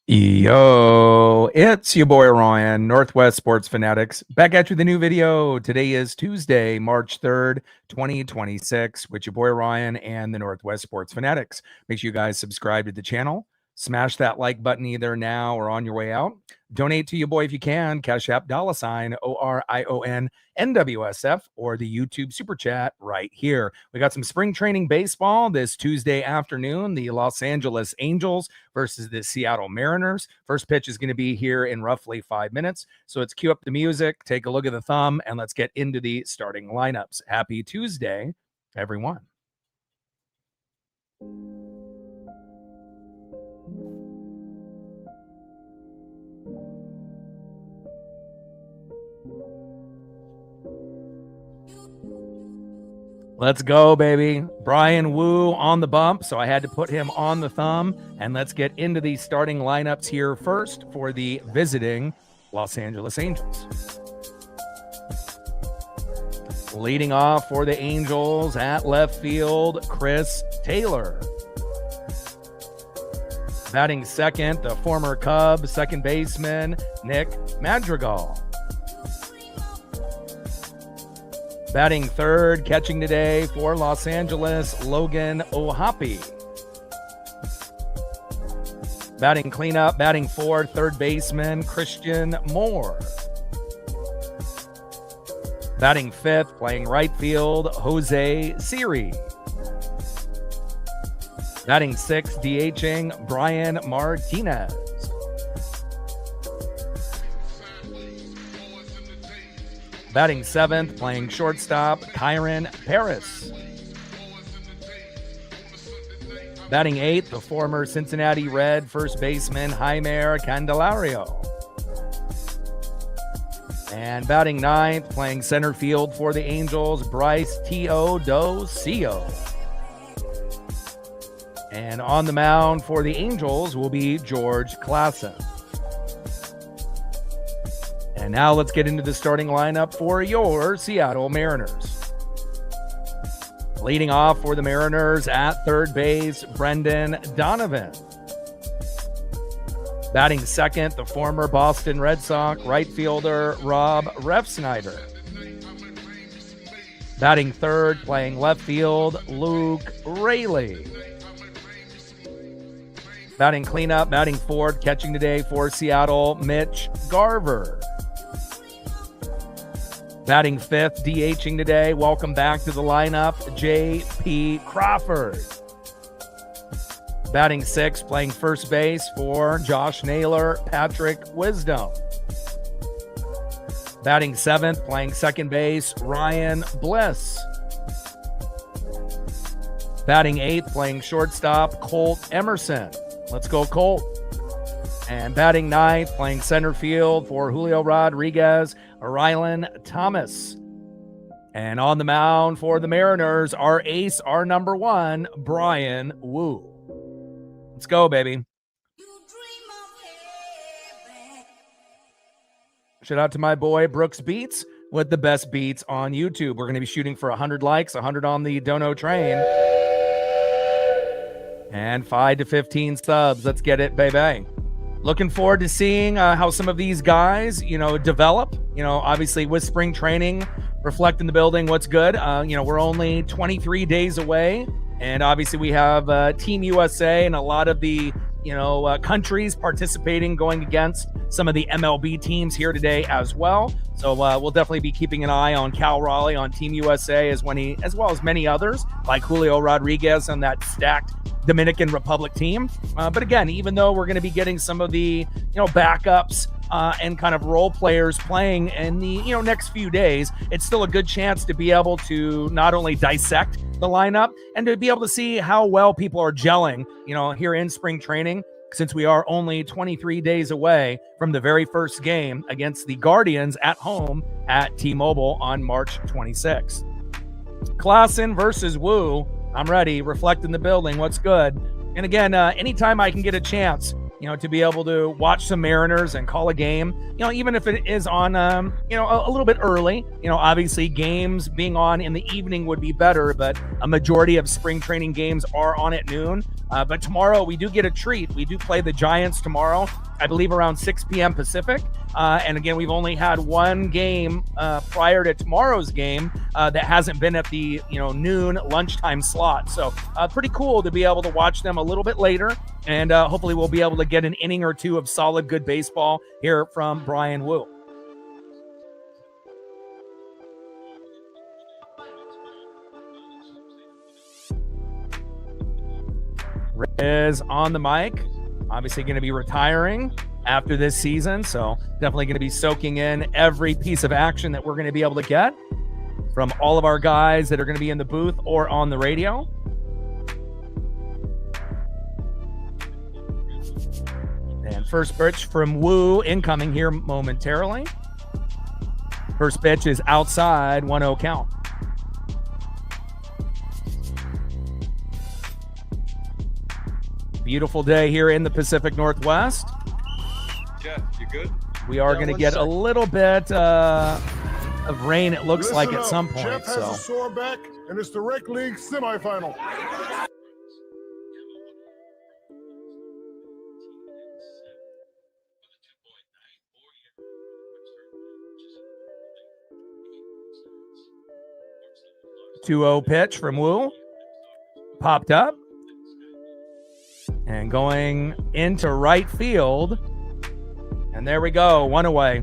Yo, it's your boy Ryan, Northwest Sports Fanatics, back at you with a new video. Today is Tuesday, March 3rd, 2026, with your boy Ryan and the Northwest Sports Fanatics. Make sure you guys subscribe to the channel. Smash that like button either now or on your way out. Donate to your boy if you can. Cash App $ORION NWSF or the YouTube Super Chat right here. We got some spring training baseball this Tuesday afternoon. The Los Angeles Angels versus the Seattle Mariners. First pitch is going to be here in roughly 5 minutes. So let's cue up the music, take a look at the thumb, and let's get into the starting lineups. Happy Tuesday, everyone. Let's go, baby. Brian Wu on the bump, so I had to put him on the thumb. And let's get into the starting lineups here first for the visiting Los Angeles Angels. Leading off for the Angels at left field, Chris Taylor. Batting second, the former Cub second baseman, Nick Madrigal. Batting third, catching today for Los Angeles, Logan O'Hoppe. Batting cleanup, batting fourth, third baseman, Christian Moore. Batting fifth, playing right field, Jose Siri. Batting sixth, DHing, Brian Martinez. Batting seventh, playing shortstop, Kyron Paris. Batting eighth, the former Cincinnati Red first baseman, Jeimer Candelario. And batting ninth, playing center field for the Angels, Bryce Teodosio. And on the mound for the Angels will be George Klassen. And now let's get into the starting lineup for your Seattle Mariners. Leading off for the Mariners at third base, Brendan Donovan. Batting second, the former Boston Red Sox right fielder, Rob Refsnyder. Batting third, playing left field, Luke Raley. Batting cleanup, batting fourth, catching today for Seattle, Mitch Garver. Batting fifth, DHing today, welcome back to the lineup, J.P. Crawford. Batting sixth, playing first base for Josh Naylor, Patrick Wisdom. Batting seventh, playing second base, Ryan Bliss. Batting eighth, playing shortstop, Colt Emerson. Let's go, Colt. And batting ninth, playing center field for Julio Rodriguez, Rylan Thomas. And on the mound for the Mariners, our ace, our number one, Brian Wu. Let's go, baby. Shout out to my boy Brooks Beats with the best beats on YouTube. We're going to be shooting for 100 likes, 100 on the Dono train, and 5 to 15 subs. Let's get it, baby. Looking forward to seeing how some of these guys, develop. Obviously with spring training, reflect in the building what's good. We're only 23 days away, and obviously we have Team USA and a lot of the, countries participating, going against some of the MLB teams here today as well. So we'll definitely be keeping an eye on Cal Raleigh on Team USA as well as many others like Julio Rodriguez on that stacked Dominican Republic team. But again, even though we're going to be getting some of the, backups and kind of role players playing in the, next few days, it's still a good chance to be able to not only dissect the lineup and to be able to see how well people are gelling, here in spring training, since we are only 23 days away from the very first game against the Guardians at home at T-Mobile on March 26th. Klassen versus Wu. I'm ready. Reflect in the building. What's good? And again, anytime I can get a chance to be able to watch some Mariners and call a game, even if it is on, a little bit early. Obviously games being on in the evening would be better, but a majority of spring training games are on at noon. But tomorrow we do get a treat. We do play the Giants tomorrow, I believe around 6 p.m. Pacific. And again, we've only had one game prior to tomorrow's game that hasn't been at the noon lunchtime slot. So pretty cool to be able to watch them a little bit later. And hopefully we'll be able to get an inning or two of solid, good baseball here from Bryan Woo. Is on the mic, obviously going to be retiring after this season, so definitely going to be soaking in every piece of action that we're going to be able to get from all of our guys that are going to be in the booth or on the radio. And first pitch from Woo incoming here momentarily. First pitch is outside, 1-0 count. Beautiful day here in the Pacific Northwest. Jeff, you good? We are going to get a little bit of rain, it looks like, at some point. Jeff has a sore back, and it's the Rec League semifinal. Two-0 pitch from Woo. Popped up. And going into right field. And there we go, one away.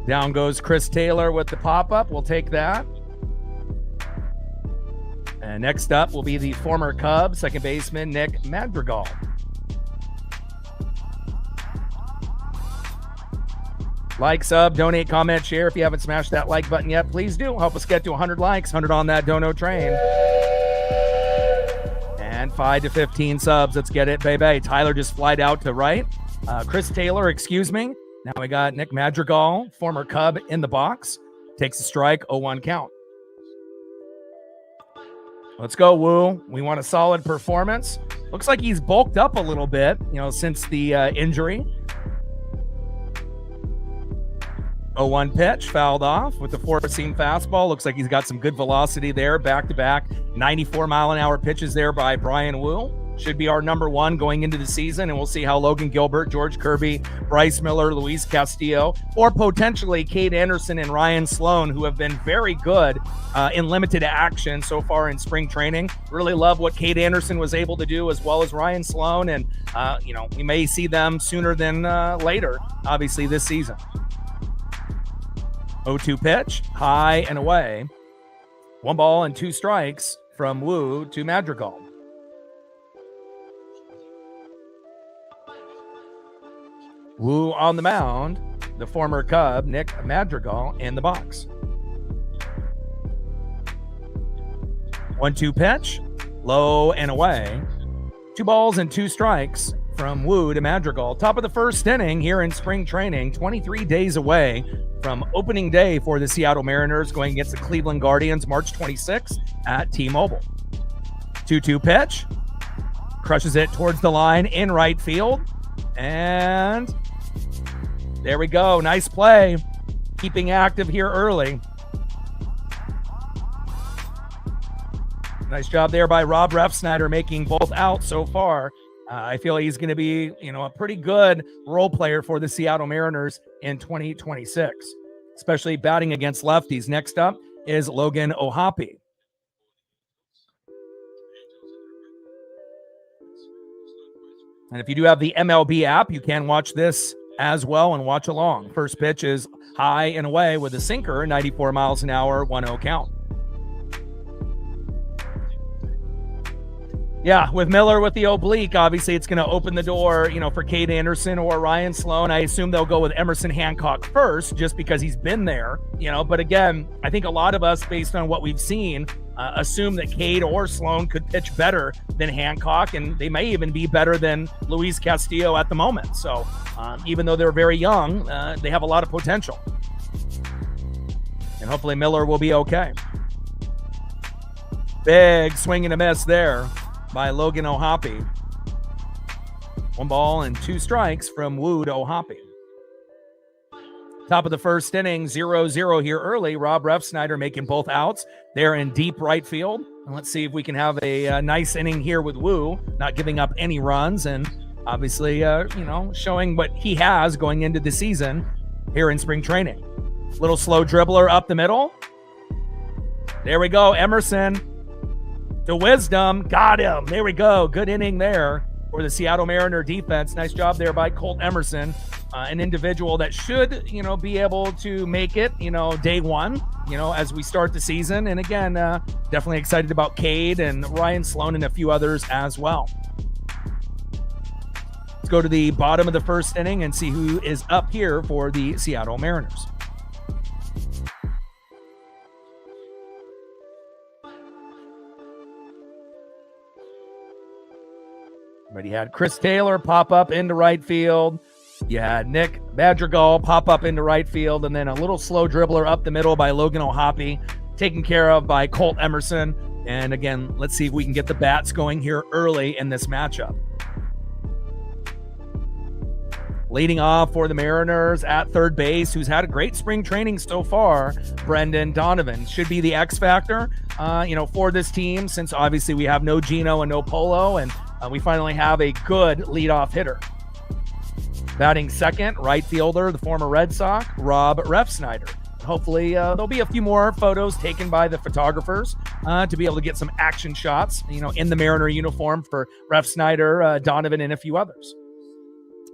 Down goes Chris Taylor with the pop-up. We'll take that. And next up will be the former Cub second baseman, Nick Madrigal. Like, sub, donate, comment, share. If you haven't smashed that like button yet, please do. Help us get to 100 likes, 100 on that dono train. And 5 to 15 subs. Let's get it, baby. Tyler just flied out to right. Chris Taylor, excuse me. Now we got Nick Madrigal, former Cub, in the box. Takes a strike, 0-1 count. Let's go, Woo. We want a solid performance. Looks like he's bulked up a little bit, since the injury. 0-1 pitch, fouled off with the four-seam fastball. Looks like he's got some good velocity there. Back-to-back 94-mile-an-hour pitches there by Bryan Woo. Should be our number one going into the season, and we'll see how Logan Gilbert, George Kirby, Bryce Miller, Luis Castillo, or potentially Cade Anderson and Ryan Sloan, who have been very good in limited action so far in spring training. Really love what Cade Anderson was able to do, as well as Ryan Sloan, and we may see them sooner than later, obviously, this season. 0-2 pitch, high and away. 1 ball and 2 strikes from Woo to Madrigal. Woo on the mound, the former Cub, Nick Madrigal, in the box. 1-2 pitch, low and away. 2 balls and 2 strikes from Woo to Madrigal. Top of the first inning here in spring training, 23 days away from opening day for the Seattle Mariners, going against the Cleveland Guardians March 26th at T-Mobile. 2-2 pitch, crushes it towards the line in right field, and there we go. Nice play, keeping active here early. Nice job there by Rob Refsnyder, making both out so far. I feel he's going to be, a pretty good role player for the Seattle Mariners in 2026, especially batting against lefties. Next up is Logan O'Hoppe. And if you do have the MLB app, you can watch this as well and watch along. First pitch is high and away with a sinker, 94 miles an hour, 1-0 count. Yeah, with Miller with the oblique, obviously it's going to open the door, for Cade Anderson or Ryan Sloan. I assume they'll go with Emerson Hancock first, just because he's been there, But again, I think a lot of us, based on what we've seen, assume that Cade or Sloan could pitch better than Hancock, and they may even be better than Luis Castillo at the moment. So even though they're very young, they have a lot of potential. And hopefully Miller will be okay. Big swing and a miss there by Logan O'Hoppe. 1 ball and 2 strikes from Wood O'Hoppe. Top of the first inning, 0-0 here early. Rob Refsnyder making both outs. They're in deep right field. And let's see if we can have a nice inning here with Woo, not giving up any runs and obviously, showing what he has going into the season here in spring training. Little slow dribbler up the middle. There we go. Emerson to Wisdom. Got him. There we go. Good inning there for the Seattle Mariner defense. Nice job there by Colt Emerson. An individual that should, be able to make it, day one, as we start the season. And again, definitely excited about Cade and Ryan Sloan and a few others as well. Let's go to the bottom of the first inning and see who is up here for the Seattle Mariners. But you had Chris Taylor pop up into right field. You had Nick Madrigal pop up into right field, and then a little slow dribbler up the middle by Logan O'Hoppe, taken care of by Colt Emerson. And again, let's see if we can get the bats going here early in this matchup. Leading off for the Mariners at third base, who's had a great spring training so far, Brendan Donovan. Should be the X factor, for this team, since obviously we have no Gino and no Polo, and we finally have a good leadoff hitter. Batting second, right fielder, the former Red Sox, Rob Refsnyder. Hopefully, there'll be a few more photos taken by the photographers to be able to get some action shots, in the Mariner uniform for Refsnyder, Donovan, and a few others.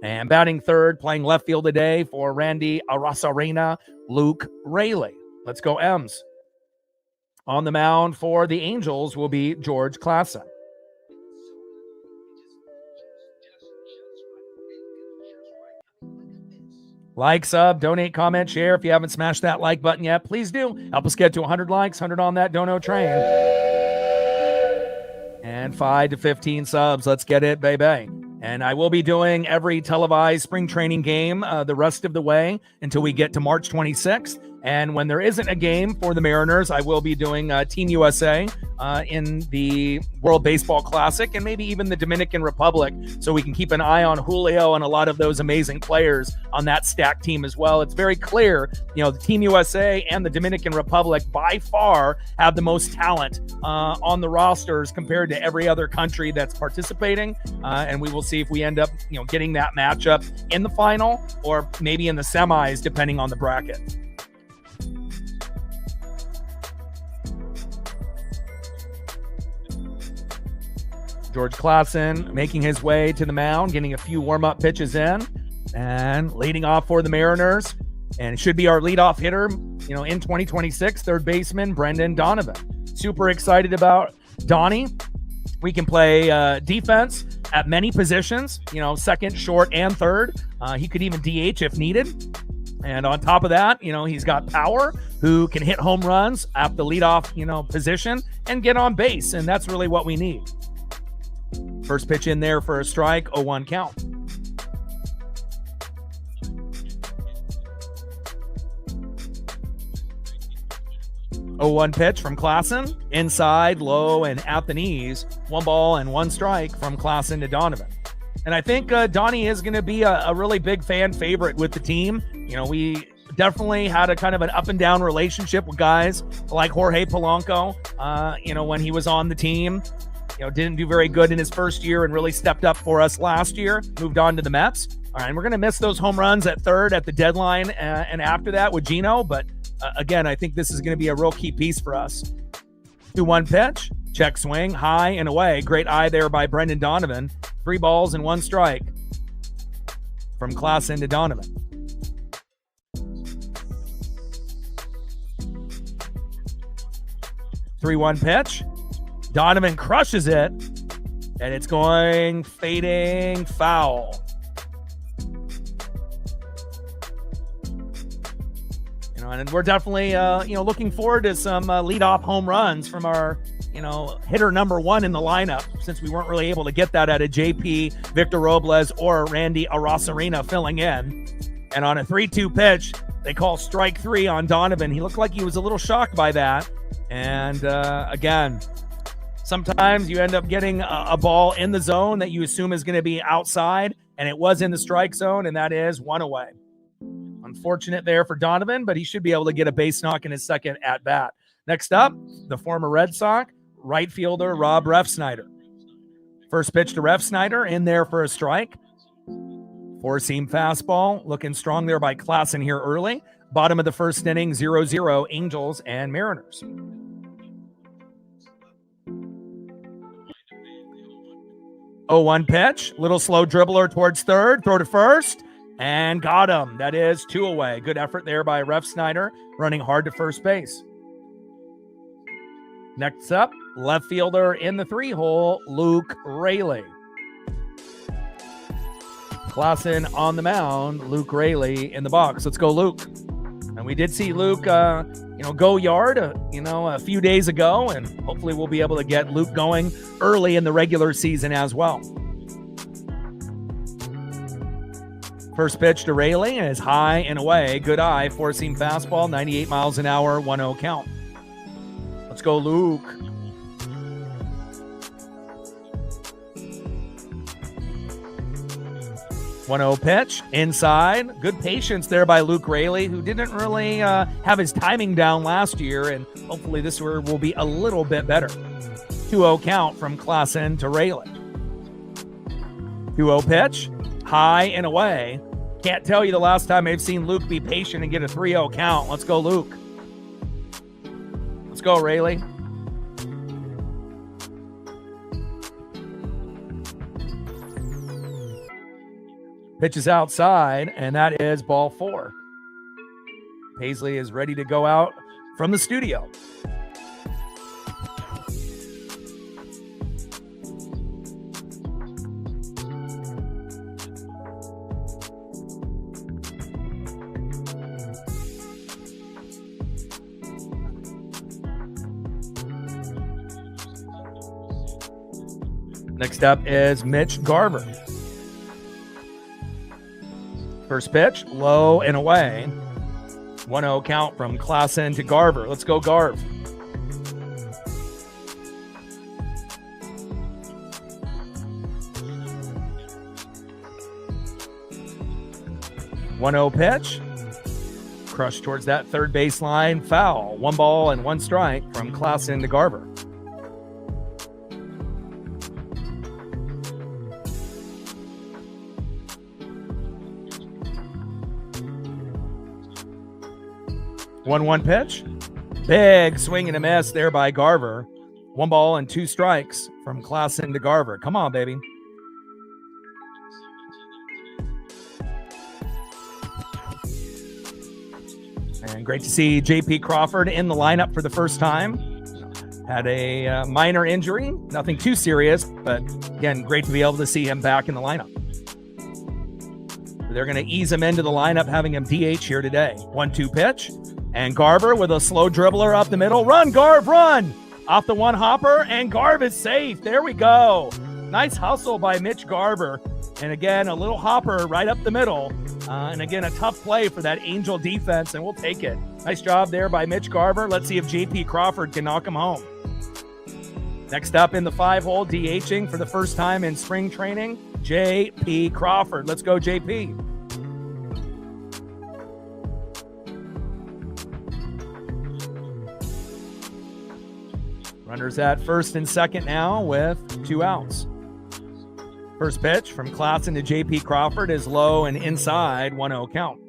And batting third, playing left field today for Randy Arozarena, Luke Raley. Let's go M's. On the mound for the Angels will be George Klassen. Like, sub, donate, comment, share. If you haven't smashed that like button yet, please do. Help us get to 100 likes, 100 on that dono train. And 5 to 15 subs. Let's get it, baby. And I will be doing every televised spring training game the rest of the way until we get to March 26th. And when there isn't a game for the Mariners, I will be doing Team USA in the World Baseball Classic and maybe even the Dominican Republic, so we can keep an eye on Julio and a lot of those amazing players on that stacked team as well. It's very clear, the Team USA and the Dominican Republic by far have the most talent on the rosters compared to every other country that's participating. And we will see if we end up, getting that matchup in the final or maybe in the semis, depending on the bracket. George Klassen making his way to the mound, getting a few warm-up pitches in, and leading off for the Mariners. And it should be our leadoff hitter, in 2026, third baseman Brendan Donovan. Super excited about Donnie. We can play defense at many positions, second, short, and third. He could even DH if needed. And on top of that, he's got power, who can hit home runs at the leadoff, position and get on base. And that's really what we need. First pitch in there for a strike, 0-1 count. Oh, 1 pitch from Klassen, inside, low, and at the knees. 1 ball and 1 strike from Klassen to Donovan. And I think Donnie is going to be a really big fan favorite with the team. We definitely had a kind of an up and down relationship with guys like Jorge Polanco, when he was on the team. Didn't do very good in his first year and really stepped up for us last year, moved on to the Mets. All right, and we're going to miss those home runs at third at the deadline and after that with Gino. But again, I think this is going to be a real key piece for us. 2-1 pitch, check swing, high and away. Great eye there by Brendan Donovan. 3 balls and 1 strike from Klassen to Donovan. Three-one pitch. Donovan crushes it, and it's going fading foul. And we're definitely, looking forward to some leadoff home runs from our, hitter number 1 in the lineup, since we weren't really able to get that out of JP, Victor Robles, or Randy Arozarena filling in. And on a 3-2 pitch, they call strike 3 on Donovan. He looked like he was a little shocked by that. And again, Sometimes you end up getting a ball in the zone that you assume is going to be outside, and it was in the strike zone, and that is 1 away. Unfortunate there for Donovan, but he should be able to get a base knock in his second at bat. Next up, the former Red Sox right fielder Rob Refsnyder. First pitch to Refsnyder, in there for a strike. Four-seam fastball, looking strong there by Klassen here early. Bottom of the first inning, 0-0, Angels and Mariners. 0-1 pitch, little slow dribbler towards third, throw to first, and got him. That is 2 away. Good effort there by Refsnyder, running hard to first base. Next up, left fielder in the 3-hole, Luke Raley. Klassen on the mound, Luke Raley in the box. Let's go, Luke. And we did see Luke, go yard, a few days ago, and hopefully we'll be able to get Luke going early in the regular season as well. First pitch to Raley is high and away. Good eye, four-seam fastball, 98 miles an hour, 1-0 count. Let's go, Luke. 1-0 pitch, inside. Good patience there by Luke Raley, who didn't really have his timing down last year, and hopefully this year will be a little bit better. 2-0 count from Klassen to Raley. 2-0 pitch, high and away. Can't tell you the last time I've seen Luke be patient and get a 3-0 count. Let's go, Luke. Let's go, Raley. Pitch is outside, and that is ball 4. Paisley is ready to go out from the studio. Next up is Mitch Garver. First pitch, low and away. 1-0 count from Klassen to Garver. Let's go, Garv. One-0 pitch. Crushed towards that third baseline. Foul. 1 ball and 1 strike from Klassen to Garver. One pitch. Big swing and a miss there by Garver. 1 ball and 2 strikes from Klassen to Garver. Come on, baby. And great to see JP Crawford in the lineup for the first time. Had a minor injury, nothing too serious, but again, great to be able to see him back in the lineup. They're going to ease him into the lineup, having him DH here today. 1-2 pitch. And Garver with a slow dribbler up the middle. Run, Garv, run! Off the 1 hopper, and Garv is safe. There we go. Nice hustle by Mitch Garver. And again, a little hopper right up the middle. And again, a tough play for that Angel defense, and we'll take it. Nice job there by Mitch Garver. Let's see if JP Crawford can knock him home. Next up in the 5-hole, DHing for the first time in spring training, JP Crawford. Let's go, JP. Runners at first and second now with 2 outs. First pitch from Klassen to JP Crawford is low and inside, 1-0 count.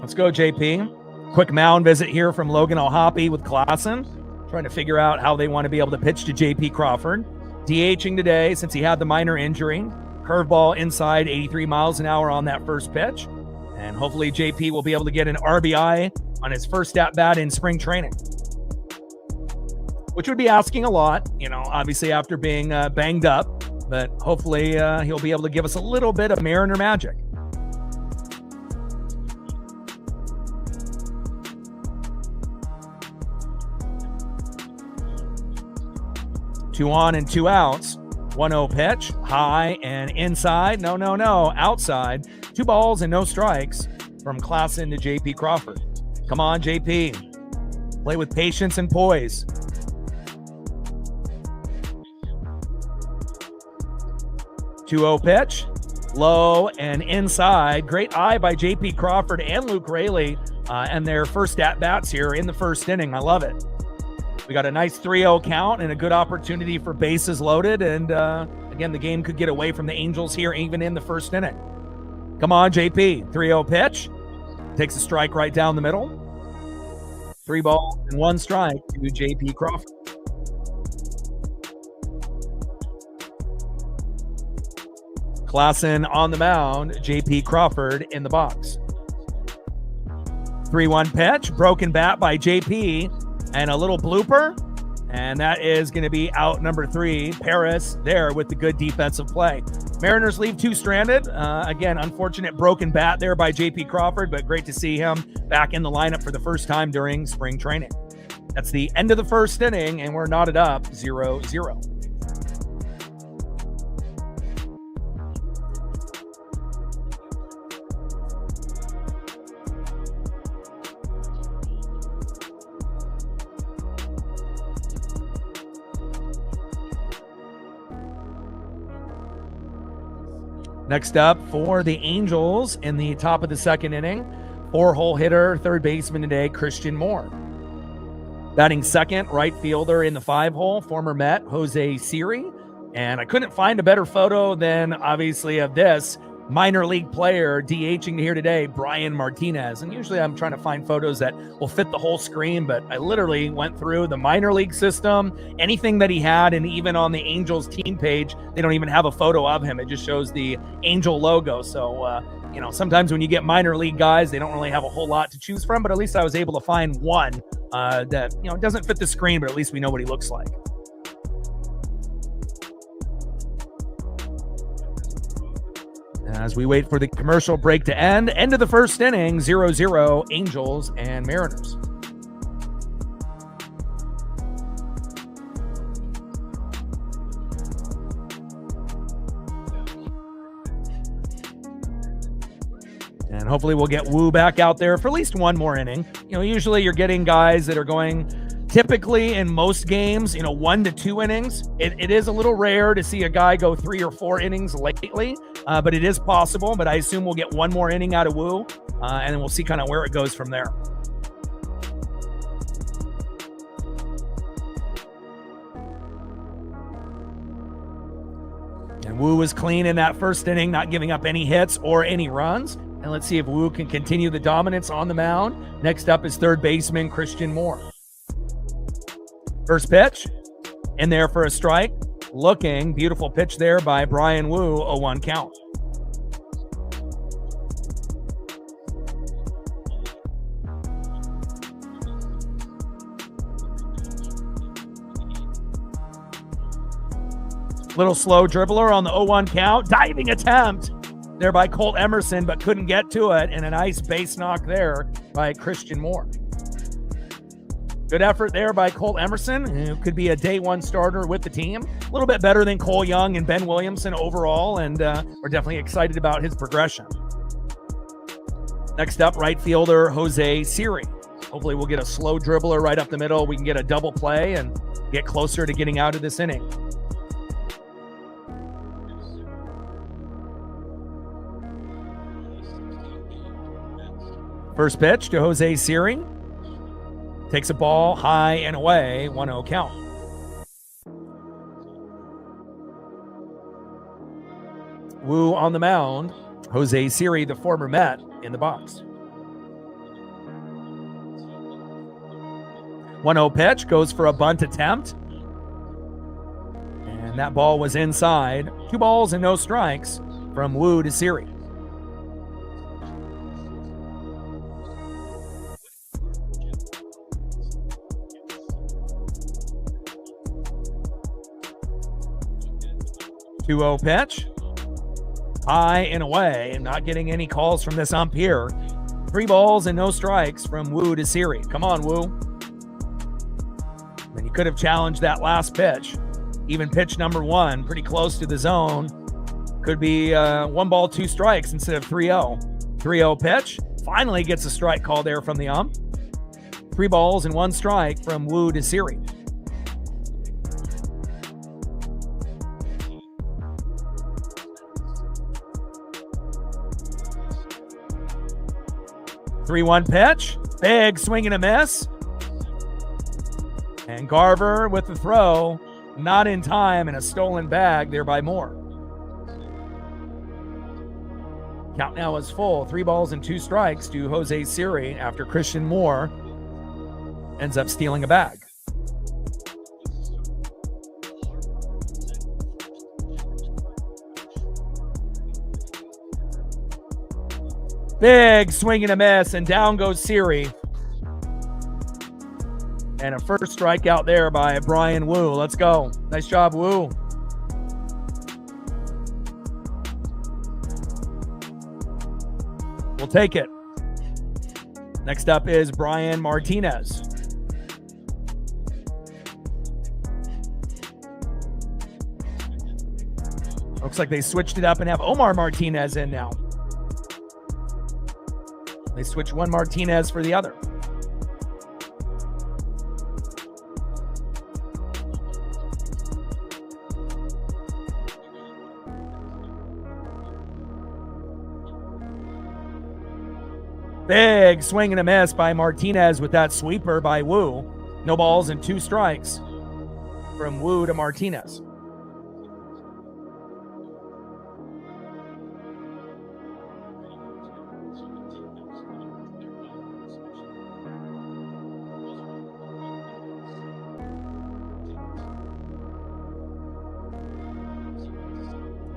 Let's go, JP. Quick mound visit here from Logan O'Hoppe with Klassen, trying to figure out how they want to be able to pitch to JP Crawford. DHing today since he had the minor injury. Curveball inside, 83 miles an hour on that first pitch. And hopefully JP will be able to get an RBI on his first at-bat in spring training, which would be asking a lot, obviously after being banged up. But hopefully he'll be able to give us a little bit of Mariner magic. Two on and 2 outs. 1-0 pitch, high and inside. No, outside. 2 balls and no strikes from Klassen to JP Crawford. Come on, JP. Play with patience and poise. 2-0 pitch, low and inside. Great eye by JP Crawford and Luke Raley and their first at-bats here in the first inning. I love it. We got a nice 3-0 count and a good opportunity for bases loaded. And again, the game could get away from the Angels here even in the first inning. Come on, JP. 3-0 pitch. Takes a strike right down the middle. 3 balls and 1 strike to JP Crawford. Klassen on the mound, JP Crawford in the box. 3-1 pitch, broken bat by JP, and a little blooper, and that is going to be out number 3. Paris there with the good defensive play. Mariners leave 2 stranded. Again, unfortunate broken bat there by JP Crawford, but great to see him back in the lineup for the first time during spring training. That's the end of the first inning, and we're knotted up 0-0. Next up for the Angels in the top of the second inning, 4-hole hitter, third baseman today, Christian Moore. Batting second, right fielder in the 5-hole, former Met, Jose Siri. And I couldn't find a better photo than, obviously, of this minor league player DHing here today, Brian Martinez. And usually I'm trying to find photos that will fit the whole screen, but I literally went through the minor league system, anything that he had, and even on the Angels team page, they don't even have a photo of him. It just shows the Angel logo. So, sometimes when you get minor league guys, they don't really have a whole lot to choose from, but at least I was able to find one that, doesn't fit the screen, but at least we know what he looks like. As we wait for the commercial break to end of the first inning, 0-0, Angels and Mariners. And hopefully we'll get Wu back out there for at least one more inning. Usually you're getting guys that are going typically in most games, 1 to 2 innings. It is a little rare to see a guy go 3 or 4 innings lately, but it is possible. But I assume we'll get one more inning out of Wu, and then we'll see kind of where it goes from there. And Wu was clean in that first inning, not giving up any hits or any runs. And let's see if Wu can continue the dominance on the mound. Next up is third baseman Christian Moore. First pitch, in there for a strike. Looking, beautiful pitch there by Brian Wu, 0-1 count. Little slow dribbler on the 0-1 count. Diving attempt there by Colt Emerson, but couldn't get to it. And a nice base knock there by Christian Moore. Good effort there by Colt Emerson, who could be a day 1 starter with the team. A little bit better than Cole Young and Ben Williamson overall, and we're definitely excited about his progression. Next up, right fielder Jose Siri. Hopefully we'll get a slow dribbler right up the middle. We can get a double play and get closer to getting out of this inning. First pitch to Jose Siri. Takes a ball high and away, 1-0 count. Wu on the mound. Jose Siri, the former Met, in the box. 1-0 pitch, goes for a bunt attempt. And that ball was inside. 2 balls and no strikes from Wu to Siri. Two-0 pitch, high and away, and not getting any calls from this ump here. 3 balls and no strikes from Wu to Siri. Come on, Wu. And you could have challenged that last pitch. Even pitch number 1, pretty close to the zone. Could be 1 ball, 2 strikes instead of 3-0. 3-0 pitch. Finally gets a strike call there from the ump. 3 balls and 1 strike from Wu to Siri. Three-one pitch. Big swing and a miss. And Garver with the throw. Not in time, and a stolen bag there by Moore. Count now is full. 3 balls and 2 strikes to Jose Siri after Christian Moore ends up stealing a bag. Big swing and a miss, and down goes Siri. And a first strikeout there by Brian Wu. Let's go. Nice job, Wu. We'll take it. Next up is Brian Martinez. Looks like they switched it up and have Omar Martinez in now. They switch one Martinez for the other. Big swing and a miss by Martinez with that sweeper by Wu. No balls and 2 strikes from Wu to Martinez.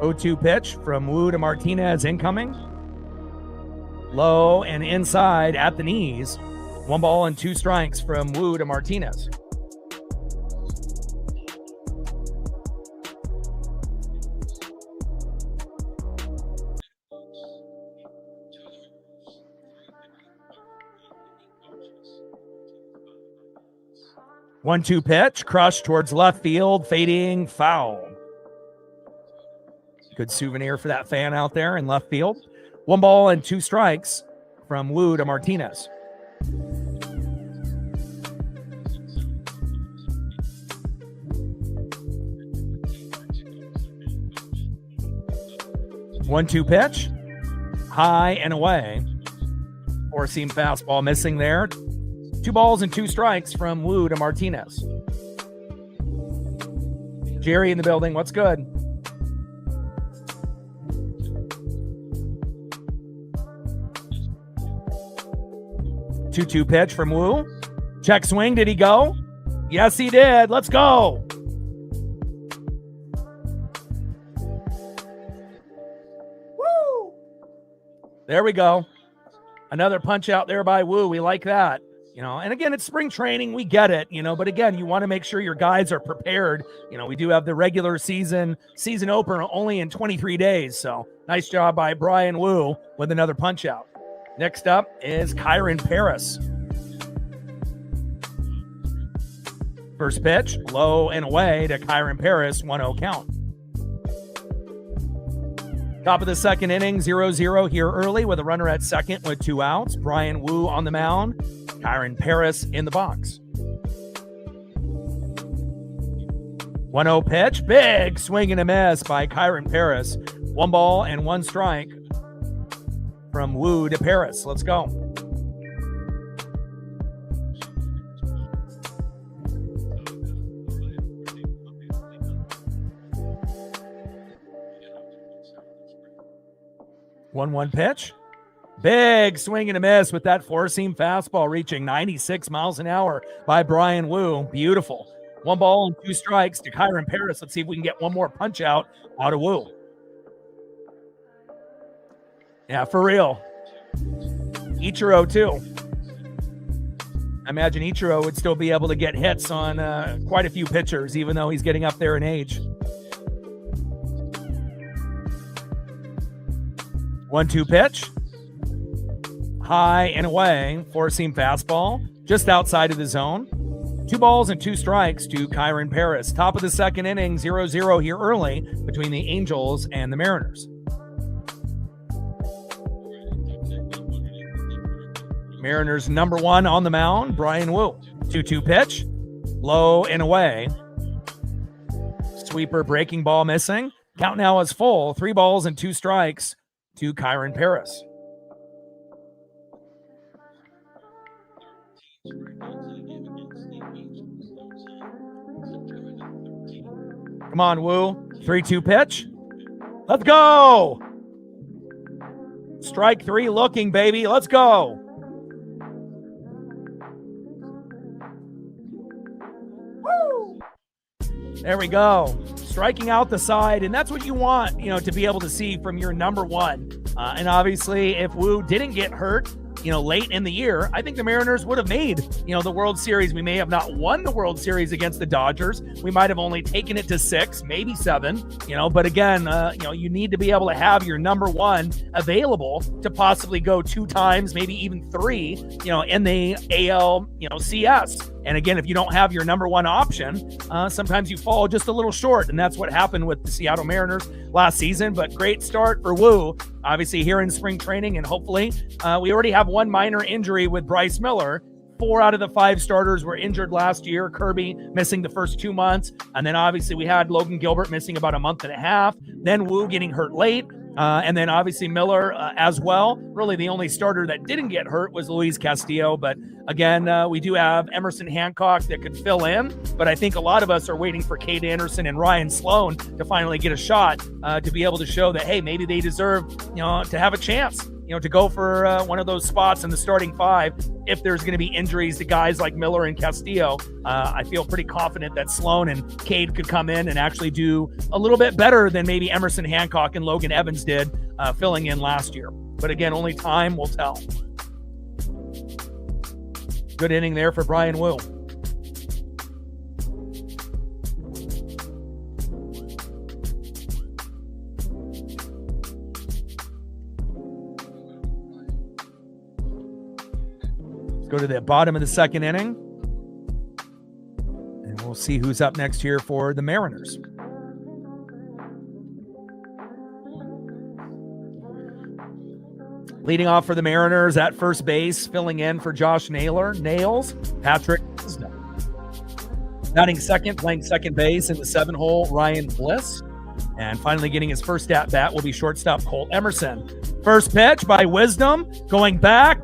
O2 pitch from Wu to Martinez incoming. Low and inside at the knees. 1 ball and 2 strikes from Wu to Martinez. One-two pitch, crushed towards left field, fading foul. Good souvenir for that fan out there in left field. 1 ball and 2 strikes from Wu to Martinez. One-two pitch, high and away. 4-seam fastball missing there. 2 balls and 2 strikes from Wu to Martinez. Jerry in the building. What's good? Two-two pitch from Wu. Check swing. Did he go? Yes, he did. Let's go. Woo! There we go. Another punch out there by Wu. We like that. You know, and again, it's spring training. We get it, you know, but again, you want to make sure your guys are prepared. You know, we do have the regular season opener only in 23 days. So nice job by Brian Wu with another punch out. Next up is Kyron Paris. First pitch, low and away to Kyron Paris, 1-0 count. Top of the second inning, 0-0 here early with a runner at second with 2 outs. Brian Wu on the mound, Kyron Paris in the box. 1-0 pitch, big swing and a miss by Kyron Paris. 1 ball and 1 strike from Wu to Paris. Let's go. One pitch. Big swing and a miss with that 4-seam fastball reaching 96 miles an hour by Brian Wu. Beautiful. 1 ball and 2 strikes to Kyron Paris. Let's see if we can get one more punch out of Wu. Yeah, for real. Ichiro, too. I imagine Ichiro would still be able to get hits on quite a few pitchers, even though he's getting up there in age. 1-2 pitch. High and away. 4-seam fastball. Just outside of the zone. 2 balls and 2 strikes to Kyron Paris. Top of the second inning, 0-0 here early between the Angels and the Mariners. Mariners number 1 on the mound, Brian Wu. 2-2 pitch, low and away. Sweeper, breaking ball missing. Count now is full. 3 balls and 2 strikes to Kyron Paris. Come on, Wu. 3-2 pitch. Let's go. Strike 3 looking, baby. Let's go. Woo. There we go. Striking out the side, and that's what you want, to be able to see from your number 1. And obviously, if Wu didn't get hurt, late in the year, I think the Mariners would have made, the World Series. We may have not won the World Series against the Dodgers. We might have only taken it to 6, maybe 7, but again, you need to be able to have your number 1 available to possibly go 2 times, maybe even 3, in the AL, CS. And again, if you don't have your number 1 option, sometimes you fall just a little short. And that's what happened with the Seattle Mariners last season. But great start for Wu, obviously here in spring training. And hopefully we already have 1 minor injury with Bryce Miller. 4 out of the 5 starters were injured last year. Kirby missing the first 2 months. And then obviously we had Logan Gilbert missing about a month and a half. Then Wu getting hurt late. And then obviously Miller as well. Really the only starter that didn't get hurt was Luis Castillo. But again, we do have Emerson Hancock that could fill in. But I think a lot of us are waiting for Cade Anderson and Ryan Sloan to finally get a shot to be able to show that, hey, maybe they deserve, to have a chance, to go for one of those spots in the starting 5. If there's going to be injuries to guys like Miller and Castillo, I feel pretty confident that Sloan and Cade could come in and actually do a little bit better than maybe Emerson Hancock and Logan Evans did filling in last year. But again, only time will tell. Good inning there for Brian Wu. Go to the bottom of the second inning, and we'll see who's up next here for the Mariners. Leading off for the Mariners at first base, filling in for Josh Nails, Patrick Wisdom. Batting second, playing second base in the 7-hole, Ryan Bliss. And finally getting his first at-bat will be shortstop Colt Emerson. First pitch by Wisdom, going back,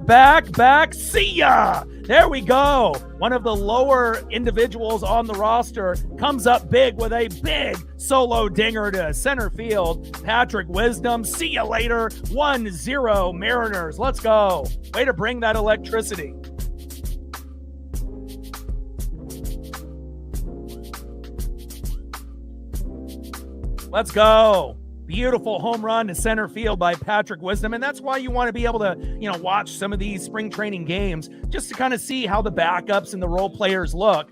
see ya! There we go. One of the lower individuals on the roster comes up big with a big solo dinger to center field. Patrick Wisdom, see ya later. 1-0 Mariners. Let's go. Way to bring that electricity. Let's go. Beautiful home run to center field by Patrick Wisdom. And that's why you want to be able to, watch some of these spring training games just to kind of see how the backups and the role players look.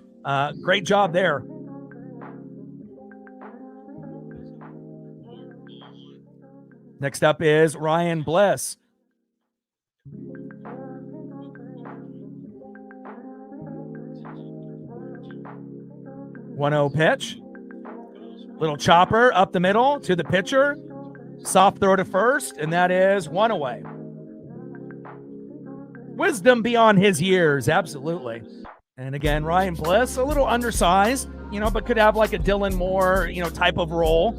Great job there. Next up is Ryan Bliss. One-0 pitch. Little chopper up the middle to the pitcher. Soft throw to first, and that is 1 away. Wisdom beyond his years, absolutely. And again, Ryan Bliss, a little undersized, but could have like a Dylan Moore, type of role.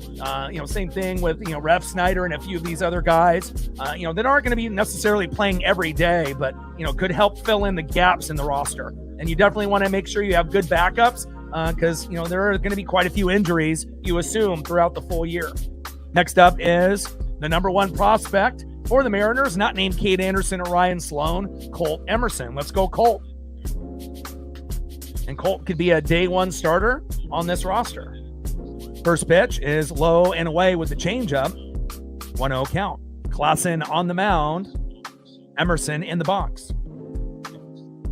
Same thing with, Rev Snyder and a few of these other guys, that aren't going to be necessarily playing every day, but, could help fill in the gaps in the roster. And you definitely want to make sure you have good backups, because, there are going to be quite a few injuries, you assume, throughout the full year. Next up is the number 1 prospect for the Mariners, not named Cade Anderson or Ryan Sloan, Colt Emerson. Let's go, Colt. And Colt could be a day 1 starter on this roster. First pitch is low and away with the changeup. 1-0 count. Klassen on the mound. Emerson in the box.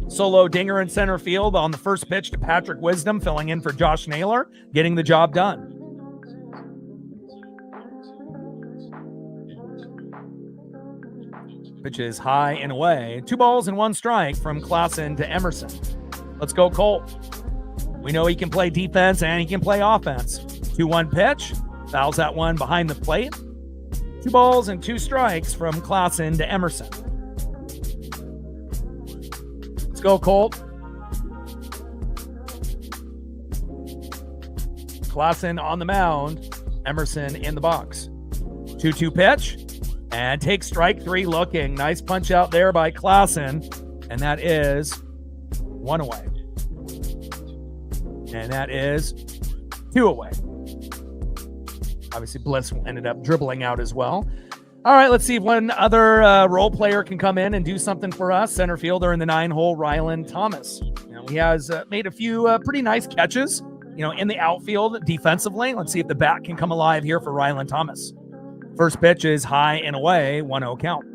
Solo dinger in center field on the first pitch to Patrick Wisdom, filling in for Josh Naylor, getting the job done. Pitch is high and away. 2 balls and 1 strike from Klassen to Emerson. Let's go, Colt. We know he can play defense and he can play offense. 2-1 pitch. Fouls that one behind the plate. 2 balls and 2 strikes from Klassen to Emerson. Let's go, Colt. Klassen on the mound. Emerson in the box. 2-2 pitch. And takes strike 3 looking. Nice punch out there by Klassen. And that is 1 away. And that is 2 away. Obviously, Bliss ended up dribbling out as well. All right, let's see if one other role player can come in and do something for us. Center fielder in the 9-hole, Rylan Thomas. He has made a few pretty nice catches, in the outfield defensively. Let's see if the bat can come alive here for Rylan Thomas. First pitch is high and away, 1-0 count.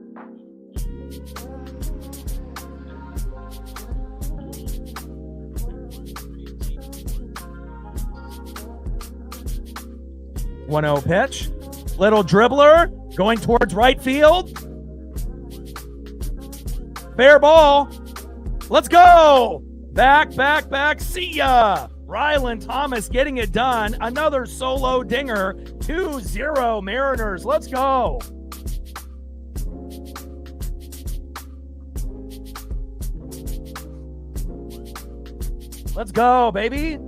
One-0 pitch. Little dribbler going towards right field. Fair ball. Let's go. Back. See ya. Rylan Thomas getting it done. Another solo dinger. 2-0 Mariners. Let's go. Let's go, baby.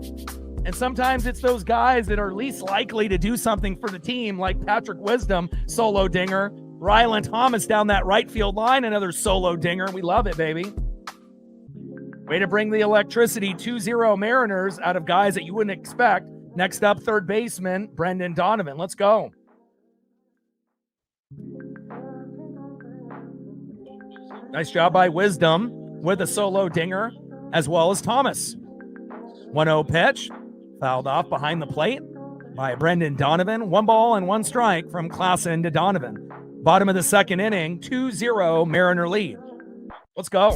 And sometimes it's those guys that are least likely to do something for the team, like Patrick Wisdom, solo dinger. Rylan Thomas down that right field line, another solo dinger. We love it, baby. Way to bring the electricity. 2-0 Mariners out of guys that you wouldn't expect. Next up, third baseman, Brendan Donovan. Let's go. Nice job by Wisdom with a solo dinger, as well as Thomas. 1-0 pitch. Fouled off behind the plate by Brendan Donovan. 1 ball and 1 strike from Klassen to Donovan. Bottom of the second inning, 2-0 Mariner lead. Let's go.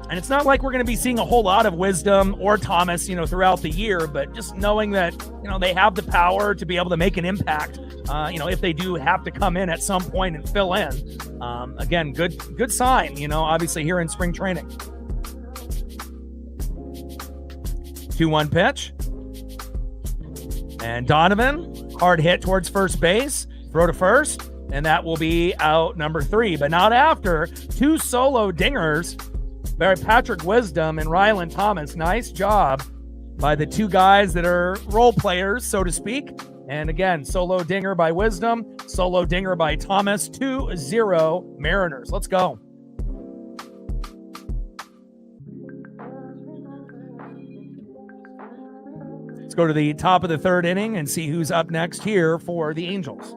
And it's not like we're going to be seeing a whole lot of Wisdom or Thomas, throughout the year, but just knowing that, they have the power to be able to make an impact, if they do have to come in at some point and fill in. Again, good sign, obviously here in spring training. 2-1 pitch. And Donovan, hard hit towards first base, throw to first, and that will be out number 3, but not after. 2 solo dingers by Patrick Wisdom and Rylan Thomas. Nice job by the 2 guys that are role players, so to speak. And again, solo dinger by Wisdom, solo dinger by Thomas. 2-0 Mariners. Let's go. Go to the top of the third inning and see who's up next here for the Angels.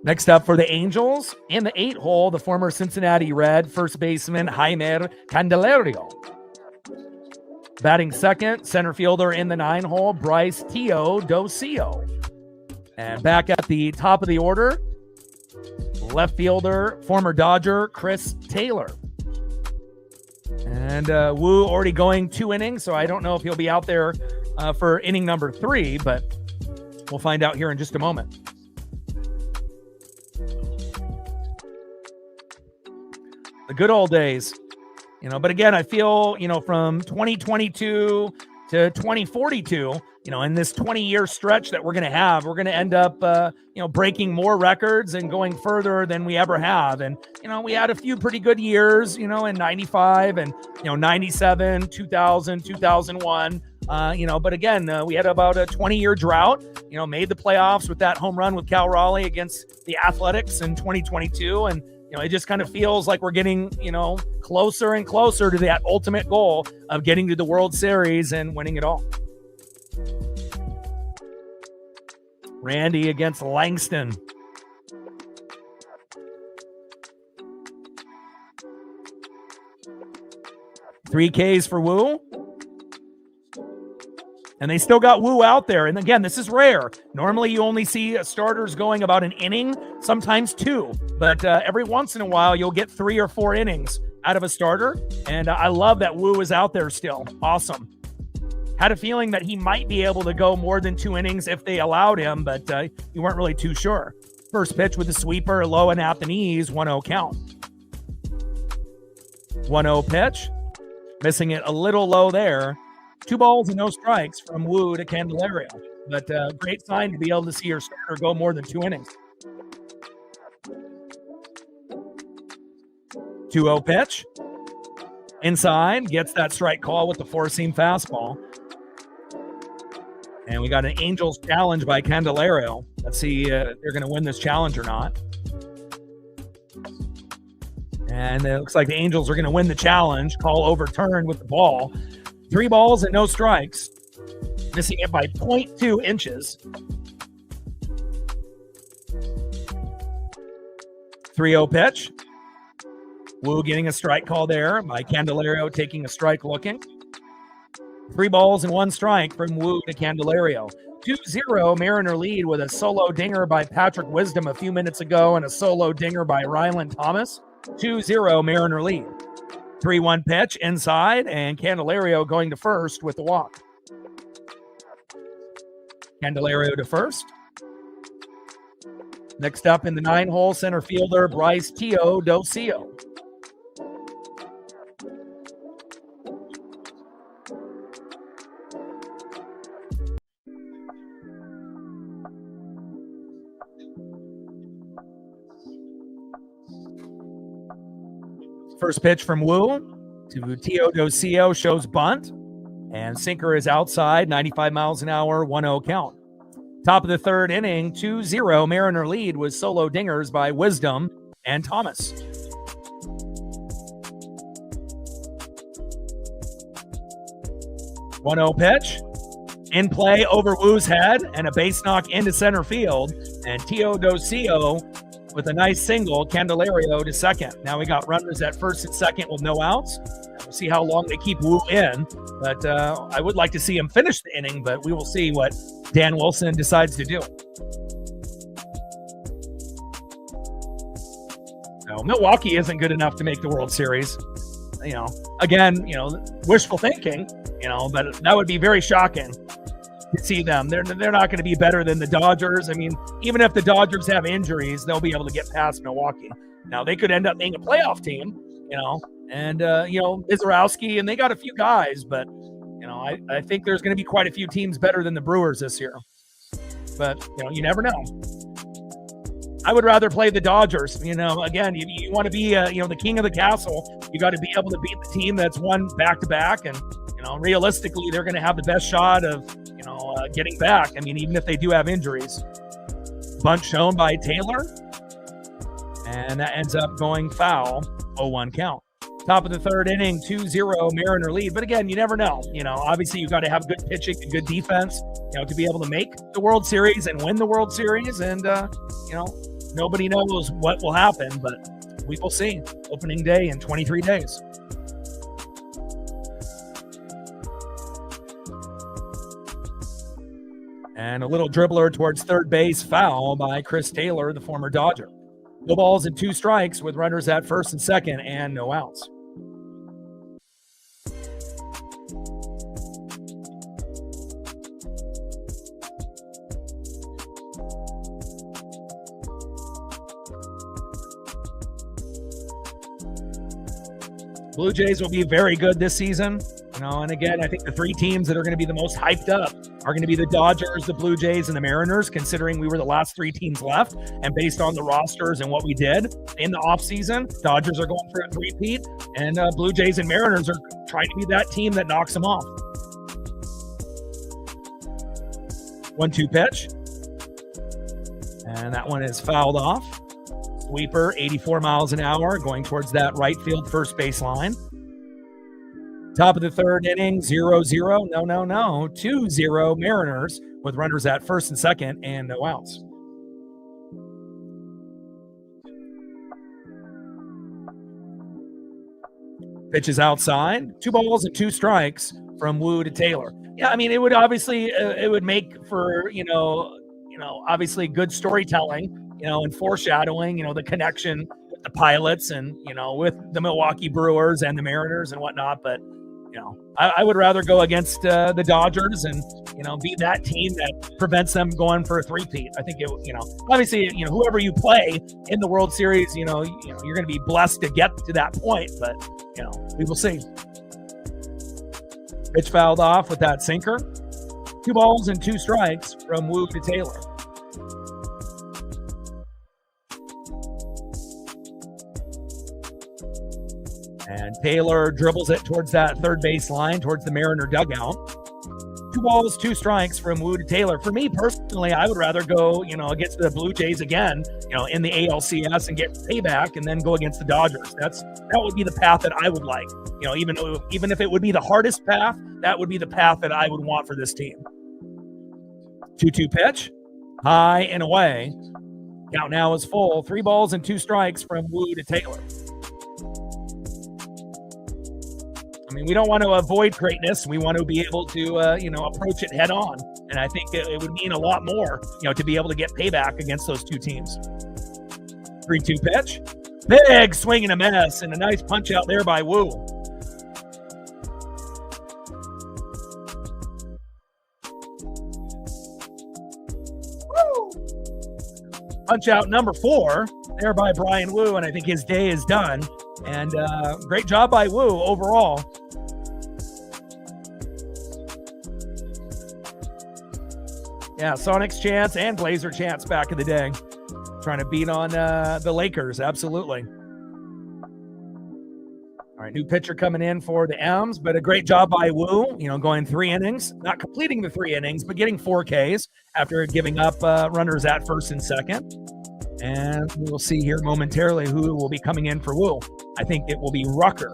Next up for the Angels, in the 8-hole, the former Cincinnati Red first baseman Jaime Candelario. Batting second, center fielder in the 9-hole, Bryce Teodosio. And back at the top of the order, left fielder, former Dodger, Chris Taylor. And Wu already going 2 innings, so I don't know if he'll be out there for inning number 3, but we'll find out here in just a moment. The good old days. But again, I feel, from 2022 to 2042, in this 20-year stretch that we're going to end up, breaking more records and going further than we ever have. And, we had a few pretty good years, in 95 and, 97, 2000, 2001. But again, we had about a 20-year drought, made the playoffs with that home run with Cal Raleigh against the Athletics in 2022. And, it just kind of feels like we're getting, closer and closer to that ultimate goal of getting to the World Series and winning it all. Randy against Langston. 3 Ks for Wu. And they still got Wu out there. And again, this is rare. Normally, you only see starters going about an inning, sometimes 2. But every once in a while, you'll get 3 or 4 innings out of a starter. And I love that Wu is out there still. Awesome. Had a feeling that he might be able to go more than 2 innings if they allowed him, but you weren't really too sure. First pitch with the sweeper, low and at the knees, 1-0 count. 1-0 pitch, missing it a little low there. 2 balls and no strikes from Wu to Candelario, but great sign to be able to see your starter go more than 2 innings. 2-0 pitch, inside, gets that strike call with the 4-seam fastball. And we got an Angels challenge by Candelario. Let's see if they're going to win this challenge or not. And it looks like the Angels are going to win the challenge. Call overturned with the ball. 3 balls and no strikes. Missing it by 0.2 inches. 3-0 pitch. Wu getting a strike call there by Candelario, taking a strike looking. 3 balls and 1 strike from Wu to Candelario. 2-0 Mariner lead with a solo dinger by Patrick Wisdom a few minutes ago and a solo dinger by Ryland Thomas. 2-0 Mariner lead. 3-1 pitch inside, and Candelario going to first with the walk. Candelario to first. Next up in the 9-hole, center fielder Bryce Teodosio. First pitch from Wu to Teodosio, shows bunt, and sinker is outside, 95 miles an hour, 1-0 count. Top of the 3rd inning, 2-0 Mariner lead with solo dingers by Wisdom and Thomas. One-0 pitch, in play over Wu's head, and a base knock into center field, and Teodosio with a nice single, Candelario to second. Now we got runners at first and second with no outs. We'll see how long they keep Wu in, but I would like to see him finish the inning, but we will see what Dan Wilson decides to do. No, Milwaukee isn't good enough to make the World Series. Again, wishful thinking, but that would be very shocking to see them. They're not going to be better than the Dodgers. I mean, even if the Dodgers have injuries, they'll be able to get past Milwaukee. Now, they could end up being a playoff team, and, Izarowski, and they got a few guys, but, I think there's going to be quite a few teams better than the Brewers this year. But, you never know. I would rather play the Dodgers. Again, you want to be, the king of the castle. You got to be able to beat the team that's won back-to-back, and, realistically, they're going to have the best shot of, getting back. I mean, even if they do have injuries. Bunt shown by Taylor, and that ends up going foul, 0-1 count. Top of the 3rd inning, 2-0 Mariner lead. But again, you never know. Obviously you got to have good pitching and good defense, to be able to make the World Series and win the World Series. And, nobody knows what will happen, but we will see. Opening day in 23 days. And a little dribbler towards third base, foul by Chris Taylor, the former Dodger. No balls and 2 strikes with runners at first and second and no outs. Blue Jays will be very good this season. And again, I think the 3 teams that are going to be the most hyped up are going to be the Dodgers, the Blue Jays, and the Mariners, considering we were the last 3 teams left. And based on the rosters and what we did in the offseason, Dodgers are going for a three-peat, and Blue Jays and Mariners are trying to be that team that knocks them off. 1-2 pitch. And that one is fouled off. Sweeper, 84 miles an hour, going towards that right field first base line. Top of the 3rd inning, 0-0. No. 2-0 Mariners with runners at first and second and no outs. Pitch is outside. 2 balls and 2 strikes from Wu to Taylor. Yeah, I mean, it would obviously, it would make for, obviously good storytelling, and foreshadowing, the connection with the Pilots and, with the Milwaukee Brewers and the Mariners and whatnot. But, I would rather go against the Dodgers and, be that team that prevents them going for a three-peat. I think obviously, whoever you play in the World Series, you're going to be blessed to get to that point, but, we will see. Pitch fouled off with that sinker. 2 balls and 2 strikes from Wu to Taylor. And Taylor dribbles it towards that third base line, towards the Mariner dugout. 2 balls, 2 strikes from Wu to Taylor. For me personally, I would rather go, against the Blue Jays again, in the ALCS and get payback, and then go against the Dodgers. That would be the path that I would like. Even if it would be the hardest path, that would be the path that I would want for this team. 2-2 pitch, high and away. Count now is full. 3 balls and 2 strikes from Wu to Taylor. I mean, we don't want to avoid greatness. We want to be able to, approach it head on. And I think it would mean a lot more, to be able to get payback against those 2 teams. 3-2 pitch. Big swing and a miss, and a nice punch out there by Wu. Punch out number 4 there by Brian Wu, and I think his day is done. And great job by Wu overall. Yeah, Sonics chance and Blazer chance back in the day. Trying to beat on the Lakers, absolutely. All right, new pitcher coming in for the M's, but a great job by Wu, going 3 innings. Not completing the 3 innings, but getting 4 Ks after giving up runners at first and second. And we will see here momentarily who will be coming in for Wu. I think it will be Rucker.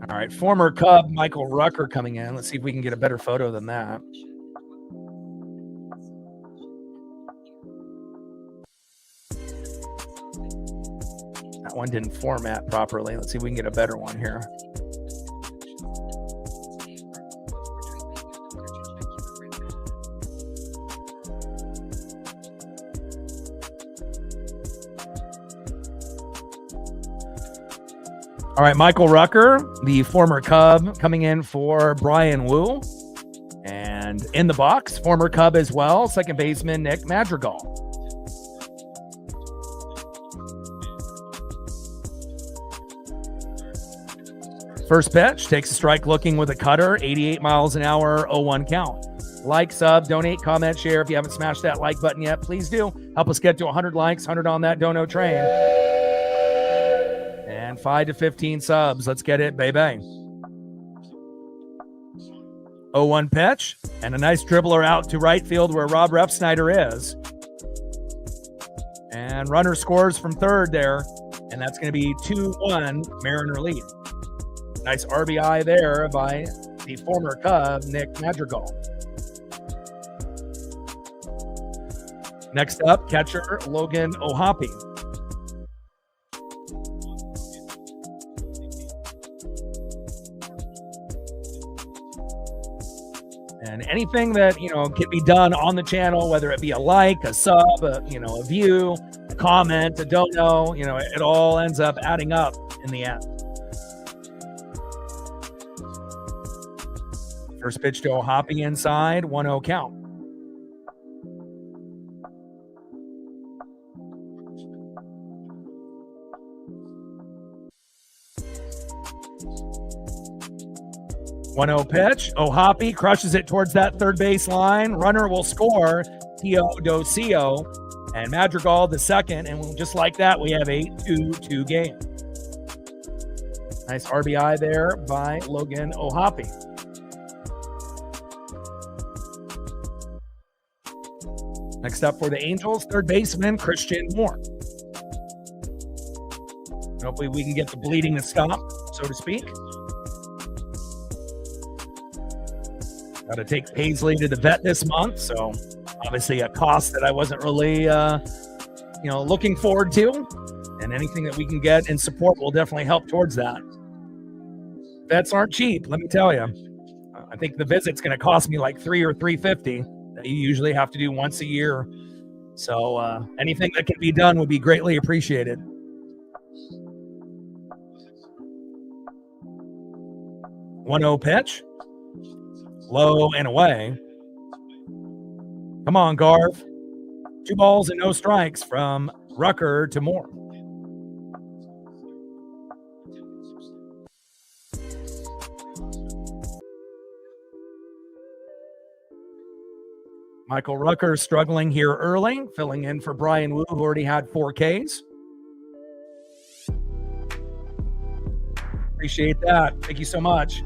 All right, former Cub Michael Rucker coming in. Let's see if we can get a better photo than that. That one didn't format properly. Let's see if we can get a better one here. All right, Michael Rucker, the former Cub, coming in for Brian Wu. And in the box, former Cub as well, second baseman Nick Madrigal. First pitch, takes a strike looking with a cutter, 88 miles an hour, 0-1 count. Like, sub, donate, comment, share. If you haven't smashed that like button yet, please do. Help us get to 100 likes, 100 on that dono train. And 5 to 15 subs. Let's get it, baby. 0-1 pitch, and a nice dribbler out to right field where Rob Repsnyder is. And runner scores from third there, and that's going to be 2-1 Mariner lead. Nice RBI there by the former Cub, Nick Madrigal. Next up, catcher Logan Ohapi. And anything that, can be done on the channel, whether it be a like, a sub, a view, a comment, a dono, it all ends up adding up in the end. First pitch to Ohapi inside, 1-0 count. 1-0 pitch. O'Hoppy crushes it towards that third base line. Runner will score. Teodosio and Madrigal the second. And just like that, we have a 2-2 game. Nice RBI there by Logan O'Hoppy. Next up for the Angels, third baseman Christian Moore. Hopefully we can get the bleeding to stop, so to speak. Got to take Paisley to the vet this month, so obviously a cost that I wasn't really, looking forward to. And anything that we can get in support will definitely help towards that. Vets aren't cheap, let me tell you. I think the visit's going to cost me like $300 or $350 that you usually have to do once a year. So anything that can be done would be greatly appreciated. 1-0 pitch. Low and away. Come on, Garv. 2 balls and no strikes from Rucker to Moore. Michael Rucker struggling here early, filling in for Brian Wu, who already had 4 Ks. Appreciate that. Thank you so much.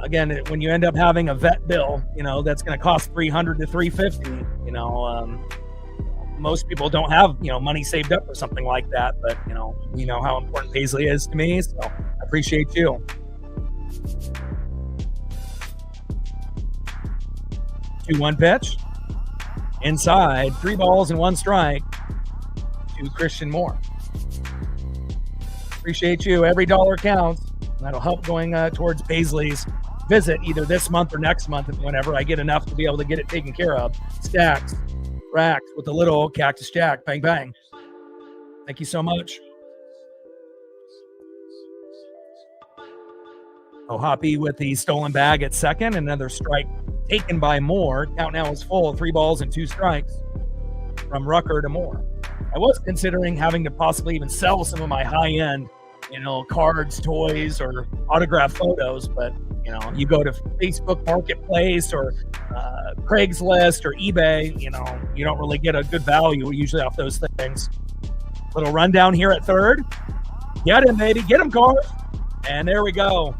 Again, when you end up having a vet bill, that's going to cost $300 to $350. Most people don't have, money saved up for something like that. But, you know how important Paisley is to me. So I appreciate you. 2-1 pitch. Inside, 3 balls and 1 strike to Christian Moore. Appreciate you. Every dollar counts. That'll help going towards Paisley's visit either this month or next month, whenever I get enough to be able to get it taken care of. Stacks, racks with a little Cactus Jack. Bang, bang. Thank you so much. O'Hoppy with the stolen bag at second. Another strike taken by Moore. Count now is full. 3 balls and 2 strikes from Rucker to Moore. I was considering having to possibly even sell some of my high-end, cards, toys, or autographed photos, but you go to Facebook Marketplace or Craigslist or eBay, you don't really get a good value usually off those things. Little rundown here at third. Get him, baby. Get him, Garth. And there we go.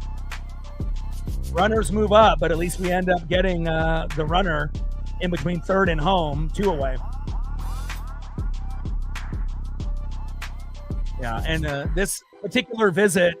Runners move up, but at least we end up getting the runner in between third and home, 2 away. Yeah, and this particular visit,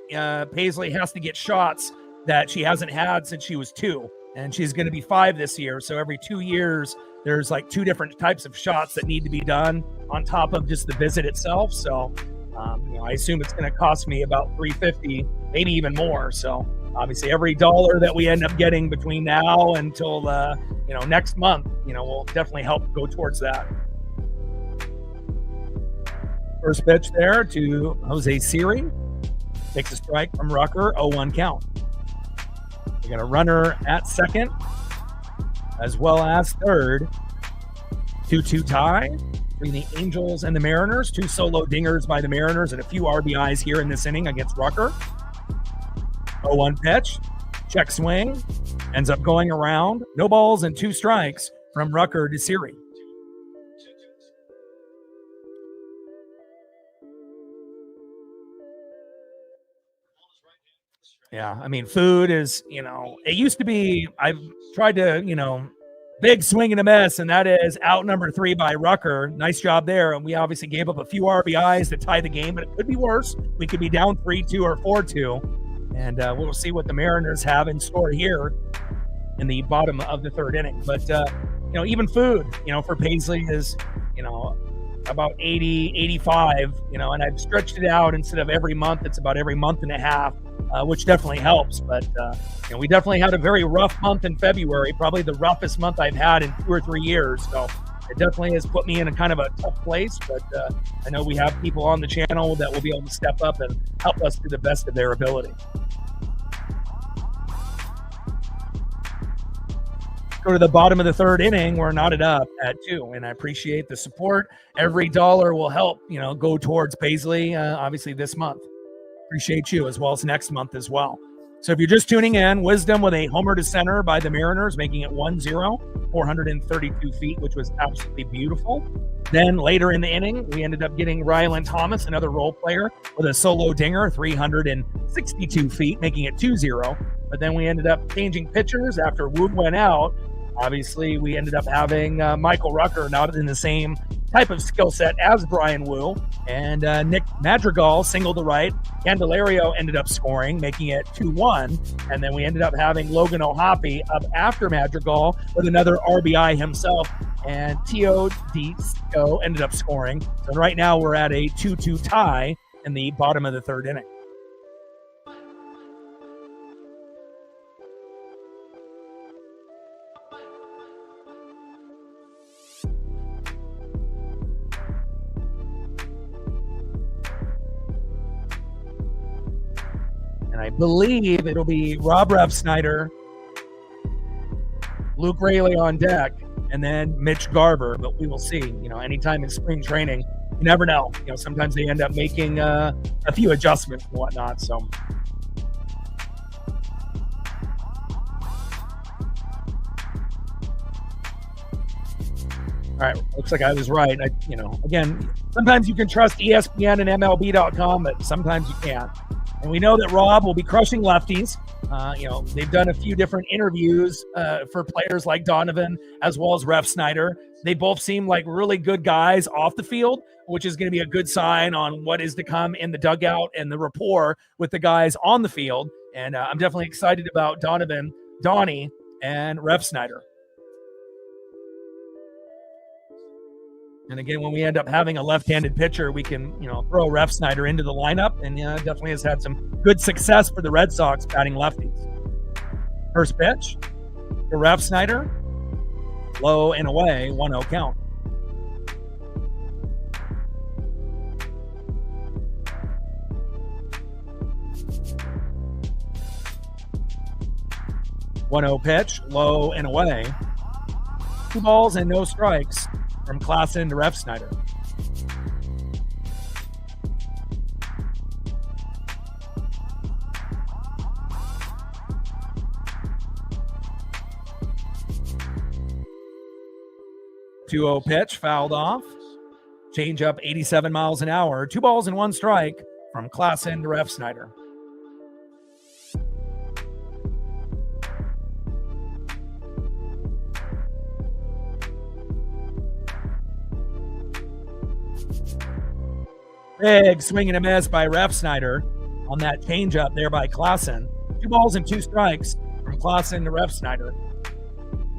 Paisley has to get shots that she hasn't had since she was 2, and she's going to be 5 this year. So every 2 years, there's like 2 different types of shots that need to be done on top of just the visit itself. So, I assume it's going to cost me about $350, maybe even more. So obviously every dollar that we end up getting between now until, next month, will definitely help go towards that. First pitch there to Jose Siri. Takes a strike from Rucker, 0-1 count. We got a runner at second, as well as third. 2-2 tie between the Angels and the Mariners. 2 solo dingers by the Mariners and a few RBIs here in this inning against Rucker. 0-1 pitch. Check swing. Ends up going around. No balls and 2 strikes from Rucker to Siri. Yeah, I mean, food is, it used to be, I've tried to, big swing and a miss, and that is out number 3 by Rucker. Nice job there. And we obviously gave up a few RBIs to tie the game, but it could be worse. We could be down 3-2 or 4-2. And we'll see what the Mariners have in store here in the bottom of the 3rd inning. But, even food, for Paisley is, about 80, 85, and I've stretched it out instead of every month. It's about every month and a half. Which definitely helps. But, we definitely had a very rough month in February, probably the roughest month I've had in 2 or 3 years. So it definitely has put me in a kind of a tough place. But I know we have people on the channel that will be able to step up and help us to the best of their ability. Go to the bottom of the 3rd inning. We're knotted up at 2, and I appreciate the support. Every dollar will help, go towards Paisley, obviously this month. Appreciate you, as well as next month as well. So if you're just tuning in, Wisdom with a homer to center by the Mariners, making it 1-0, 432 feet, which was absolutely beautiful. Then later in the inning, we ended up getting Rylan Thomas, another role player, with a solo dinger, 362 feet, making it 2-0. But then we ended up changing pitchers after Wood went out. Obviously, we ended up having Michael Rucker, not in the same type of skill set as Brian Wu, and Nick Madrigal singled to right. Candelario ended up scoring, making it 2-1, and then we ended up having Logan O'Hoppe up after Madrigal with another RBI himself, and Tio DeSico ended up scoring. So right now we're at a 2-2 tie in the bottom of the third inning. And I believe it'll be Rob Refsnyder, Luke Raley on deck, and then Mitch Garver. But we will see. Anytime in spring training, you never know. Sometimes they end up making a few adjustments and whatnot. So. All right, looks like I was right. Again, sometimes you can trust ESPN and MLB.com, but sometimes you can't. And we know that Rob will be crushing lefties. They've done a few different interviews for players like Donovan as well as Refsnyder. They both seem like really good guys off the field, which is going to be a good sign on what is to come in the dugout and the rapport with the guys on the field. And I'm definitely excited about Donovan, Donnie, and Refsnyder. And again, when we end up having a left-handed pitcher, we can, throw Refsnyder into the lineup, and definitely has had some good success for the Red Sox batting lefties. First pitch to Refsnyder, low and away, 1-0 count. One-0 pitch, low and away. 2 balls and no strikes from Klassen to Refsnyder. Two-0 pitch, fouled off. Change up 87 miles an hour. 2 balls and 1 strike from Klassen to Refsnyder. Big swing and a miss by Refsnyder on that changeup there by Klassen. 2 balls and 2 strikes from Klassen to Refsnyder.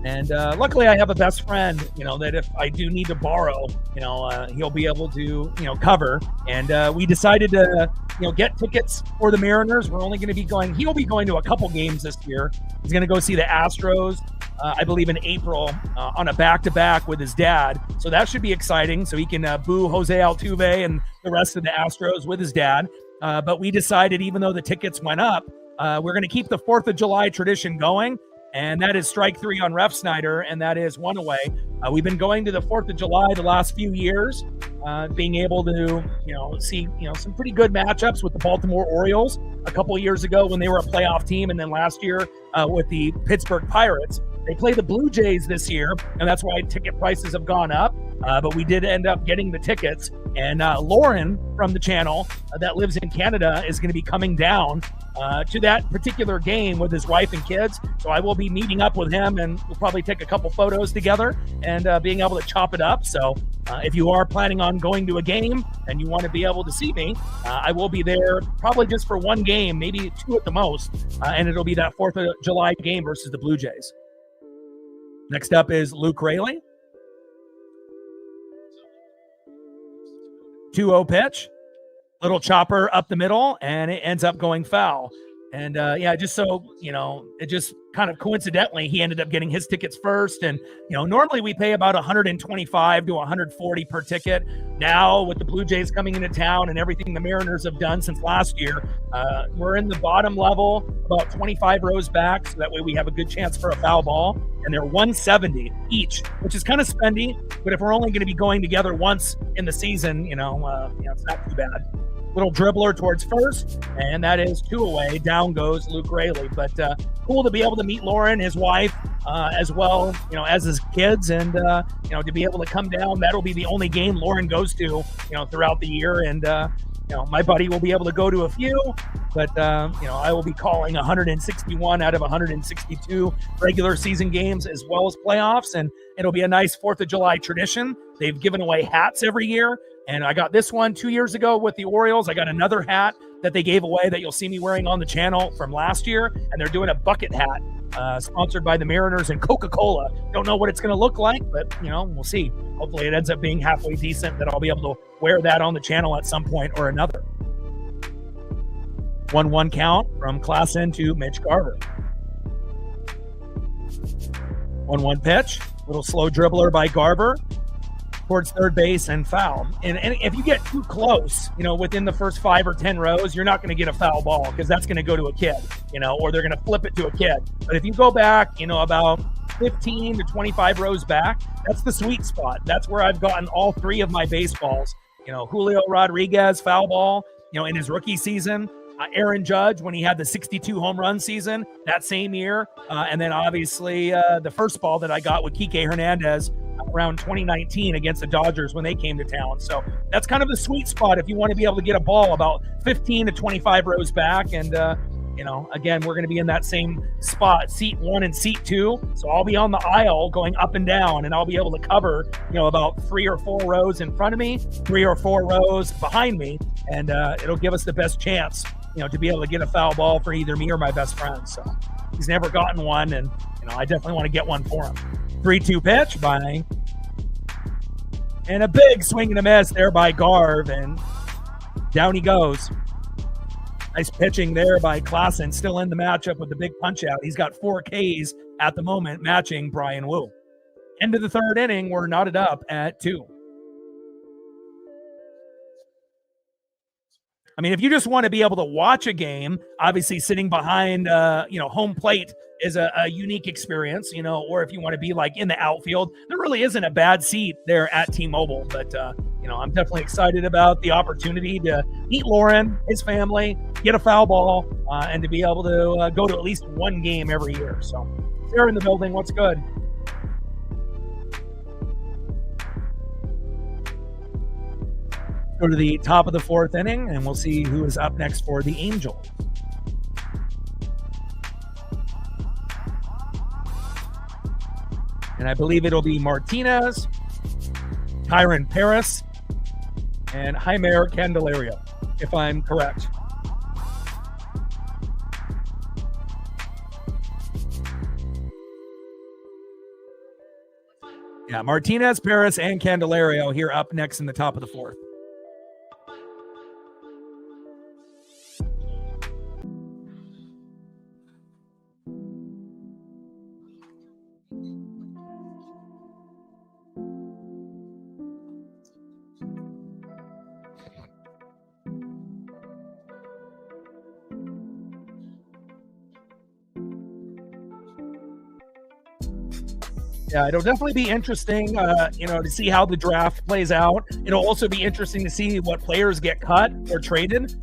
And luckily I have a best friend, that if I do need to borrow, he'll be able to, cover. And we decided to, get tickets for the Mariners. We're only going to be he'll be going to a couple games this year. He's going to go see the Astros, I believe in April, on a back-to-back with his dad. So that should be exciting. So he can boo Jose Altuve and the rest of the Astros with his dad. But we decided, even though the tickets went up, we're going to keep the 4th of July tradition going. And that is strike 3 on Refsnyder, and that is 1 away. We've been going to the 4th of July the last few years, being able to, see, some pretty good matchups with the Baltimore Orioles a couple of years ago when they were a playoff team, and then last year with the Pittsburgh Pirates. They play the Blue Jays this year, and that's why ticket prices have gone up. But we did end up getting the tickets. And Lauren from the channel that lives in Canada is going to be coming down to that particular game with his wife and kids. So I will be meeting up with him, and we'll probably take a couple photos together and being able to chop it up. So if you are planning on going to a game and you want to be able to see me, I will be there probably just for 1 game, maybe 2 at the most. And it'll be that 4th of July game versus the Blue Jays. Next up is Luke Raley. 2-0 pitch, little chopper up the middle, and it ends up going foul. And just so, it just kind of coincidentally, he ended up getting his tickets first. And, normally we pay about $125 to $140 per ticket. Now with the Blue Jays coming into town and everything the Mariners have done since last year, we're in the bottom level, about 25 rows back. So that way we have a good chance for a foul ball. And they're $170 each, which is kind of spendy. But if we're only going to be going together once in the season, it's not too bad. Little dribbler towards first, and that is 2 away. Down goes Luke Rayleigh. But cool to be able to meet Lauren, his wife, as well, as his kids, and to be able to come down. That'll be the only game Lauren goes to, throughout the year, and my buddy will be able to go to a few, but I will be calling 161 out of 162 regular season games as well as playoffs, and it'll be a nice 4th of July tradition. They've given away hats every year, and I got this one 2 years ago with the Orioles. I got another hat that they gave away that you'll see me wearing on the channel from last year, and they're doing a bucket hat sponsored by the Mariners and Coca-Cola. Don't know what it's going to look like, but we'll see. Hopefully it ends up being halfway decent, that I'll be able to wear that on the channel at some point or another. 1-1 count from Klassen to Mitch Garver. 1-1 pitch, little slow dribbler by Garver towards third base and foul. And if you get too close, within the first 5 or 10 rows, you're not going to get a foul ball, because that's going to go to a kid, or they're going to flip it to a kid. But if you go back, about 15 to 25 rows back, that's the sweet spot. That's where I've gotten all 3 of my baseballs. Julio Rodriguez foul ball, in his rookie season. Aaron Judge, when he had the 62 home run season that same year. And then obviously the first ball that I got with Kike Hernandez around 2019 against the Dodgers when they came to town. So that's kind of the sweet spot if you want to be able to get a ball about 15 to 25 rows back. And, again, we're going to be in that same spot, seat 1 and seat 2. So I'll be on the aisle going up and down, and I'll be able to cover, about 3 or 4 rows in front of me, 3 or 4 rows behind me. And it'll give us the best chance, to be able to get a foul ball for either me or my best friend. So he's never gotten one, and, I definitely want to get one for him. 3-2 pitch by, and a big swing and a miss there by Garv, and down he goes. Nice pitching there by Klassen, still in the matchup with the big punch out. He's got 4 Ks at the moment, matching Brian Wu. End of the 3rd inning, we're knotted up at 2. I mean, if you just want to be able to watch a game, obviously sitting behind, home plate is a unique experience, or if you want to be like in the outfield, there really isn't a bad seat there at T-Mobile. But, I'm definitely excited about the opportunity to meet Lauren, his family, get a foul ball, and to be able to go to at least one game every year. So they're in the building. What's good? Go to the top of the 4th inning, and we'll see who is up next for the Angels. And I believe it'll be Martinez, Tyron Paris, and Jeimer Candelario, if I'm correct. Yeah, Martinez, Paris, and Candelario here up next in the top of the 4th. Yeah, it'll definitely be interesting, to see how the draft plays out. It'll also be interesting to see what players get cut or traded.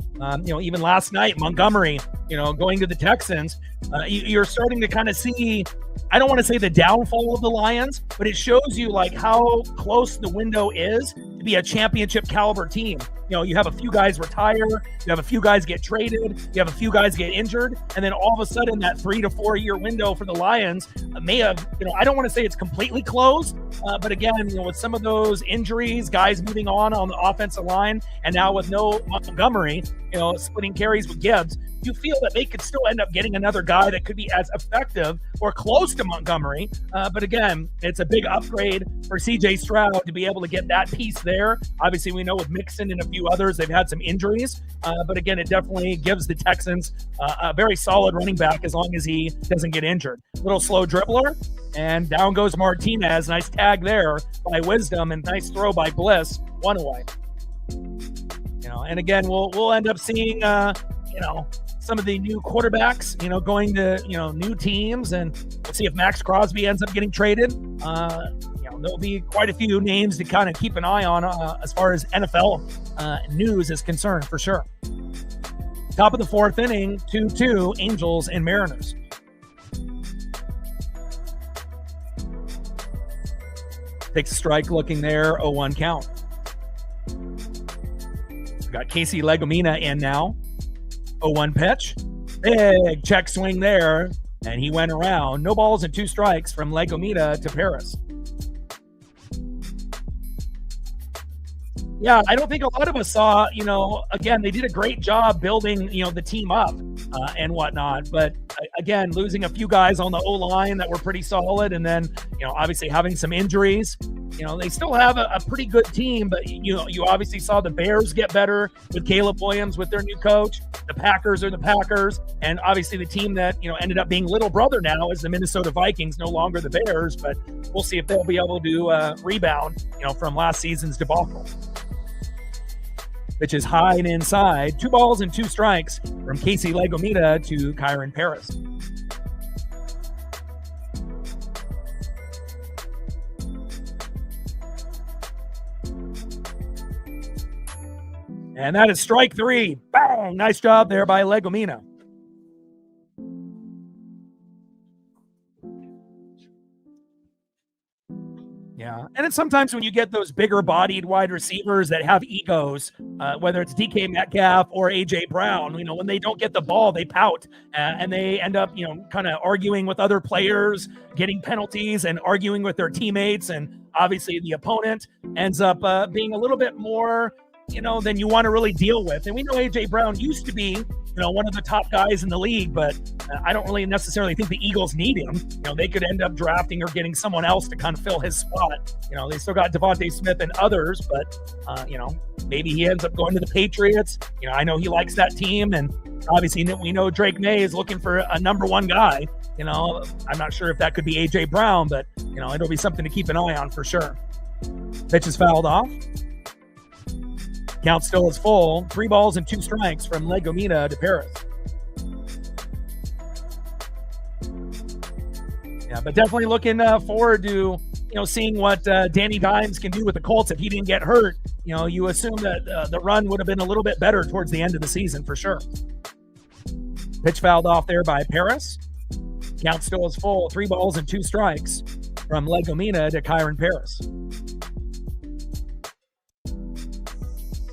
Even last night, Montgomery, going to the Texans, you're starting to kind of see, I don't want to say the downfall of the Lions, but it shows you like how close the window is to be a championship caliber team. You have a few guys retire, you have a few guys get traded, you have a few guys get injured, and then all of a sudden that 3 to 4 year window for the Lions may have, I don't want to say it's completely closed, but again, with some of those injuries, guys moving on the offensive line, and now with no Montgomery, splitting carries with Gibbs, you feel that they could still end up getting another guy that could be as effective or close to Montgomery. But again, it's a big upgrade for CJ Stroud to be able to get that piece there. Obviously, we know with Mixon and a few others, they've had some injuries. But again, it definitely gives the Texans a very solid running back as long as he doesn't get injured. Little slow dribbler, and down goes Martinez. Nice tag there by Wisdom, and nice throw by Bliss. 1 away. And again, we'll end up seeing, some of the new quarterbacks, going to, new teams, and we'll see if Max Crosby ends up getting traded. There'll be quite a few names to kind of keep an eye on as far as NFL news is concerned, for sure. Top of the fourth inning, 2-2, Angels and Mariners. Takes a strike looking there, 0-1 count. We've got Casey Legomina in now. 0-1 pitch. Big check swing there, and he went around. No balls and 2 strikes from Legomina to Paris. Yeah, I don't think a lot of us saw, again, they did a great job building, the team up and whatnot. But again, losing a few guys on the O-line that were pretty solid. And then, obviously having some injuries. They still have a pretty good team, but you obviously saw the Bears get better with Caleb Williams with their new coach. The Packers are the Packers. And obviously the team that, ended up being little brother now is the Minnesota Vikings, no longer the Bears. But we'll see if they'll be able to rebound, from last season's debacle. Pitch is high and inside. 2 balls and 2 strikes from Casey Legomina to Kyron Paris. And that is strike 3. Bang! Nice job there by Legomina. Yeah, and then sometimes when you get those bigger-bodied wide receivers that have egos, whether it's DK Metcalf or A.J. Brown, when they don't get the ball, they pout, and they end up, kind of arguing with other players, getting penalties, and arguing with their teammates, and obviously the opponent ends up being a little bit more, than you want to really deal with. And we know A.J. Brown used to be, one of the top guys in the league, but I don't really necessarily think the Eagles need him. They could end up drafting or getting someone else to kind of fill his spot. They still got Devontae Smith and others, but, maybe he ends up going to the Patriots. I know he likes that team, and obviously we know Drake May is looking for a number 1 guy. I'm not sure if that could be A.J. Brown, but, it'll be something to keep an eye on for sure. Pitch is fouled off. Count still is full. 3 balls and 2 strikes from Legomina to Paris. Yeah, but definitely looking forward to, seeing what Danny Dimes can do with the Colts if he didn't get hurt. You assume that the run would have been a little bit better towards the end of the season for sure. Pitch fouled off there by Paris. Count still is full. 3 balls and 2 strikes from Legomina to Kyron Paris.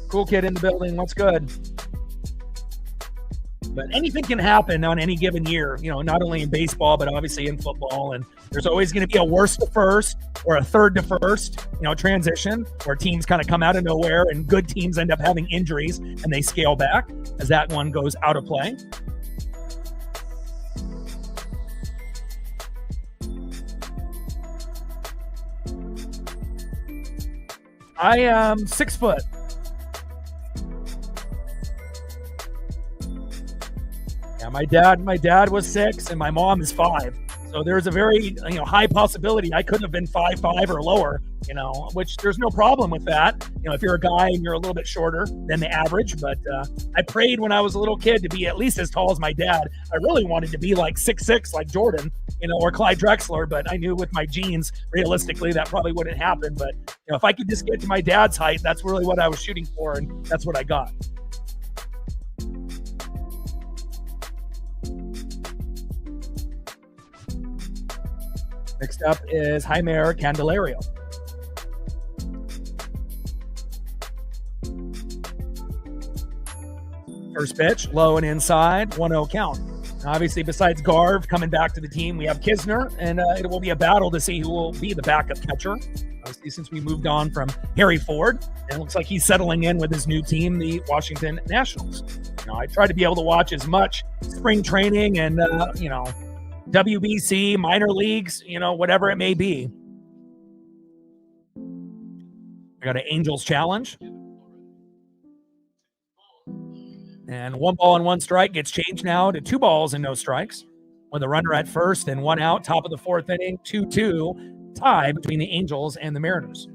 Cool kid in the building. What's good? But anything can happen on any given year, not only in baseball, but obviously in football. And there's always going to be a worst to first or a third to first, transition where teams kind of come out of nowhere and good teams end up having injuries and they scale back as that one goes out of play. I am 6 foot. Yeah, my dad was 6 and my mom is 5. So there's a very high possibility I could have been 5'5" or lower, which there's no problem with that. If you're a guy and you're a little bit shorter than the average. But I prayed when I was a little kid to be at least as tall as my dad. I really wanted to be like 6'6", like Jordan, or Clyde Drexler. But I knew with my genes, realistically, that probably wouldn't happen. But if I could just get to my dad's height, that's really what I was shooting for, and that's what I got. Next up is Jaime Candelario. First pitch, low and inside, 1-0 count. Obviously, besides Garv coming back to the team, we have Kisner, and it will be a battle to see who will be the backup catcher. Obviously, since we moved on from Harry Ford, and it looks like he's settling in with his new team, the Washington Nationals. I try to be able to watch as much spring training and, WBC, minor leagues, whatever it may be. I got an Angels challenge. And 1 ball and 1 strike gets changed now to 2 balls and no strikes. With a runner at first and 1 out, top of the 4th inning, 2-2, tie between the Angels and the Mariners.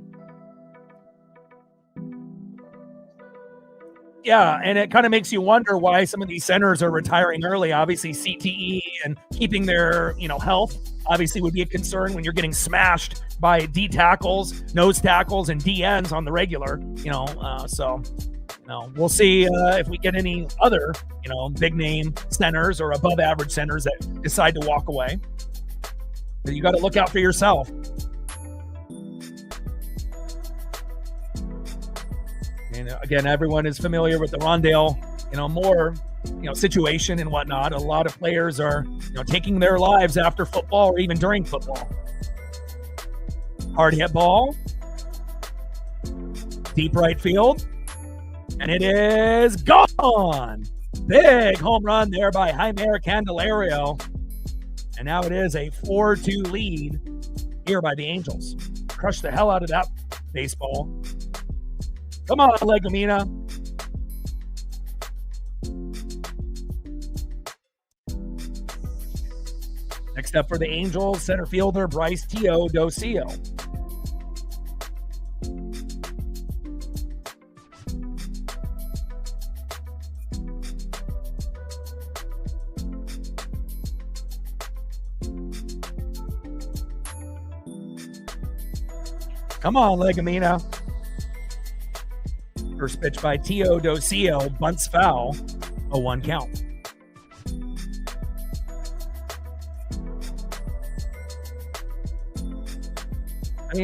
Yeah, and it kind of makes you wonder why some of these centers are retiring early. Obviously, CTE and keeping their health obviously would be a concern when you're getting smashed by D tackles, nose tackles, and DNs on the regular. So we'll see if we get any other big name centers or above average centers that decide to walk away. But you got to look out for yourself. And again, everyone is familiar with the Rondale, Moore, situation and whatnot. A lot of players are, taking their lives after football or even during football. Hard hit ball, deep right field, and it is gone. Big home run there by Jaime Candelario. And now it is a 4-2 lead here by the Angels. Crushed the hell out of that baseball. Come on, Legumina. Next up for the Angels, center fielder Bryce Teodosio. Come on, Legumina. First pitch by Teodosio, bunts foul, a 1 count.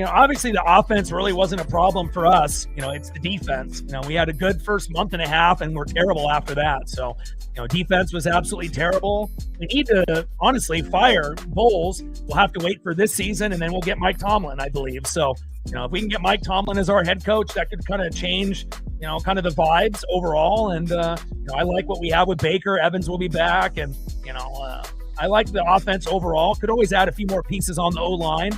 Obviously the offense really wasn't a problem for us. It's the defense. We had a good first month and a half and we're terrible after that. So, defense was absolutely terrible. We need to honestly fire Bowles. We'll have to wait for this season and then we'll get Mike Tomlin, I believe. So, if we can get Mike Tomlin as our head coach, that could kind of change, kind of the vibes overall. And, I like what we have with Baker. Evans will be back. And, I like the offense overall. Could always add a few more pieces on the O-line.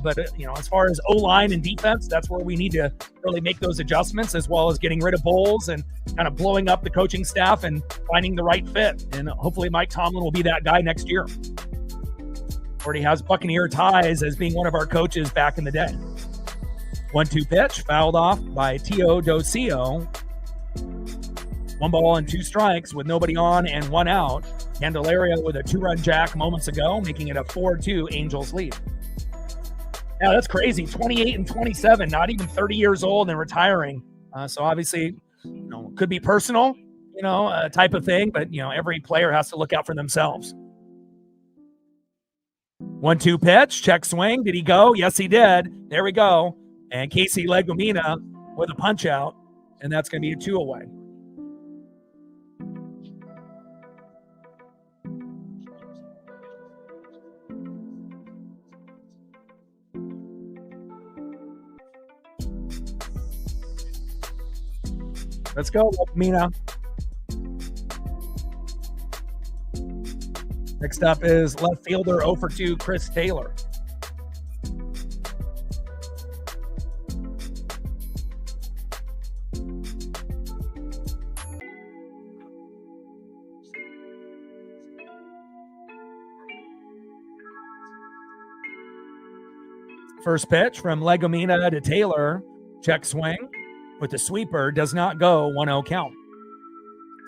But as far as O-line and defense, that's where we need to really make those adjustments, as well as getting rid of Bowles and kind of blowing up the coaching staff and finding the right fit. And hopefully Mike Tomlin will be that guy next year. Already has Buccaneer ties as being one of our coaches back in the day. 1-2 pitch, fouled off by Teodosio. 1 ball and 2 strikes with nobody on and 1 out. Candelario with a 2-run jack moments ago, making it a 4-2 Angels lead. Yeah, that's crazy. 28 and 27, not even 30 years old and retiring. So obviously, could be personal, type of thing, but, every player has to look out for themselves. 1-2 pitch, check swing. Did he go? Yes, he did. There we go. And Casey Legumina with a punch out, and that's going to be a 2 away. Let's go, Legumina. Next up is left fielder 0 for 2, Chris Taylor. First pitch from Legumina to Taylor. Check swing with the sweeper. Does not go. 1-0 count.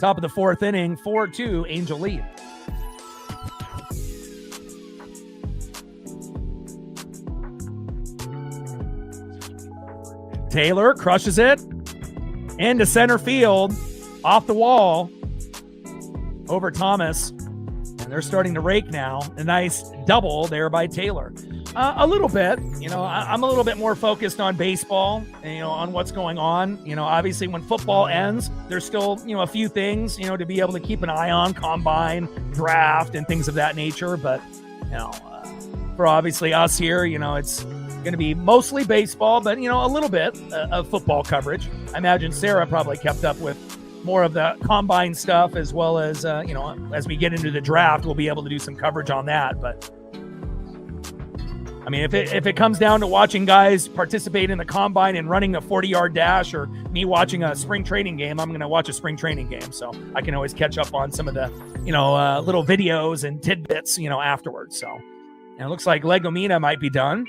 Top of the 4th inning. 4-2 Angel lead. Taylor crushes it into center field. Off the wall. Over Thomas. And they're starting to rake now. A nice double there by Taylor. A little bit, I'm a little bit more focused on baseball, and, on what's going on. Obviously when football ends, there's still, a few things, to be able to keep an eye on, combine, draft, and things of that nature. But, for obviously us here, it's going to be mostly baseball, but, a little bit of football coverage. I imagine Sarah probably kept up with more of the combine stuff, as well as, as we get into the draft, we'll be able to do some coverage on that. But I mean, if it comes down to watching guys participate in the combine and running a 40-yard dash, or me watching a spring training game, I'm going to watch a spring training game. So I can always catch up on some of the, little videos and tidbits, afterwards. So, and it looks like Legumina might be done.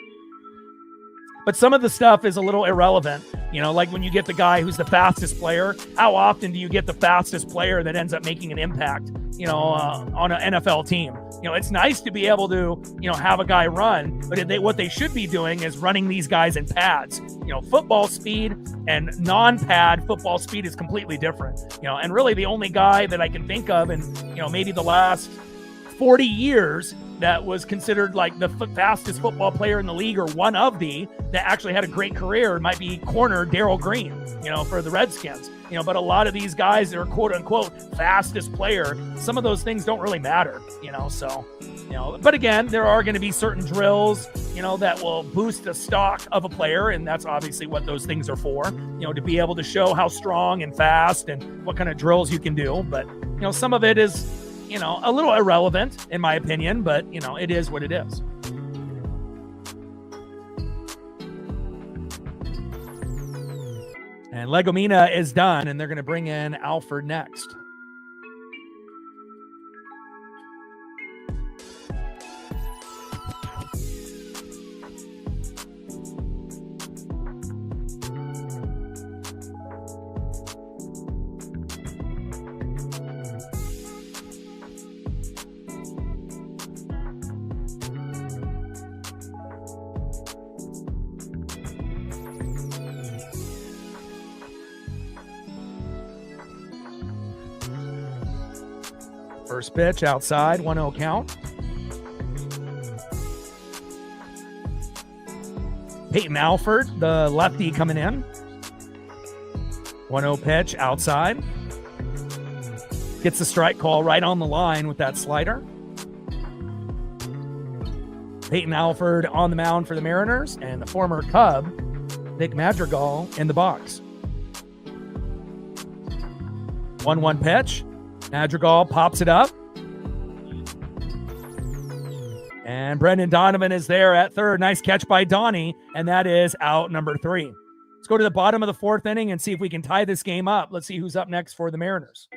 But some of the stuff is a little irrelevant. Like when you get the guy who's the fastest player, how often do you get the fastest player that ends up making an impact, on an NFL team? It's nice to be able to, have a guy run, but what they should be doing is running these guys in pads. Football speed and non-pad football speed is completely different. And really the only guy that I can think of in, maybe the last 40 years that was considered like the fastest football player in the league, or one of that actually had a great career, might be corner Darryl Green, for the Redskins. But a lot of these guys that are quote unquote fastest player, some of those things don't really matter, but again, there are going to be certain drills, that will boost the stock of a player. And that's obviously what those things are for, to be able to show how strong and fast and what kind of drills you can do. But, some of it is, a little irrelevant in my opinion, but it is what it is. And Legomina is done, and they're going to bring in Alford next. First pitch outside, 1-0 count. Peyton Alford, the lefty, coming in. 1-0 pitch outside. Gets the strike call right on the line with that slider. Peyton Alford on the mound for the Mariners, and the former Cub, Nick Madrigal, in the box. 1-1 pitch. Madrigal pops it up. And Brendan Donovan is there at third. Nice catch by Donnie, and that is out number 3. Let's go to the bottom of the 4th inning and see if we can tie this game up. Let's see who's up next for the Mariners.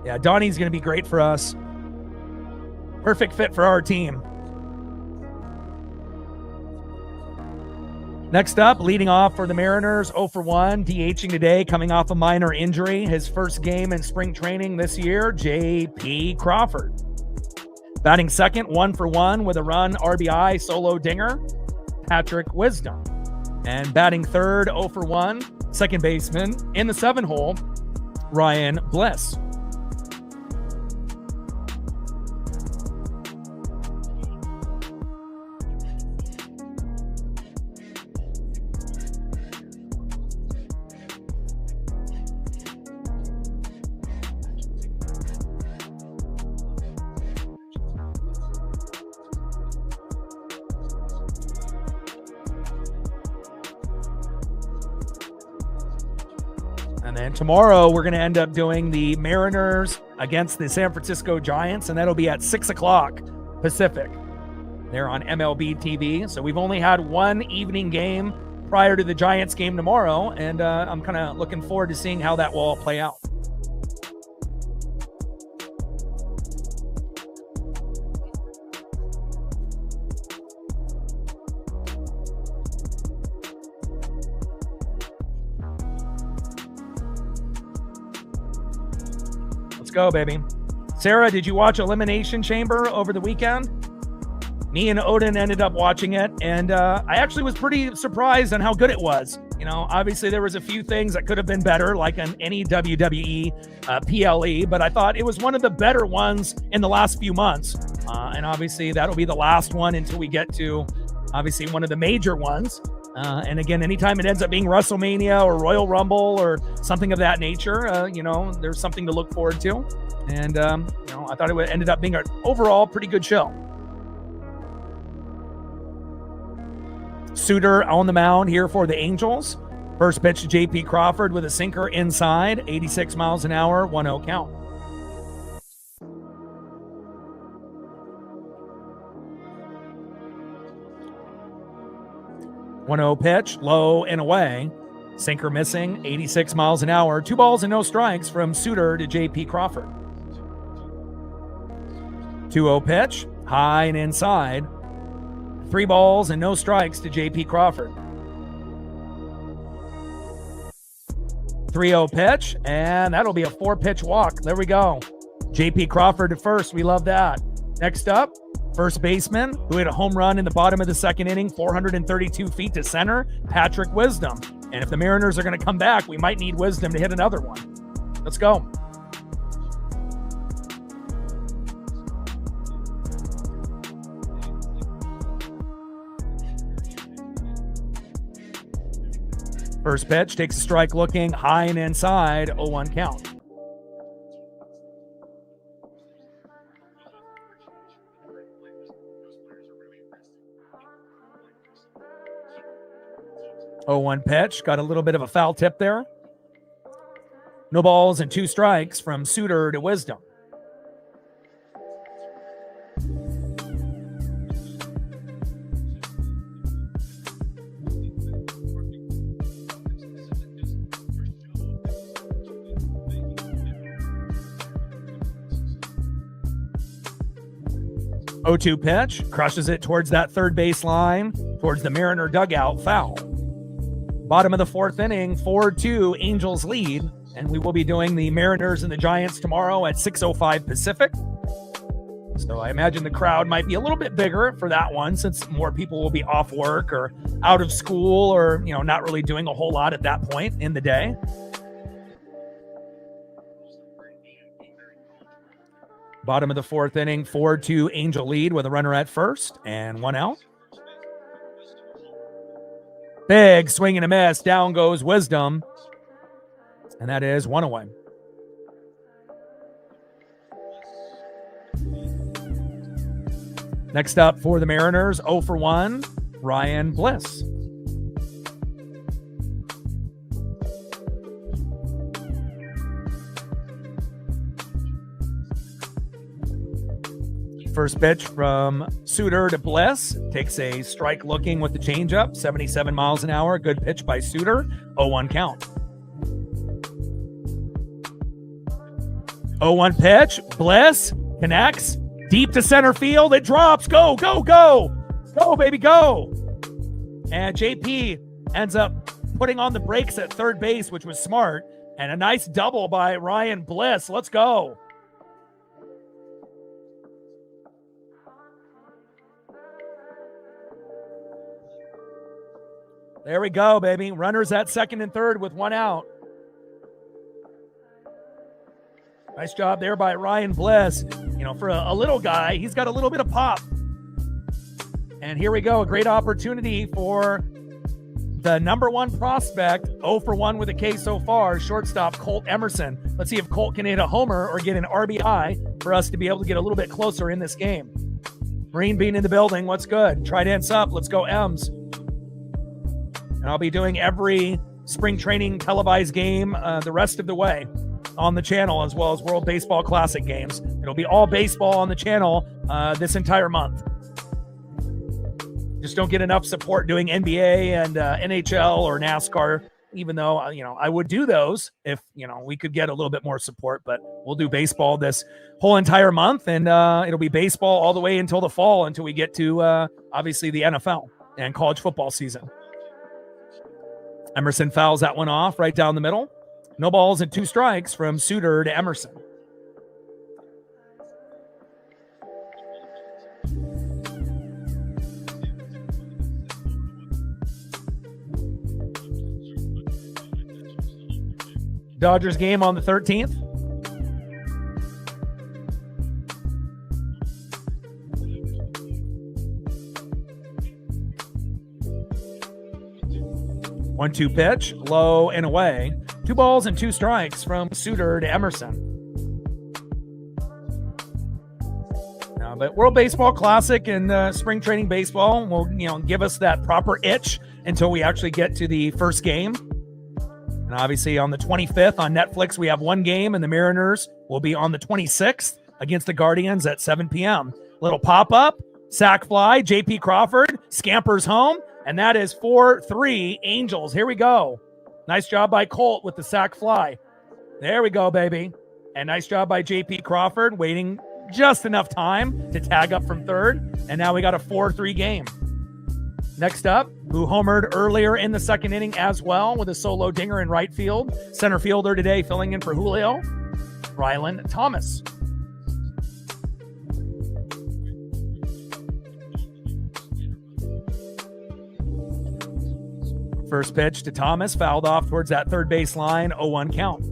Yeah, Donnie's going to be great for us. Perfect fit for our team. Next up, leading off for the Mariners, 0 for 1, DHing today, coming off a minor injury. His first game in spring training this year, J.P. Crawford. Batting second, 1 for 1 with a run, RBI, solo dinger, Patrick Wisdom. And batting third, 0 for 1, second baseman in the 7-hole, Ryan Bliss. And then tomorrow, we're going to end up doing the Mariners against the San Francisco Giants, and that'll be at 6 o'clock Pacific. They're on MLB TV. So we've only had one evening game prior to the Giants game tomorrow, and I'm kind of looking forward to seeing how that will all play out. Let's go, baby. Sarah, did you watch Elimination Chamber over the weekend? Me and Odin ended up watching it, and I actually was pretty surprised on how good it was. Obviously there was a few things that could have been better, like on any WWE PLE, but I thought it was one of the better ones in the last few months. And obviously that'll be the last one until we get to, obviously, one of the major ones. And again, anytime it ends up being WrestleMania or Royal Rumble or something of that nature, there's something to look forward to. And, I thought it ended up being an overall pretty good show. Suter on the mound here for the Angels. First pitch to J.P. Crawford with a sinker inside, 86 miles an hour, 1-0 count. 1-0 pitch, low and away. Sinker missing, 86 miles an hour. 2 balls and no strikes from Suter to J.P. Crawford. 2-0 pitch, high and inside. 3 balls and no strikes to J.P. Crawford. 3-0 pitch, and that'll be a 4-pitch walk. There we go. J.P. Crawford at first. We love that. Next up, first baseman who hit a home run in the bottom of the second inning, 432 feet to center, Patrick Wisdom. And if the Mariners are going to come back, we might need Wisdom to hit another one. Let's go. First pitch, takes a strike looking, high and inside, 0-1 count. Oh, 0-1 pitch, got a little bit of a foul tip there. No balls and 2 strikes from Suter to Wisdom. Oh, 2 pitch, crushes it towards that third base line, towards the Mariner dugout, foul. Bottom of the 4th inning, 4-2, Angels lead, and we will be doing the Mariners and the Giants tomorrow at 6:05 Pacific. So I imagine the crowd might be a little bit bigger for that one, since more people will be off work or out of school or, not really doing a whole lot at that point in the day. Bottom of the 4th inning, 4-2, Angel lead with a runner at first and 1 out. Big swing and a miss. Down goes Wisdom. And that is 1 away. Next up for the Mariners, 0 for 1, Ryan Bliss. First pitch from Suter to Bliss. Takes a strike looking with the changeup, 77 miles an hour. Good pitch by Suter. 0-1 count. 0-1 pitch. Bliss connects. Deep to center field. It drops. Go, go, go. Go, baby, go. And JP ends up putting on the brakes at third base, which was smart. And a nice double by Ryan Bliss. Let's go. There we go, baby. Runners at second and third with 1 out. Nice job there by Ryan Bliss. For a little guy, he's got a little bit of pop. And here we go. A great opportunity for the number 1 prospect, 0 for 1 with a K so far, shortstop Colt Emerson. Let's see if Colt can hit a homer or get an RBI for us to be able to get a little bit closer in this game. Marine Bean in the building. What's good? Trident's up. Let's go, Ems. And I'll be doing every spring training televised game the rest of the way on the channel, as well as World Baseball Classic games. It'll be all baseball on the channel this entire month. Just don't get enough support doing NBA and NHL or NASCAR, even though, I would do those if, we could get a little bit more support. But we'll do baseball this whole entire month, and it'll be baseball all the way until the fall, until we get to, obviously, the NFL and college football season. Emerson fouls that one off right down the middle. No balls and 2 strikes from Suter to Emerson. Dodgers game on the 13th. One-two pitch, low and away. 2 balls and 2 strikes from Suter to Emerson. But World Baseball Classic and spring training baseball will, give us that proper itch until we actually get to the first game. And obviously on the 25th on Netflix, we have 1 game, and the Mariners will be on the 26th against the Guardians at 7 p.m. Little pop-up, sac fly, J.P. Crawford scampers home. And that is 4-3 Angels. Here we go. Nice job by Colt with the sac fly. There we go, baby. And nice job by JP Crawford, waiting just enough time to tag up from third. And now we got a 4-3 game. Next up, who homered earlier in the second inning as well with a solo dinger in right field. Center fielder today filling in for Julio, Rylan Thomas. First pitch to Thomas, fouled off towards that third base line, 0-1 count.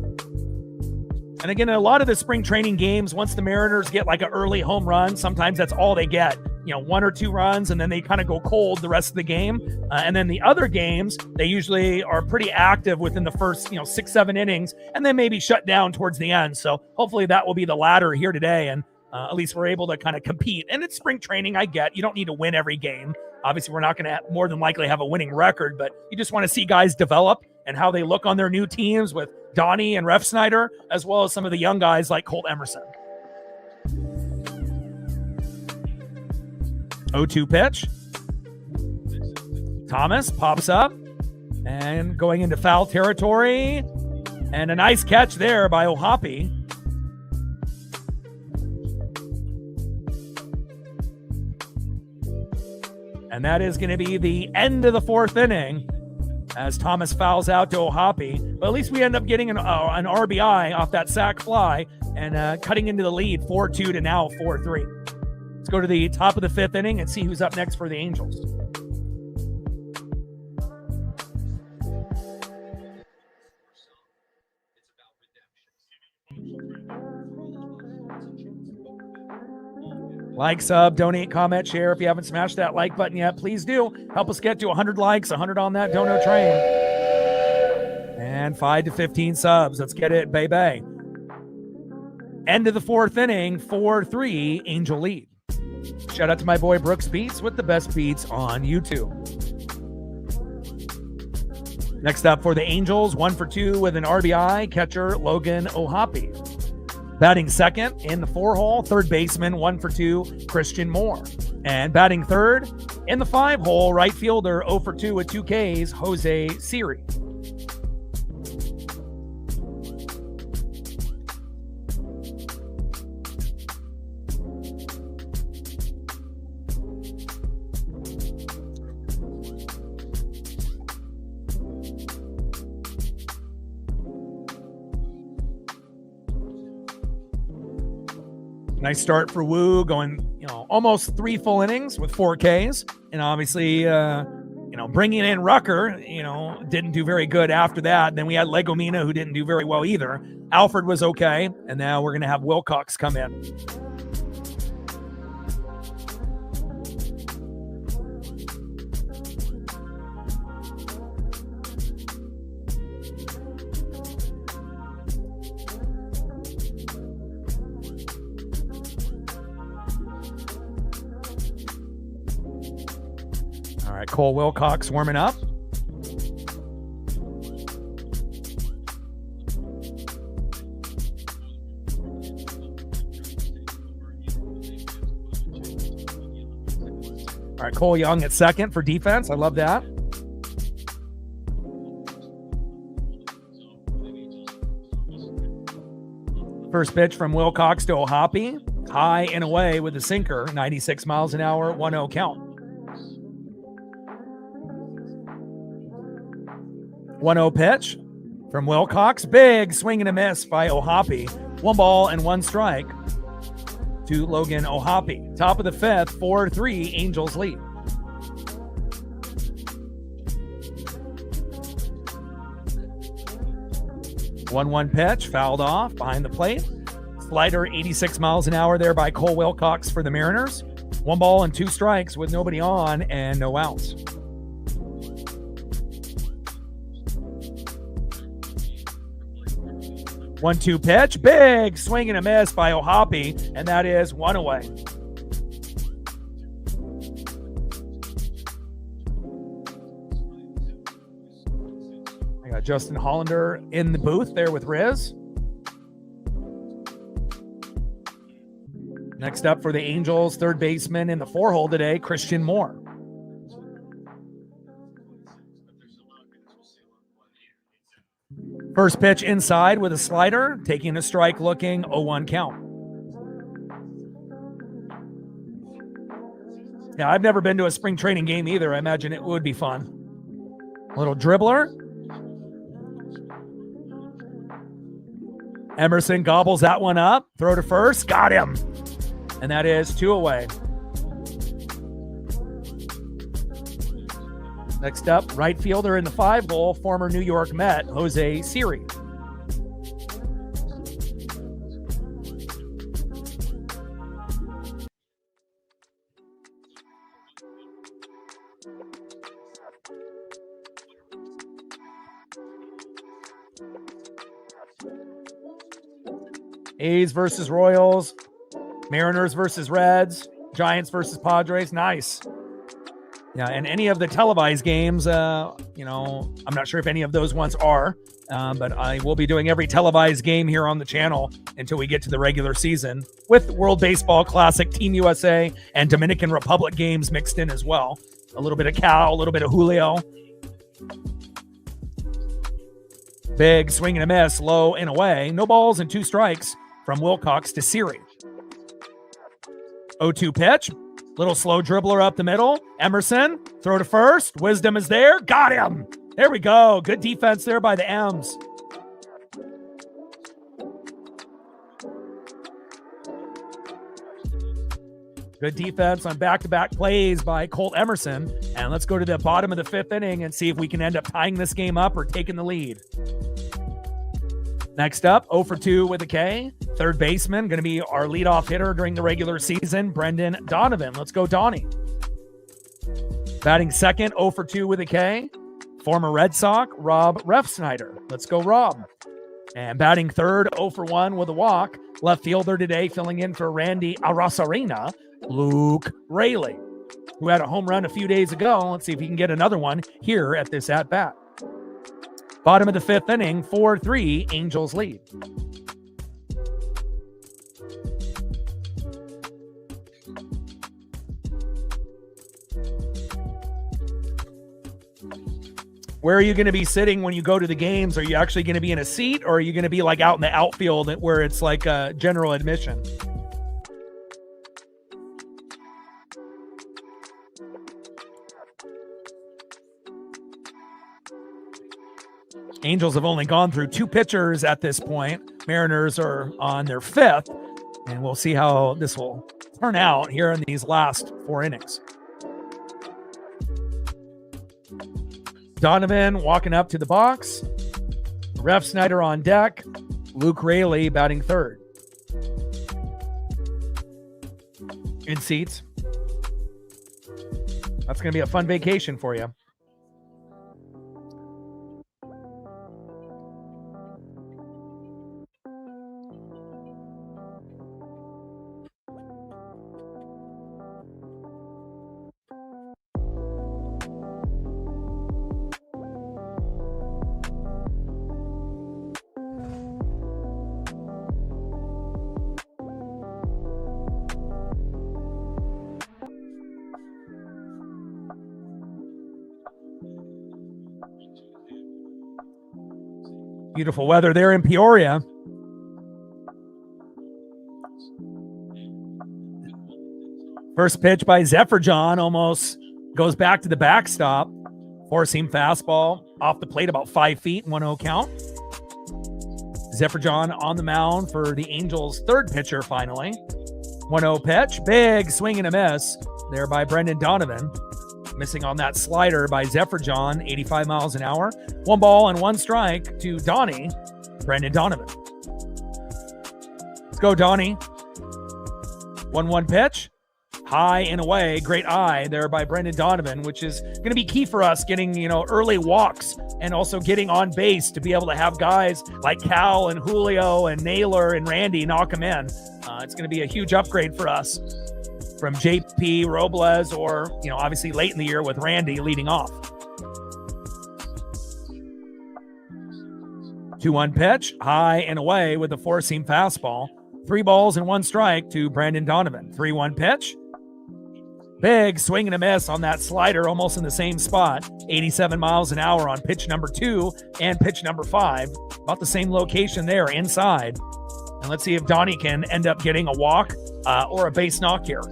And again, a lot of the spring training games, once the Mariners get like an early home run, sometimes that's all they get. 1 or 2 runs, and then they kind of go cold the rest of the game. And then the other games, they usually are pretty active within the first, 6-7 innings, and then maybe shut down towards the end. So hopefully that will be the latter here today, and at least we're able to kind of compete. And it's spring training, I get. You don't need to win every game. Obviously, we're not going to more than likely have a winning record, but you just want to see guys develop and how they look on their new teams with Donnie and Ref Snyder, as well as some of the young guys like Colt Emerson. 0-2 pitch. Thomas pops up and going into foul territory. And a nice catch there by Ohapi. And that is going to be the end of the fourth inning as Thomas fouls out to Ohapi. But at least we end up getting an RBI off that sac fly and cutting into the lead 4-2 to now 4-3. Let's go to the top of the fifth inning and see who's up next for the Angels. Like, sub, donate, comment, share. If you haven't smashed that like button yet, please do. Help us get to 100 likes, 100 on that dono train. And 5 to 15 subs. Let's get it, baby. End of the fourth inning, 4-3, Angel lead. Shout out to my boy Brooks Beats with the best beats on YouTube. Next up for the Angels, 1 for 2 with an RBI, catcher Logan Ohapi. Batting second in the 4-hole, third baseman, 1 for 2, Christian Moore. And batting third in the 5-hole, right fielder, 0 for 2 with 2 Ks, Jose Siri. Nice start for Wu, going, almost 3 full innings with 4 Ks. And obviously, bringing in Rucker, didn't do very good after that. Then we had Legomina, who didn't do very well either. Alfred was okay. And now we're going to have Wilcox come in. All right, Cole Wilcox warming up. All right, Cole Young at second for defense. I love that. First pitch from Wilcox to Ohapi. High and away with the sinker. 96 miles an hour, 1-0 count. 1-0 pitch from Wilcox. Big swing and a miss by Ohapi. 1 ball and 1 strike to Logan Ohapi. Top of the fifth, 4-3, Angels lead. One pitch, fouled off behind the plate. Slider, 86 miles an hour there by Cole Wilcox for the Mariners. 1 ball and 2 strikes with nobody on and no outs. 1-2 pitch, big swing and a miss by Ohapi, and that is 1 away. I got Justin Hollander in the booth there with Riz. Next up for the Angels, third baseman in the 4-hole today, Christian Moore. First pitch inside with a slider, taking a strike, looking 0-1 count. Yeah, I've never been to a spring training game either. I imagine it would be fun. A little dribbler. Emerson gobbles that one up. Throw to first. Got him. And that is 2 away. Next up, right fielder in the 5-hole, former New York Met, Jose Siri. A's versus Royals, Mariners versus Reds, Giants versus Padres. Nice. Yeah, and any of the televised games, I'm not sure if any of those ones are, but I will be doing every televised game here on the channel until we get to the regular season, with World Baseball Classic, Team USA, and Dominican Republic games mixed in as well. A little bit of Cal, a little bit of Julio. Big swing and a miss, low and away. No balls and 2 strikes from Wilcox to Siri. 0-2 pitch. Little slow dribbler up the middle. Emerson, throw to first. Wisdom is there. Got him. There we go. Good defense there by the M's. Good defense on back-to-back plays by Colt Emerson. And let's go to the bottom of the 5th inning and see if we can end up tying this game up or taking the lead. Next up, 0 for 2 with a K. Third baseman, going to be our leadoff hitter during the regular season, Brendan Donovan. Let's go, Donnie. Batting second, 0 for 2 with a K. Former Red Sox, Rob Refsnyder. Let's go, Rob. And batting third, 0 for 1 with a walk. Left fielder today, filling in for Randy Arosarena, Luke Raley, who had a home run a few days ago. Let's see if he can get another one here at this at-bat. Bottom of the 5th inning, 4-3, Angels lead. Where are you going to be sitting when you go to the games? Are you actually going to be in a seat, or are you going to be like out in the outfield where it's like a general admission? Angels have only gone through 2 pitchers at this point. Mariners are on their 5th, and we'll see how this will turn out here in these last 4 innings. Donovan walking up to the box. Refsnyder on deck. Luke Raley batting third. In seats. That's going to be a fun vacation for you. Beautiful weather there in Peoria. First pitch by Zephyr John almost goes back to the backstop. Four-seam fastball off the plate about 5 feet, 1-0 count. Zephyr John on the mound for the Angels' third pitcher finally. 1-0 pitch. Big swing and a miss there by Brendan Donovan. Missing on that slider by Zephyr John, 85 miles an hour. 1 ball and 1 strike to Donnie, Brendan Donovan. Let's go, Donnie. 1-1 pitch. High and away. Great eye there by Brendan Donovan, which is going to be key for us getting, early walks and also getting on base to be able to have guys like Cal and Julio and Naylor and Randy knock them in. It's going to be a huge upgrade for us from JP Robles or, obviously late in the year with Randy leading off. 2-1 pitch, high and away with the four-seam fastball. 3 balls and 1 strike to Brandon Donovan. 3-1 pitch. Big swing and a miss on that slider, almost in the same spot. 87 miles an hour on pitch number 2 and pitch number 5. About the same location there inside. And let's see if Donnie can end up getting a walk or a base knock here.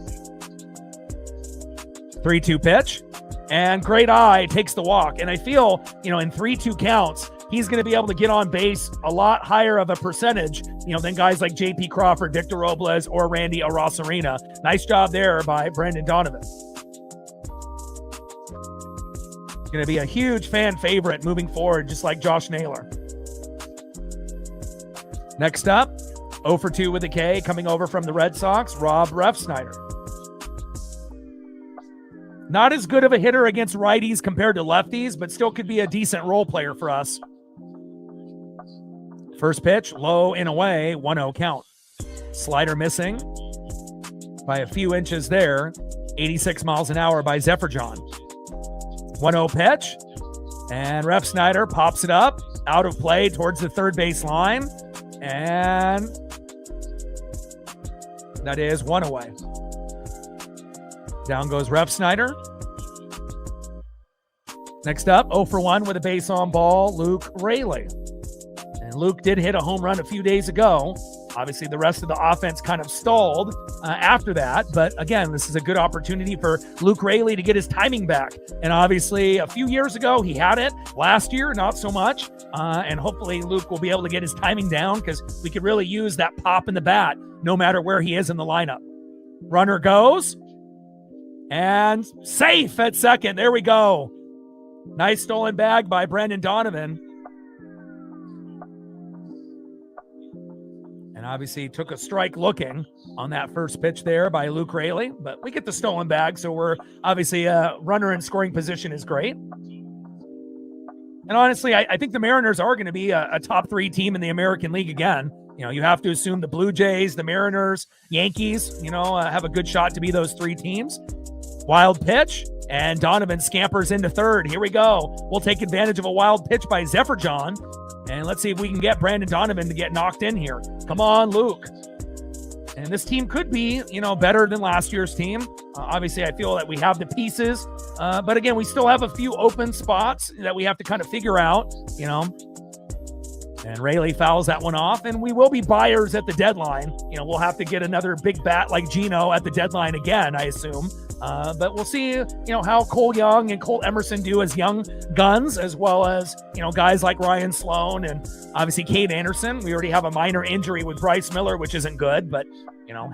3-2 pitch. And great eye takes the walk. And I feel, in 3-2 counts, he's going to be able to get on base a lot higher of a percentage, than guys like J.P. Crawford, Victor Robles, or Randy Arosarena. Nice job there by Brendan Donovan. He's going to be a huge fan favorite moving forward, just like Josh Naylor. Next up, 0 for 2 with a K, coming over from the Red Sox, Rob Refsnyder. Not as good of a hitter against righties compared to lefties, but still could be a decent role player for us. First pitch, low and away, 1-0 count. Slider missing by a few inches there. 86 miles an hour by Zephyrjohn. 1-0 pitch, and Refsnyder pops it up, out of play towards the third base line, and that is 1 away. Down goes Refsnyder. Next up, 0 for 1 with a base on ball, Luke Raley. And Luke did hit a home run a few days ago. Obviously, the rest of the offense kind of stalled after that. But again, this is a good opportunity for Luke Raley to get his timing back. And obviously, a few years ago, he had it. Last year, not so much. And hopefully, Luke will be able to get his timing down because we could really use that pop in the bat no matter where he is in the lineup. Runner goes. And safe at second. There we go. Nice stolen bag by Brendan Donovan. And obviously took a strike looking on that first pitch there by Luke Raley. But we get the stolen bag, so we're obviously runner in scoring position is great. And honestly, I think the Mariners are going to be a top 3 team in the American League again. You have to assume the Blue Jays, the Mariners, Yankees, have a good shot to be those 3 teams. Wild pitch, and Donovan scampers into third. Here we go. We'll take advantage of a wild pitch by Zephyrjohn, and let's see if we can get Brandon Donovan to get knocked in here. Come on, Luke. And this team could be, better than last year's team. Obviously, I feel that we have the pieces, but again, we still have a few open spots that we have to kind of figure out, And Raley fouls that one off, and we will be buyers at the deadline. We'll have to get another big bat like Gino at the deadline again, I assume. But we'll see, how Cole Young and Colt Emerson do as young guns, as well as, guys like Ryan Sloan and obviously Cade Anderson. We already have a minor injury with Bryce Miller, which isn't good, but,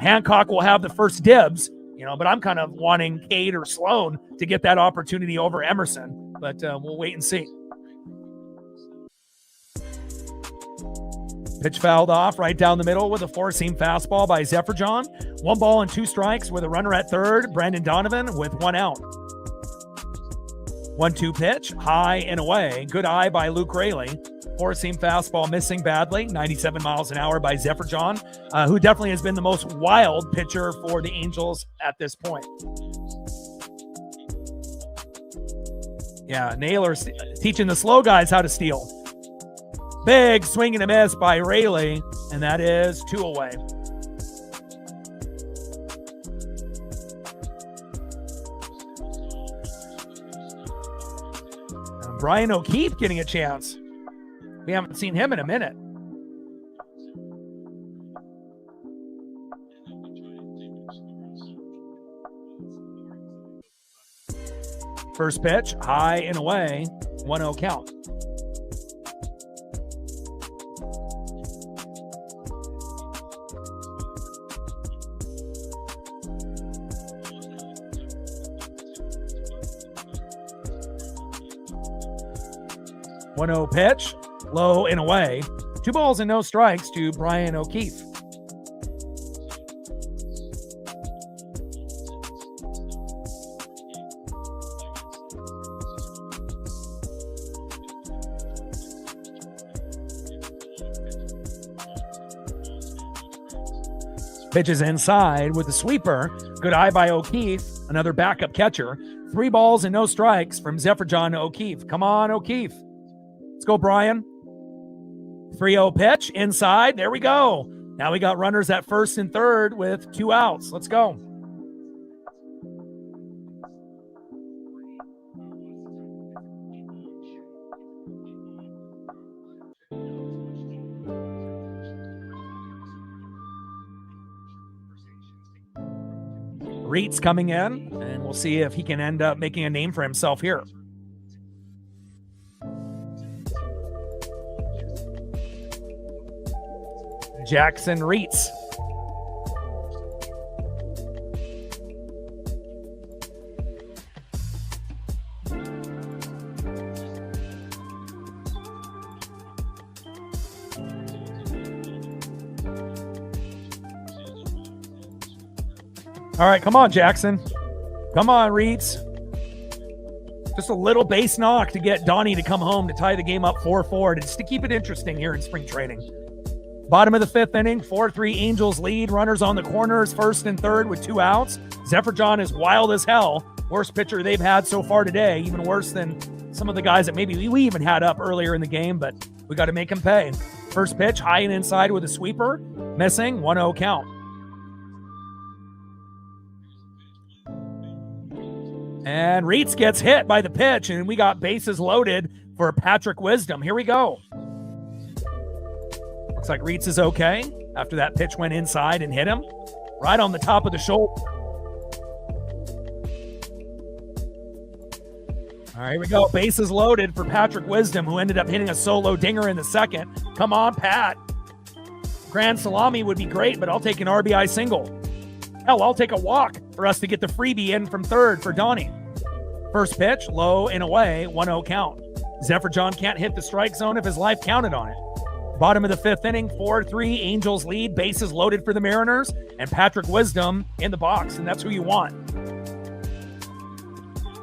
Hancock will have the first dibs, but I'm kind of wanting Cade or Sloan to get that opportunity over Emerson, but we'll wait and see. Pitch fouled off right down the middle with a 4-seam fastball by Zephyrjohn. 1 ball and 2 strikes with a runner at third. Brandon Donovan with 1 out. 1-2 pitch, high and away. Good eye by Luke Raley. 4-seam fastball missing badly. 97 miles an hour by Zephyrjohn, who definitely has been the most wild pitcher for the Angels at this point. Yeah, Naylor's teaching the slow guys how to steal. Big swing and a miss by Raley, and that is 2 away. And Brian O'Keefe getting a chance. We haven't seen him in a minute. First pitch, high and away, 1-0 count. One-0 pitch, low and away. 2 balls and no strikes to Brian O'Keefe. Pitches inside with the sweeper. Good eye by O'Keefe, another backup catcher. 3 balls and no strikes from Zephyrjohn to O'Keefe. Come on, O'Keefe. Let's go, Brian. 3-0 pitch inside. There we go. Now we got runners at first and third with 2 outs. Let's go. Reitz coming in, and we'll see if he can end up making a name for himself here. Jackson Reitz. All right, come on, Jackson. Come on, Reitz. Just a little base knock to get Donnie to come home to tie the game up 4-4, just to keep it interesting here in spring training. Bottom of the fifth inning, 4-3 Angels lead. Runners on the corners, first and third with 2 outs. Zephyr John is wild as hell. Worst pitcher they've had so far today, even worse than some of the guys that maybe we even had up earlier in the game, but we got to make him pay. First pitch, high and inside with a sweeper. Missing, 1-0 count. And Reitz gets hit by the pitch, and we got bases loaded for Patrick Wisdom. Here we go. Looks like Reitz is okay after that pitch went inside and hit him right on the top of the shoulder. All right, here we go. Bases loaded for Patrick Wisdom, who ended up hitting a solo dinger in the second. Come on, Pat. Grand salami would be great, but I'll take an RBI single. Hell, I'll take a walk for us to get the freebie in from third for Donnie. First pitch, low and away, 1-0 count. Zephyr John can't hit the strike zone if his life counted on it. Bottom of the fifth inning, 4-3, Angels lead, bases loaded for the Mariners, and Patrick Wisdom in the box, and that's who you want,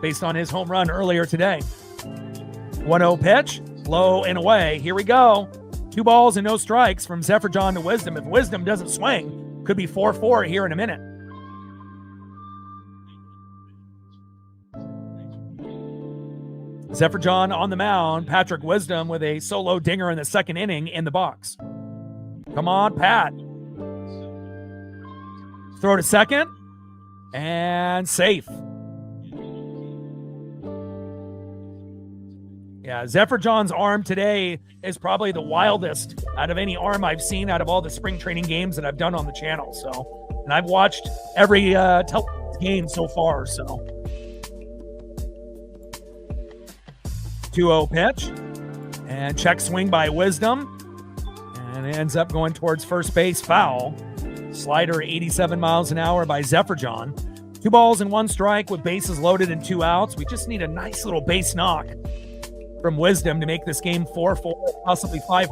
based on his home run earlier today. 1-0 pitch, low and away. Here we go. 2 balls and no strikes from Zephyr John to Wisdom. If Wisdom doesn't swing, could be 4-4 here in a minute. Zephyr John on the mound. Patrick Wisdom with a solo dinger in the second inning in the box. Come on, Pat. Throw to second. And safe. Yeah, Zephyr John's arm today is probably the wildest out of any arm I've seen out of all the spring training games that I've done on the channel. So, and I've watched every game so far. So, 2-0 pitch and check swing by Wisdom, and it ends up going towards first base, foul. Slider 87 miles an hour by Zephyr John. 2 balls and 1 strike with bases loaded and 2 outs. We just need a nice little base knock from Wisdom to make this game 4-4, possibly 5-4.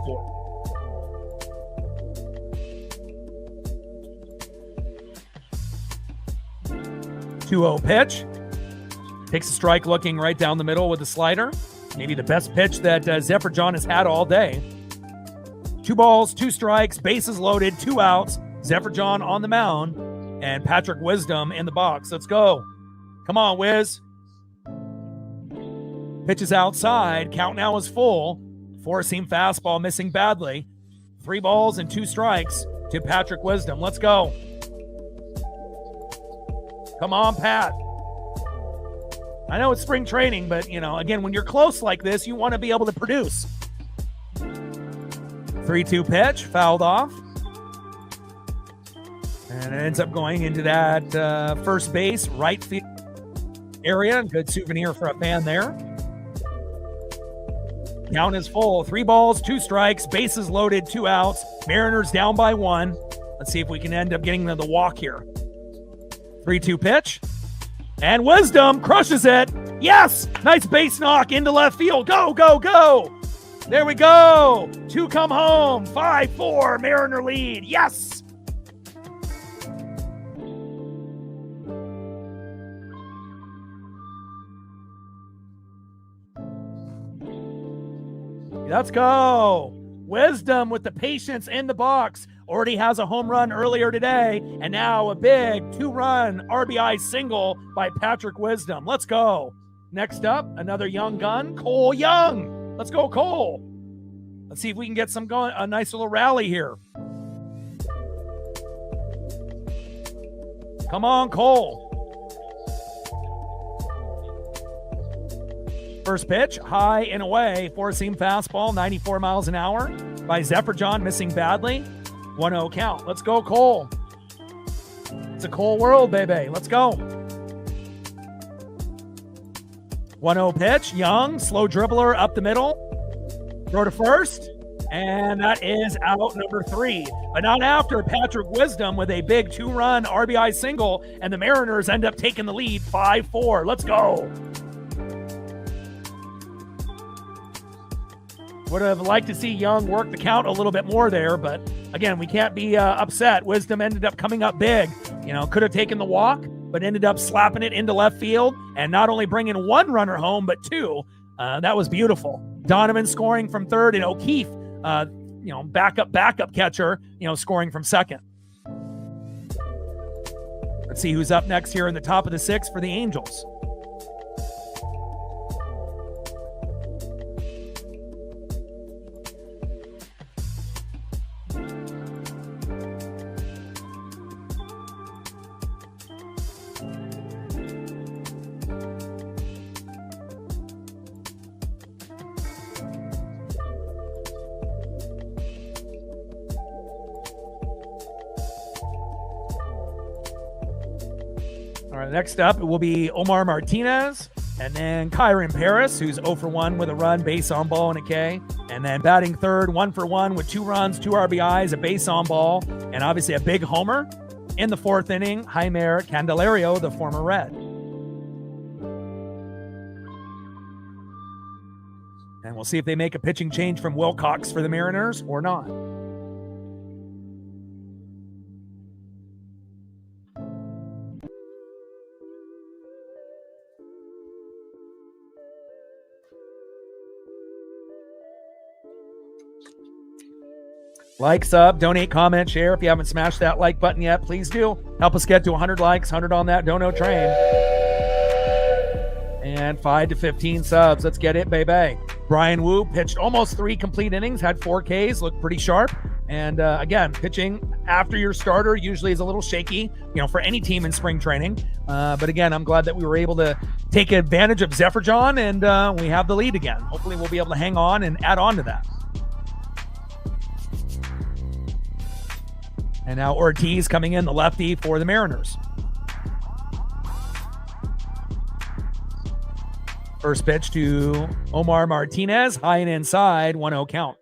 Two-0 pitch. Takes a strike looking right down the middle with the slider. Maybe the best pitch that Zephyr John has had all day. 2 balls, 2 strikes, bases loaded, 2 outs. Zephyr John on the mound and Patrick Wisdom in the box. Let's go. Come on, Wiz. Pitches outside. Count now is full. 4-seam fastball missing badly. 3 balls and 2 strikes to Patrick Wisdom. Let's go. Come on, Pat. I know it's spring training, but, you know, again, when you're close like this, you want to be able to produce. 3-2 pitch, fouled off. And it ends up going into that first base, right field area. Good souvenir for a fan there. Count is full. 3 balls, 2 strikes, bases loaded, 2 outs. Mariners down by 1. Let's see if we can end up getting the walk here. 3-2 pitch. And Wisdom crushes it. Yes! Nice base knock into left field. Go, go, go! There we go. 2 come home. 5-4, Mariner lead. Yes! Let's go. Wisdom with the patience in the box. Already has a home run earlier today, and now a big 2-run RBI single by Patrick Wisdom. Let's go. Next up, another young gun, Cole Young. Let's go, Cole. Let's see if we can get a nice little rally here. Come on, Cole. First pitch, high and away, 4-seam fastball, 94 miles an hour by Zephyr John, missing badly. 1-0 count. Let's go, Cole. It's a cold world, baby. Let's go. 1-0 pitch. Young, slow dribbler up the middle. Throw to first. And that is out number 3. But not after Patrick Wisdom with a big 2-run RBI single. And the Mariners end up taking the lead 5-4. Let's go. Would have liked to see Young work the count a little bit more there, but again, we can't be upset. Wisdom ended up coming up big. Could have taken the walk, but ended up slapping it into left field and not only bringing 1 runner home, but 2. That was beautiful. Donovan scoring from third, and O'Keefe, backup catcher, scoring from second. Let's see who's up next here in the top of the 6th for the Angels. All right, next up, it will be Omar Martinez, and then Kyron Paris, who's 0 for 1 with a run, base on ball, and a K. And then batting third, 1 for 1 with 2 runs, 2 RBIs, a base on ball, and obviously a big homer. In the 4th inning, Jaime Candelario, the former Red. And we'll see if they make a pitching change from Wilcox for the Mariners or not. Like, sub, donate, comment, share. If you haven't smashed that like button yet, please do. Help us get to 100 likes, 100 on that dono train. And 5 to 15 subs. Let's get it, baby. Brian Wu pitched almost 3 complete innings, had 4 Ks, looked pretty sharp. And again, pitching after your starter usually is a little shaky, for any team in spring training. But again, I'm glad that we were able to take advantage of Zephyr John, and we have the lead again. Hopefully we'll be able to hang on and add on to that. And now Ortiz coming in, the lefty for the Mariners. First pitch to Omar Martinez, high and inside, 1-0 count.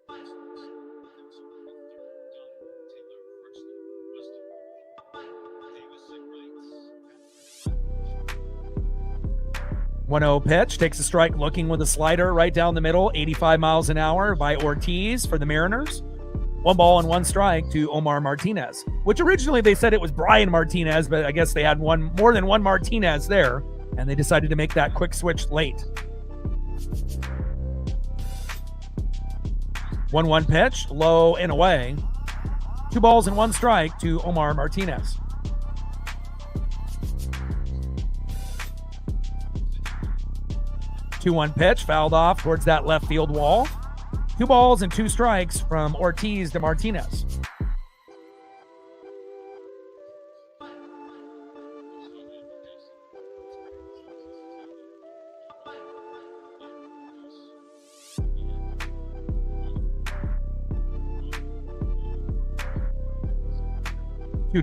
Pitch, takes a strike looking with a slider right down the middle, 85 miles an hour by Ortiz for the Mariners. 1 ball and 1 strike to Omar Martinez, which originally they said it was Brian Martinez, but I guess they had more than one Martinez there, and they decided to make that quick switch late. 1-1 pitch, low and away. 2 balls and 1 strike to Omar Martinez. Two 2-1 pitch, fouled off towards that left field wall. 2 balls and 2 strikes from Ortiz to Martinez.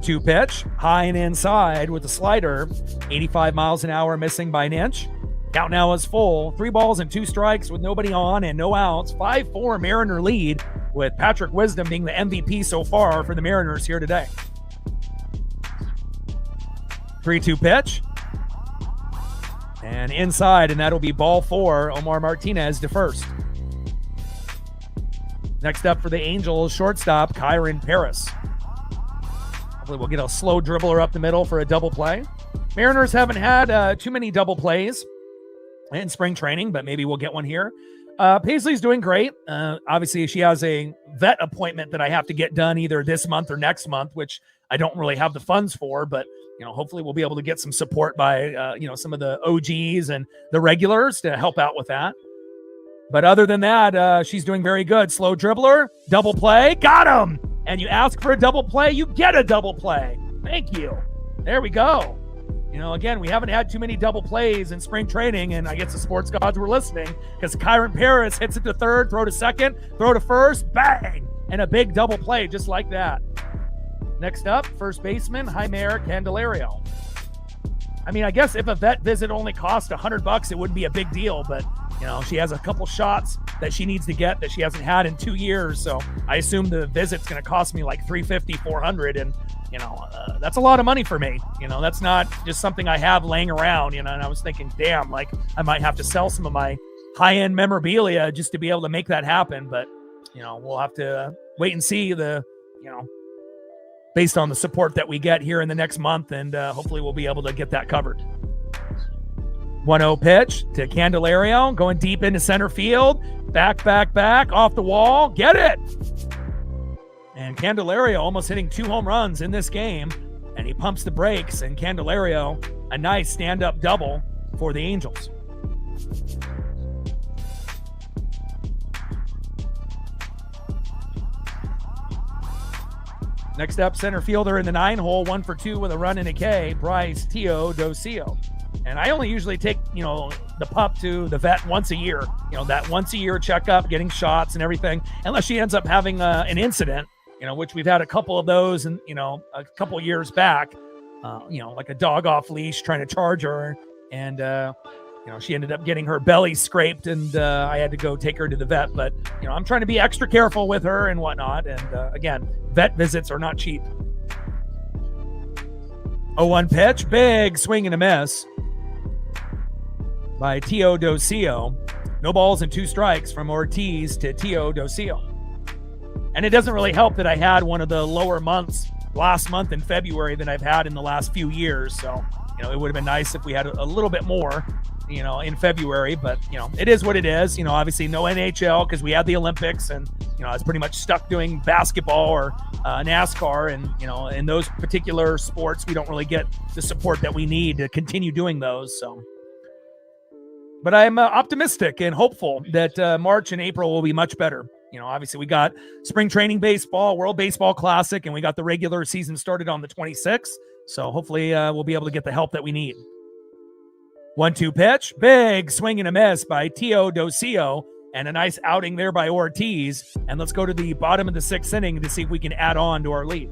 Two pitch, high and inside with the slider, 85 miles an hour, missing by an inch. Count now is full. 3 balls and 2 strikes with nobody on and no outs. 5-4 Mariner lead, with Patrick Wisdom being the MVP so far for the Mariners here today. 3-2 pitch. And inside, and that'll be ball 4. Omar Martinez to first. Next up for the Angels, shortstop Kyron Paris. Hopefully we'll get a slow dribbler up the middle for a double play. Mariners haven't had too many double plays in spring training, but maybe we'll get one here. Paisley's doing great. Obviously, she has a vet appointment that I have to get done either this month or next month, which I don't really have the funds for, but hopefully we'll be able to get some support by some of the OGs and the regulars to help out with that. But other than that, she's doing very good. Slow dribbler, double play, got him! And you ask for a double play, you get a double play. Thank you. There we go. Again, we haven't had too many double plays in spring training, and I guess the sports gods were listening, because Kyron Paris hits it to third, throw to second, throw to first, bang! And a big double play just like that. Next up, first baseman, Jaime Candelario. I mean, I guess if a vet visit only cost $100, it wouldn't be a big deal, but you know, she has a couple shots that she needs to get that she hasn't had in 2 years. So I assume the visit's going to cost me like $350, $400. And, you know, that's a lot of money for me. You know, that's not just something I have laying around, you know, and I was thinking, damn, like I might have to sell some of my high-end memorabilia just to be able to make that happen. But, you know, we'll have to wait and see based on the support that we get here in the next month, and hopefully we'll be able to get that covered. 1-0 pitch to Candelario, going deep into center field. Back, off the wall. Get it! And Candelario almost hitting 2 home runs in this game, and he pumps the brakes, and Candelario, a nice stand-up double for the Angels. Next up, center fielder in the 9-hole, 1 for 2 with a run and a K, Bryce Teodosio. And I only usually take, you know, the pup to the vet once a year, you know, that once a year checkup, getting shots and everything, unless she ends up having an incident, you know, which we've had a couple of those, and, you know, a couple of years back, you know, like a dog off leash trying to charge her. And, you know, she ended up getting her belly scraped, and I had to go take her to the vet. But, you know, I'm trying to be extra careful with her and whatnot. And again, vet visits are not cheap. 0-1 pitch, big swing and a miss by Teodosio. No balls and 2 strikes from Ortiz to Teodosio. And it doesn't really help that I had one of the lower months last month in February than I've had in the last few years. So, you know, it would have been nice if we had a little bit more, you know, in February, but, you know, it is what it is. You know, obviously no NHL because we had the Olympics, and, you know, I was pretty much stuck doing basketball or NASCAR. And, you know, in those particular sports, we don't really get the support that we need to continue doing those. So, but I'm optimistic and hopeful that March and April will be much better. You know, obviously we got spring training baseball, World Baseball Classic, and we got the regular season started on the 26th. So hopefully we'll be able to get the help that we need. 1-2 pitch, big swing and a miss by Teodosio, and a nice outing there by Ortiz. And let's go to the bottom of the 6th inning to see if we can add on to our lead.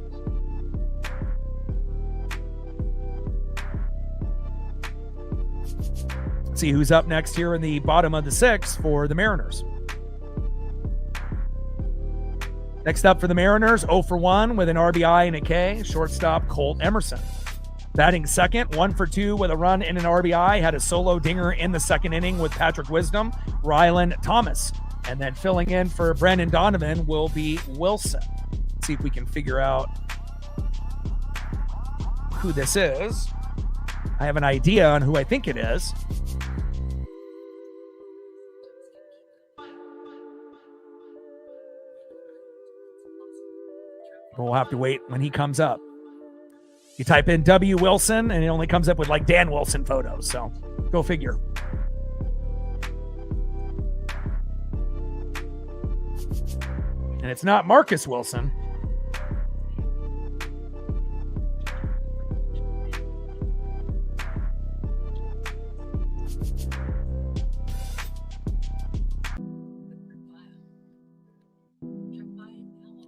Let's see who's up next here in the bottom of the 6th for the Mariners. Next up for the Mariners, 0 for 1 with an RBI and a K, shortstop Colt Emerson. Batting second, 1 for 2 with a run and an RBI, had a solo dinger in the 2nd inning with Patrick Wisdom, Rylan Thomas. And then filling in for Brandon Donovan will be Wilson. Let's see if we can figure out who this is. I have an idea on who I think it is. We'll have to wait when he comes up. You type in W. Wilson, and it only comes up with like Dan Wilson photos. So go figure. And it's not Marcus Wilson.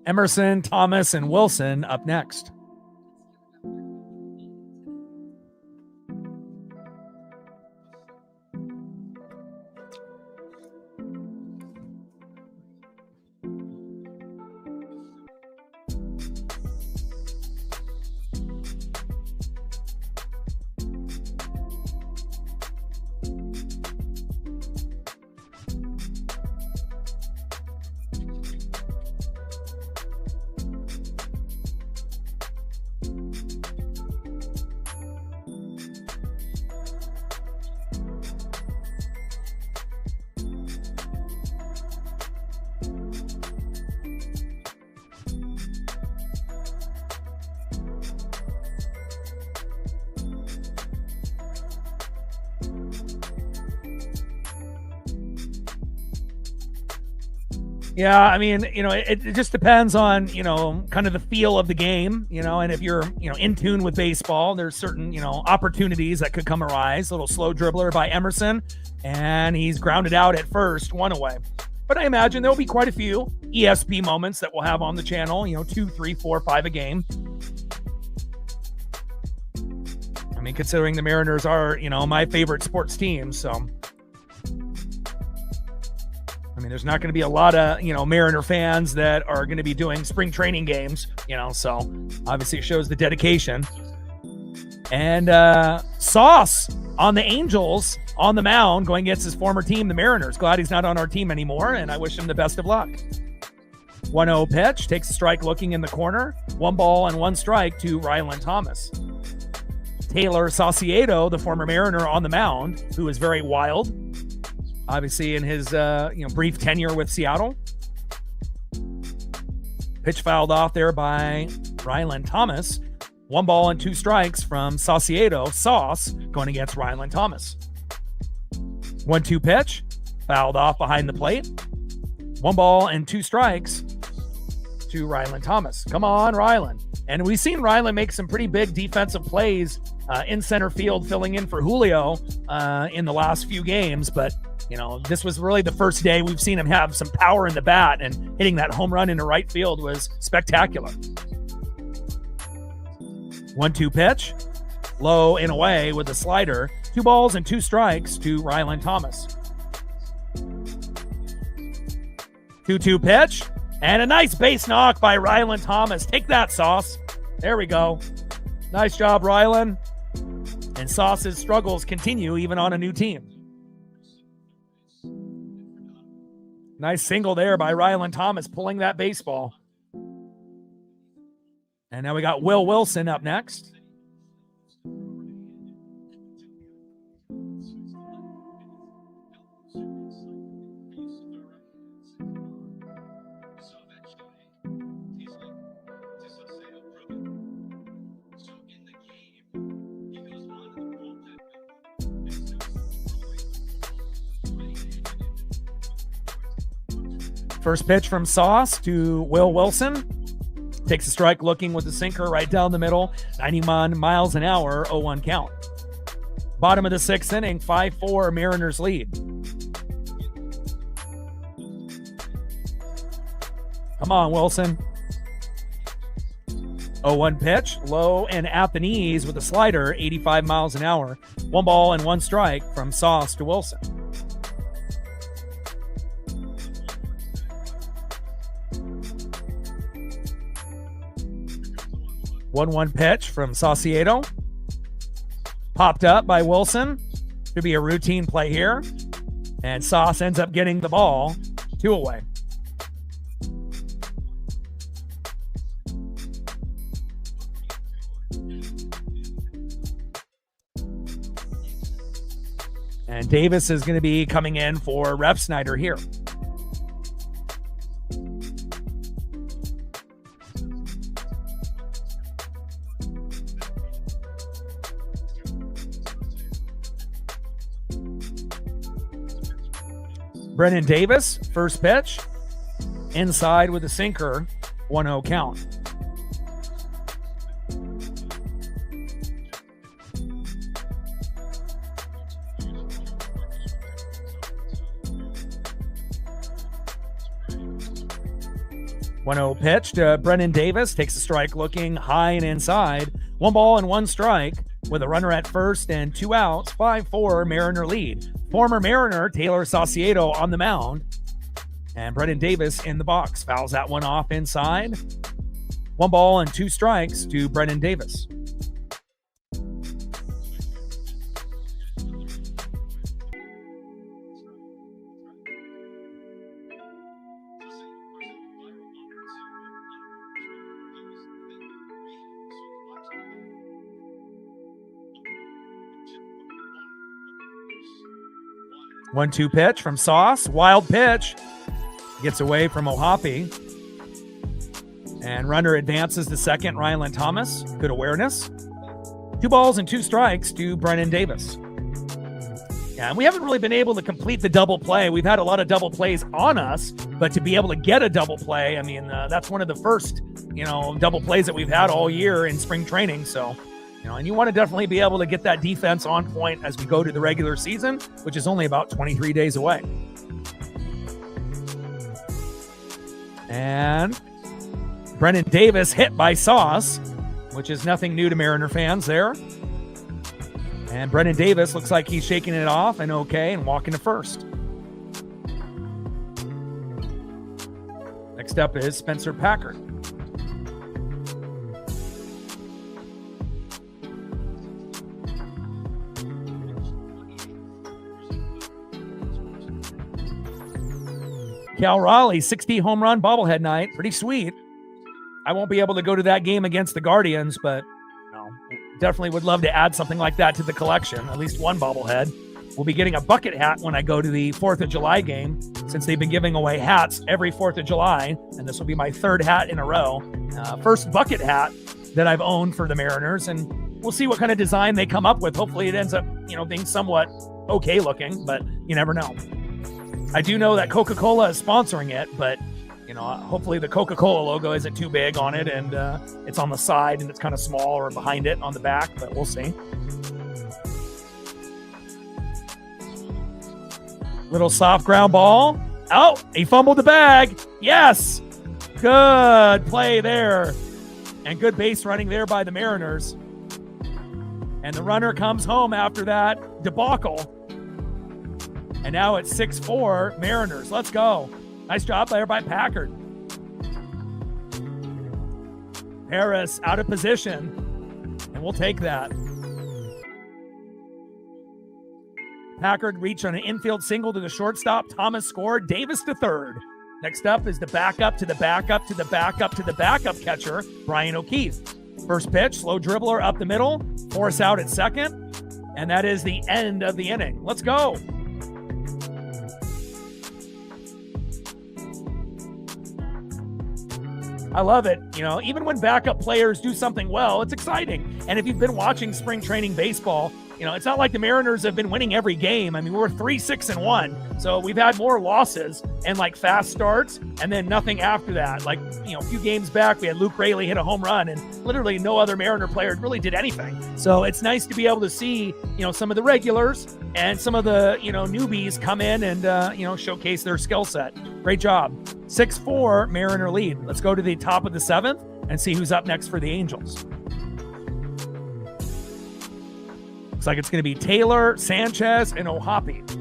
Emerson, Thomas, and Wilson up next. Yeah, I mean, you know, it just depends on, you know, kind of the feel of the game, you know, and if you're, you know, in tune with baseball, there's certain, you know, opportunities that could come arise. A little slow dribbler by Emerson, and he's grounded out at first, 1 away. But I imagine there'll be quite a few ESP moments that we'll have on the channel, you know, 2, 3, 4, 5 a game. mean, considering the Mariners are, my favorite sports team. So, I mean, there's not going to be a lot of, Mariner fans that are going to be doing spring training games, so obviously it shows the dedication. And Sauce on the Angels on the mound going against his former team, the Mariners. Glad he's not on our team anymore, and I wish him the best of luck. 1-0 pitch, takes a strike looking in the corner. 1 ball and 1 strike to Ryland Thomas. Taylor Saucedo, the former Mariner on the mound, who is very wild, obviously in his brief tenure with Seattle. Pitch fouled off there by Ryland Thomas. 1 ball and 2 strikes from Saucedo. Sauce going against Ryland Thomas. 1-2 pitch, fouled off behind the plate. 1 ball and 2 strikes to Ryland Thomas. Come on, Ryland. And we've seen Ryland make some pretty big defensive plays in center field, filling in for Julio in the last few games. But, this was really the first day we've seen him have some power in the bat, and hitting that home run into right field was spectacular. 1-2 pitch, low and away with a slider. 2 balls and 2 strikes to Ryland Thomas. 2-2 pitch, and a nice base knock by Ryland Thomas. Take that, Sauce. There we go. Nice job, Ryland. And Sauce's struggles continue even on a new team. Nice single there by Ryland Thomas, pulling that baseball. And now we got Will Wilson up next. First pitch from Sauce to Will Wilson. Takes a strike looking with the sinker right down the middle. 91 miles an hour, 0-1 count. Bottom of the 6th inning, 5-4 Mariners lead. Come on, Wilson. 0-1 pitch, low and at the knees with a slider, 85 miles an hour. 1 ball and 1 strike from Sauce to Wilson. 1-1 pitch from Saucedo. Popped up by Wilson. Could be a routine play here. And Sauce ends up getting the ball 2 away. And Davis is going to be coming in for Ref Snyder here. Brennan Davis, first pitch, inside with a sinker, 1-0 count. Pitch to Brennan Davis, takes a strike looking high and inside. 1 ball and 1 strike with a runner at first and 2 outs. 5-4 Mariner lead. Former Mariner Taylor Saucedo on the mound, and Brennan Davis in the box. Fouls that one off inside. 1 ball and 2 strikes to Brennan Davis. One-two pitch from Sauce. Wild pitch. Gets away from Ohapi. And runner advances to second, Ryland Thomas. Good awareness. 2 balls and 2 strikes to Brennan Davis. Yeah, and we haven't really been able to complete the double play. We've had a lot of double plays on us, but to be able to get a double play, I mean, that's one of the first, double plays that we've had all year in spring training. So, and you want to definitely be able to get that defense on point as we go to the regular season, which is only about 23 days away. And Brennan Davis hit by Sauce, which is nothing new to Mariner fans there. And Brennan Davis looks like he's shaking it off and okay and walking to first. Next up is Spencer Packard. Cal Raleigh, 60 home run bobblehead night. Pretty sweet. I won't be able to go to that game against the Guardians, but definitely would love to add something like that to the collection, at least one bobblehead. We'll be getting a bucket hat when I go to the 4th of July game, since they've been giving away hats every 4th of July, and this will be my 3rd hat in a row. First bucket hat that I've owned for the Mariners, and we'll see what kind of design they come up with. Hopefully it ends up, being somewhat okay looking, but you never know. I do know that Coca-Cola is sponsoring it, but hopefully the Coca-Cola logo isn't too big on it, and it's on the side and it's kind of small, or behind it on the back, but we'll see. Little soft ground ball. Oh, he fumbled the bag. Yes. Good play there. And good base running there by the Mariners. And the runner comes home after that debacle. And now it's 6-4 Mariners. Let's go. Nice job there by Packard. Harris out of position. And we'll take that. Packard reached on an infield single to the shortstop. Thomas scored. Davis to third. Next up is the backup to the backup to the backup to the backup catcher, Brian O'Keefe. First pitch, slow dribbler up the middle. Force out at second. And that is the end of the inning. Let's go. I love it. Even when backup players do something well, it's exciting. And if you've been watching spring training baseball, it's not like the Mariners have been winning every game. I mean, we're 3-6-1. So we've had more losses and fast starts and then nothing after that. A few games back, we had Luke Raley hit a home run and literally no other Mariner player really did anything. So it's nice to be able to see, some of the regulars and some of the, newbies come in and, showcase their skill set. Great job. 6-4 Mariner lead. Let's go to the top of the 7th and see who's up next for the Angels. Looks like it's going to be Taylor, Sanchez, and Ohapi.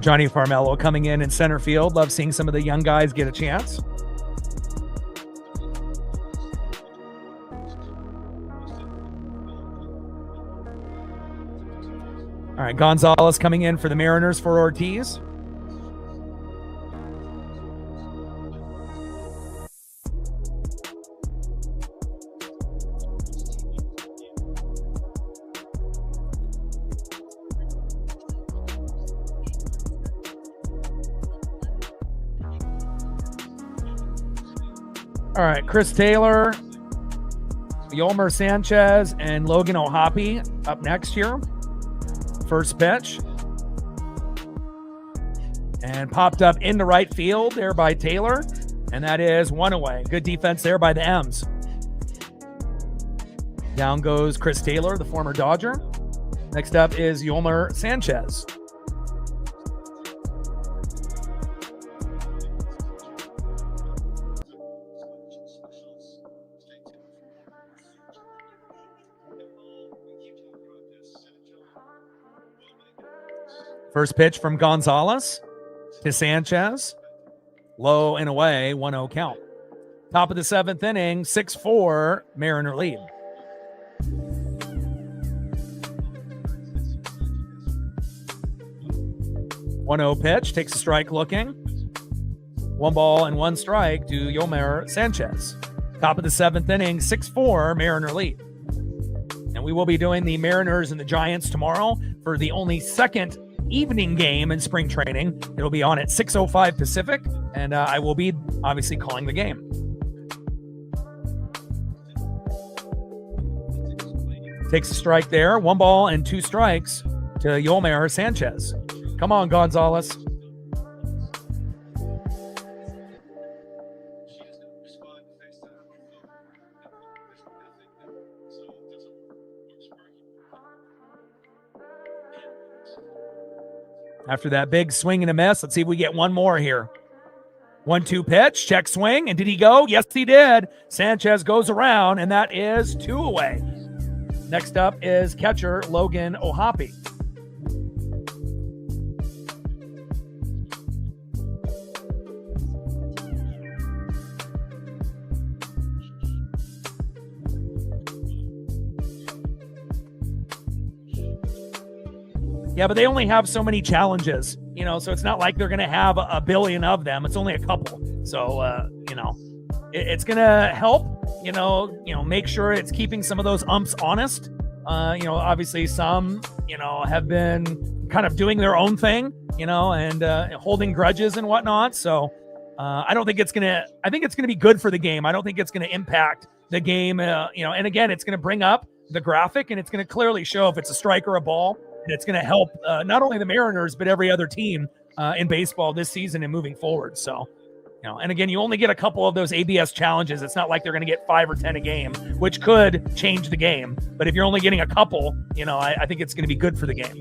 Johnny Farmello coming in center field. Love seeing some of the young guys get a chance. All right, Gonzalez coming in for the Mariners for Ortiz. All right, Chris Taylor, Yolmer Sanchez, and Logan Ohapi up next here. First pitch. And popped up into right field there by Taylor. And that is one away. Good defense there by the M's. Down goes Chris Taylor, the former Dodger. Next up is Yolmer Sanchez. First pitch from Gonzalez to Sanchez. Low and away, 1-0 count. Top of the 7th inning, 6-4, Mariner lead. One 0 pitch, takes a strike looking. 1 ball and 1 strike to Yolmer Sanchez. Top of the 7th inning, 6-4, Mariner lead. And we will be doing the Mariners and the Giants tomorrow for the only second evening game in spring training. It'll be on at 6:05 Pacific, and I will be obviously calling the game. Takes a strike there. 1 ball and 2 strikes to Yolmer Sanchez. Come on, Gonzalez. After that big swing and a miss, let's see if we get one more here. 1-2 pitch, check swing, and did he go? Yes, he did. Sanchez goes around, and that is 2 away. Next up is catcher Logan Ohapi. Yeah, but they only have so many challenges, so it's not like they're going to have a billion of them. It's only a couple. So, it's going to help, make sure it's keeping some of those umps honest. Obviously some, have been kind of doing their own thing, and holding grudges and whatnot. So I think it's going to be good for the game. I don't think it's going to impact the game, and again, it's going to bring up the graphic and it's going to clearly show if it's a strike or a ball. And it's going to help not only the Mariners, but every other team in baseball this season and moving forward. So, and again, you only get a couple of those ABS challenges. It's not like they're going to get 5 or 10 a game, which could change the game. But if you're only getting a couple, I think it's going to be good for the game.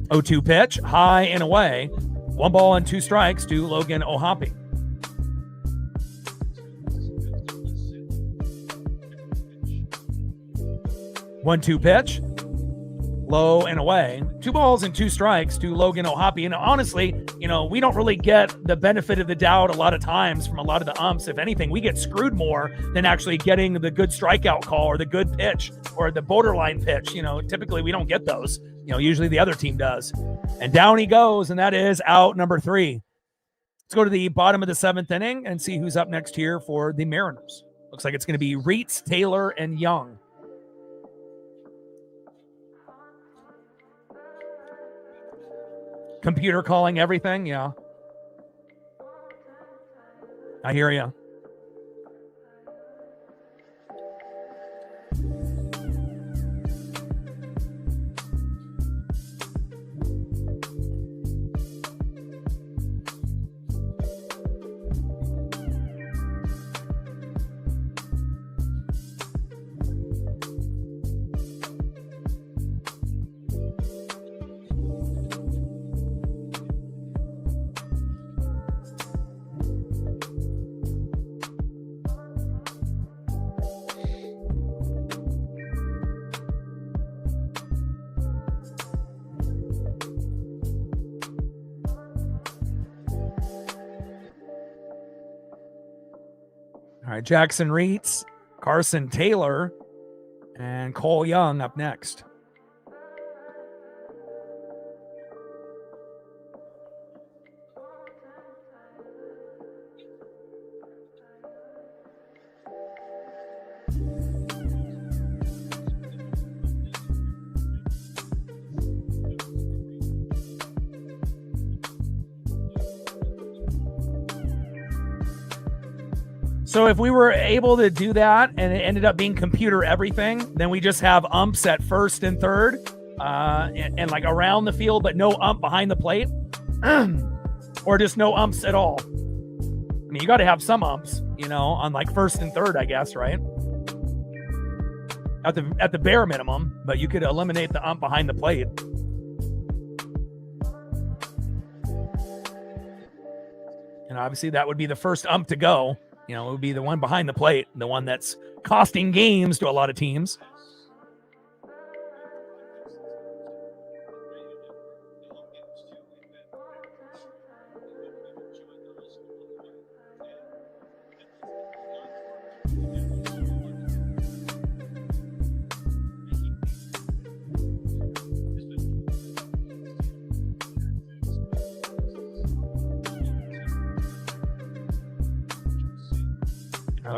0-2 pitch, high and away. 1 ball and 2 strikes to Logan Ohapi. One-two pitch. Low and away. 2 balls and 2 strikes to Logan Ohapi. And honestly, we don't really get the benefit of the doubt a lot of times from a lot of the umps. If anything, we get screwed more than actually getting the good strikeout call or the good pitch or the borderline pitch. Typically we don't get those. Usually the other team does. And down he goes, and that is out number 3. Let's go to the bottom of the 7th inning and see who's up next here for the Mariners. Looks like it's going to be Reitz, Taylor, and Young. Computer calling everything, yeah. I hear you. All right, Jackson Reitz, Carson Taylor, and Cole Young up next. So if we were able to do that and it ended up being computer everything, then we just have umps at first and third and like around the field, but no ump behind the plate or just no umps at all. I mean, you got to have some umps, on like first and third, I guess, right? At the bare minimum, but you could eliminate the ump behind the plate. And obviously that would be the first ump to go. It would be the one behind the plate, the one that's costing games to a lot of teams.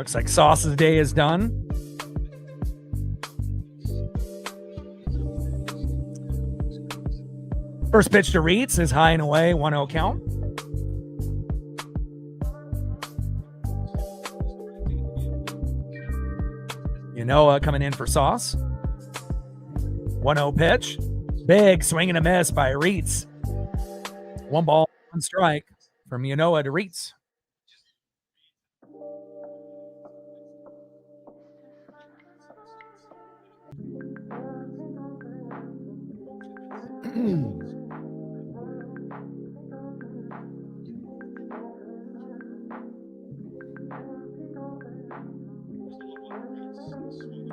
Looks like Sauce's day is done. First pitch to Reitz is high and away, 1-0 count. Yanoa coming in for Sauce. 1-0 pitch. Big swing and a miss by Reitz. 1 ball, 1 strike from Yanoa to Reitz.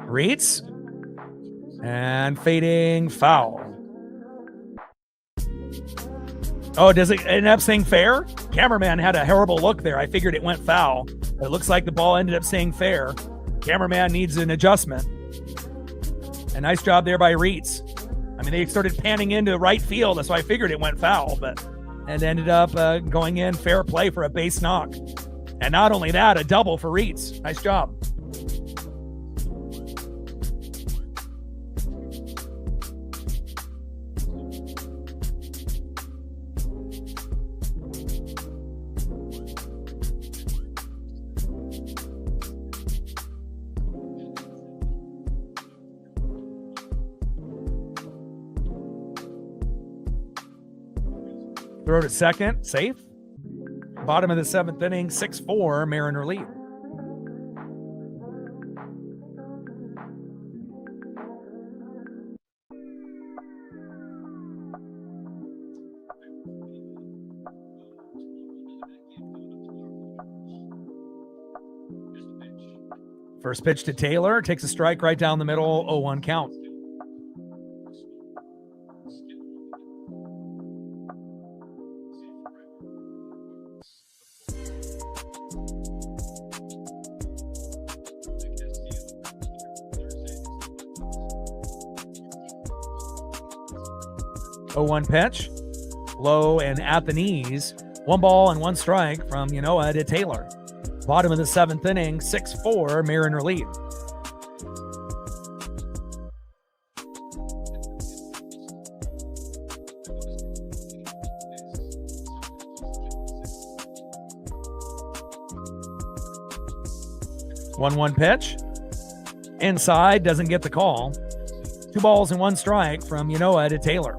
Reitz and fading foul. Oh, does it end up saying fair? Cameraman had a horrible look there. I figured it went foul. It looks like the ball ended up saying fair. Cameraman needs an adjustment. A nice job there by Reitz. I mean, they started panning into right field, so I figured it went foul, but it ended up going in fair play for a base knock. And not only that, a double for Reitz. Nice job. Throw to second, safe. Bottom of the 7th inning, 6-4, Mariner lead. First pitch to Taylor, takes a strike right down the middle, 0-1 count. One pitch, low and at the knees. 1 ball and 1 strike from Yanoa to Taylor. Bottom of the 7th inning, 6-4, Mariner lead. One pitch. Inside, doesn't get the call. 2 balls and 1 strike from Yanoa to Taylor.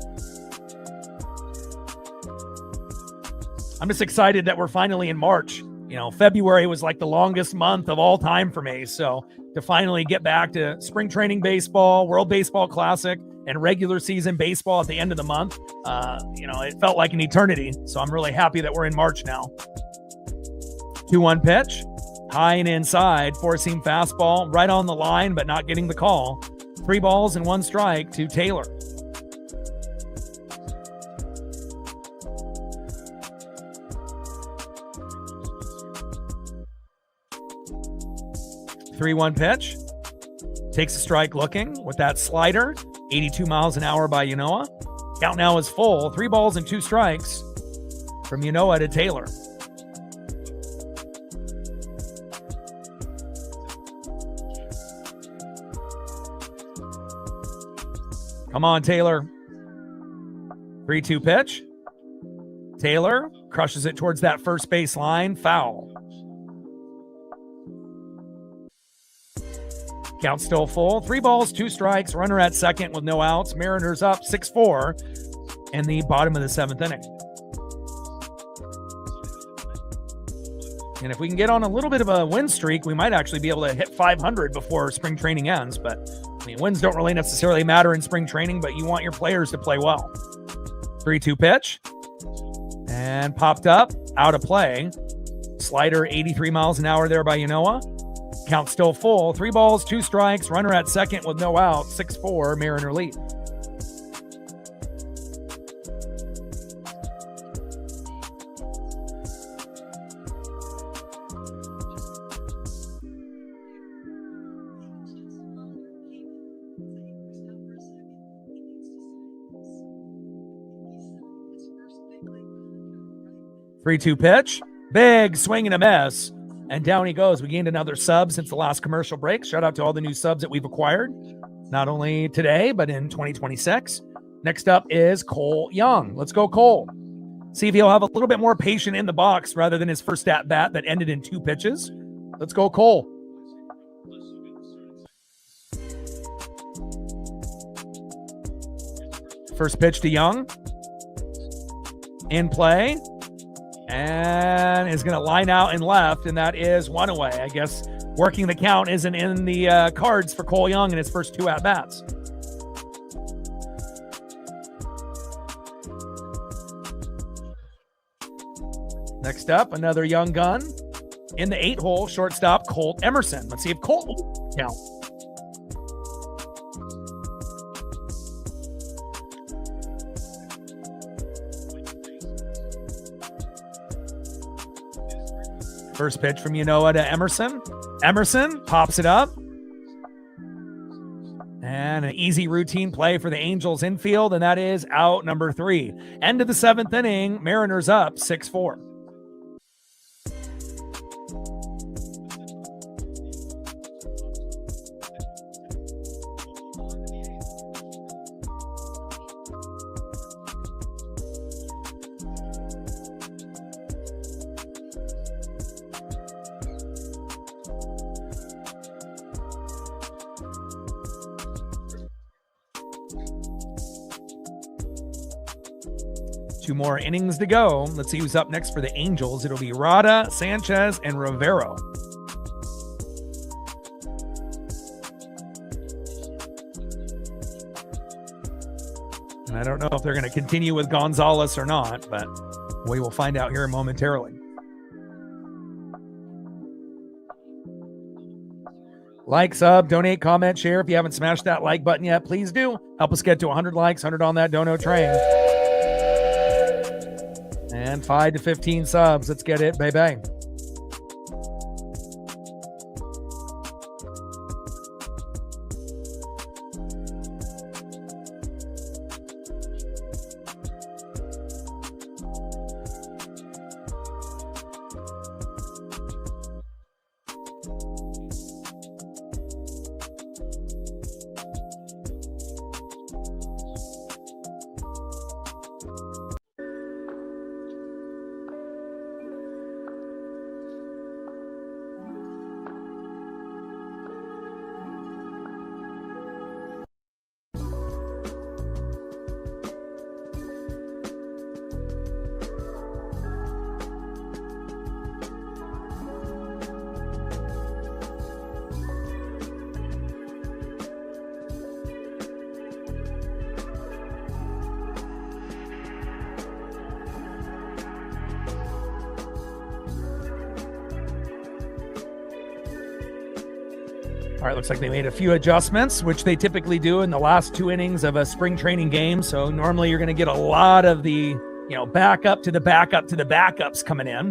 I'm just excited that we're finally in March. You know, February was like the longest month of all time for me. So to finally get back to spring training baseball, World Baseball Classic, and regular season baseball at the end of the month, it felt like an eternity. So I'm really happy that we're in March now. 2-1 pitch, high and inside, 4-seam fastball, right on the line, but not getting the call. 3 balls and 1 strike to Taylor. Three-one pitch. Takes a strike looking with that slider. 82 miles an hour by Yanoa. Count now is full. 3 balls and 2 strikes from Yanoa to Taylor. Come on, Taylor. 3-2 pitch. Taylor crushes it towards that first base line. Foul. Count still full. 3 balls, 2 strikes. Runner at second with no outs. Mariners up 6-4 in the bottom of the 7th inning. And if we can get on a little bit of a win streak, we might actually be able to hit 500 before spring training ends. But I mean, wins don't really necessarily matter in spring training, but you want your players to play well. 3-2 pitch. And popped up, out of play. Slider 83 miles an hour there by Yanoa. Count still full. 3 balls, 2 strikes. Runner at second with no out. 6-4, Mariner lead. Three-two pitch. Big swing and a miss. And down he goes. We gained another sub since the last commercial break. Shout out to all the new subs that we've acquired, not only today, but in 2026. Next up is Cole Young. Let's go, Cole. See if he'll have a little bit more patience in the box rather than his first at bat that ended in 2 pitches. Let's go, Cole. First pitch to Young. In play. And is going to line out and left, and that is 1 away. I guess working the count isn't in the cards for Cole Young in his first 2 at-bats. Next up, another young gun. In the 8-hole, shortstop Colt Emerson. Let's see if Colt will count. First pitch from Yanoa to Emerson. Emerson pops it up. And an easy routine play for the Angels infield, and that is out number 3. End of the 7th inning, Mariners up 6-4. Two more innings to go. Let's see who's up next for the Angels. It'll be Rada, Sanchez, and Rivero. And I don't know if they're going to continue with Gonzalez or not, but we will find out here momentarily. Like, sub, donate, comment, share. If you haven't smashed that like button yet, please do. Help us get to 100 likes, 100 on that dono train. And 5 to 15 subs. Let's get it, baby. All right, looks like they made a few adjustments, which they typically do in the last 2 innings of a spring training game. So normally you're going to get a lot of the, backup to the backup to the backups coming in.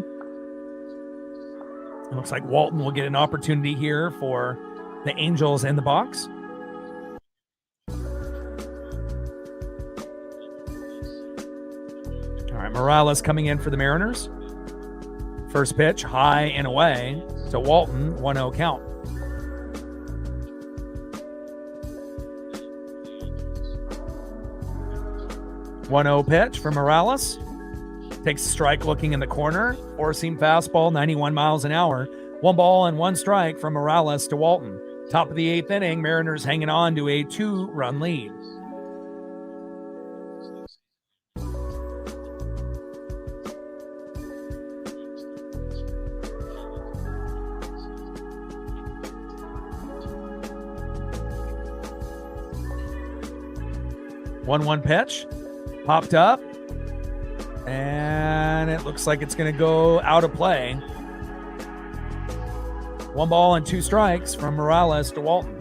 It looks like Walton will get an opportunity here for the Angels in the box. All right, Morales coming in for the Mariners. First pitch, high and away to Walton, 1-0 count. 1-0 pitch from Morales. Takes a strike looking in the corner. Four-seam fastball, 91 miles an hour. 1 ball and 1 strike from Morales to Walton. Top of the 8th inning, Mariners hanging on to a 2-run lead. One pitch. Popped up, and it looks like it's going to go out of play. 1 ball and 2 strikes from Morales to Walton.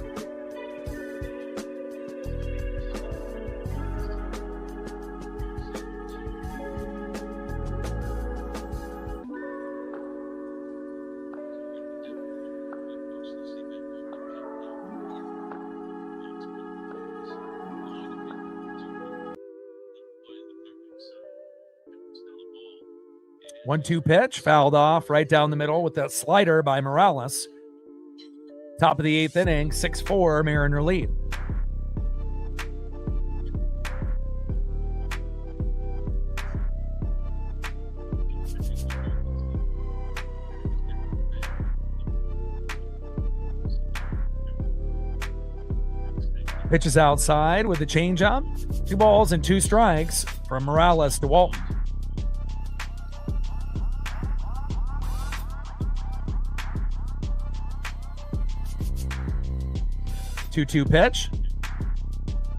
1-2 pitch, fouled off right down the middle with that slider by Morales. Top of the 8th inning, 6-4, Mariner lead. Pitches outside with a changeup. 2 balls and 2 strikes from Morales to Walton. Two pitch.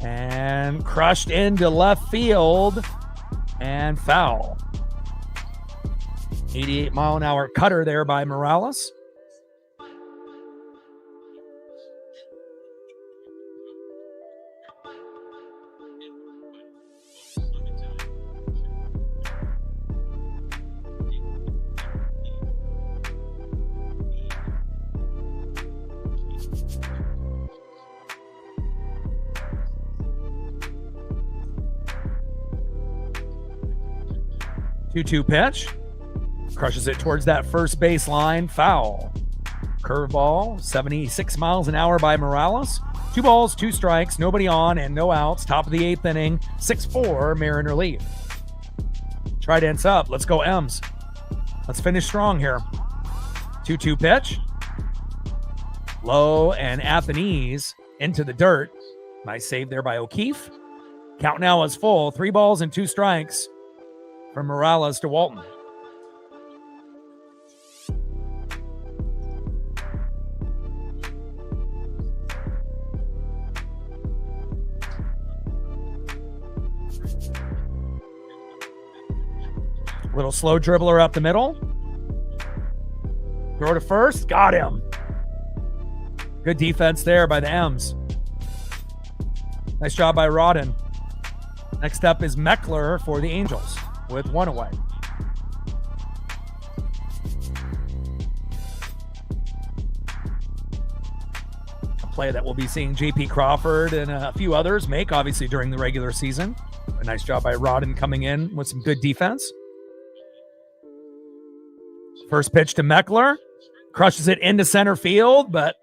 And crushed into left field. And foul. 88-mile-an-hour cutter there by Morales. Two pitch. Crushes it towards that first baseline. Foul. Curveball. 76 miles an hour by Morales. 2 balls, 2 strikes. Nobody on and no outs. Top of the 8th inning. 6-4 Mariner lead. Trident's up. Let's go M's. Let's finish strong here. 2-2 pitch. Low and at the knees. Into the dirt. Nice save there by O'Keefe. Count now is full. 3 balls and 2 strikes. From Morales to Walton. Little slow dribbler up the middle. Throw to first. Got him. Good defense there by the M's. Nice job by Rodden. Next up is Meckler for the Angels with 1 away. A play that we'll be seeing J.P. Crawford and a few others make, obviously, during the regular season. A nice job by Rodden coming in with some good defense. First pitch to Meckler. Crushes it into center field, but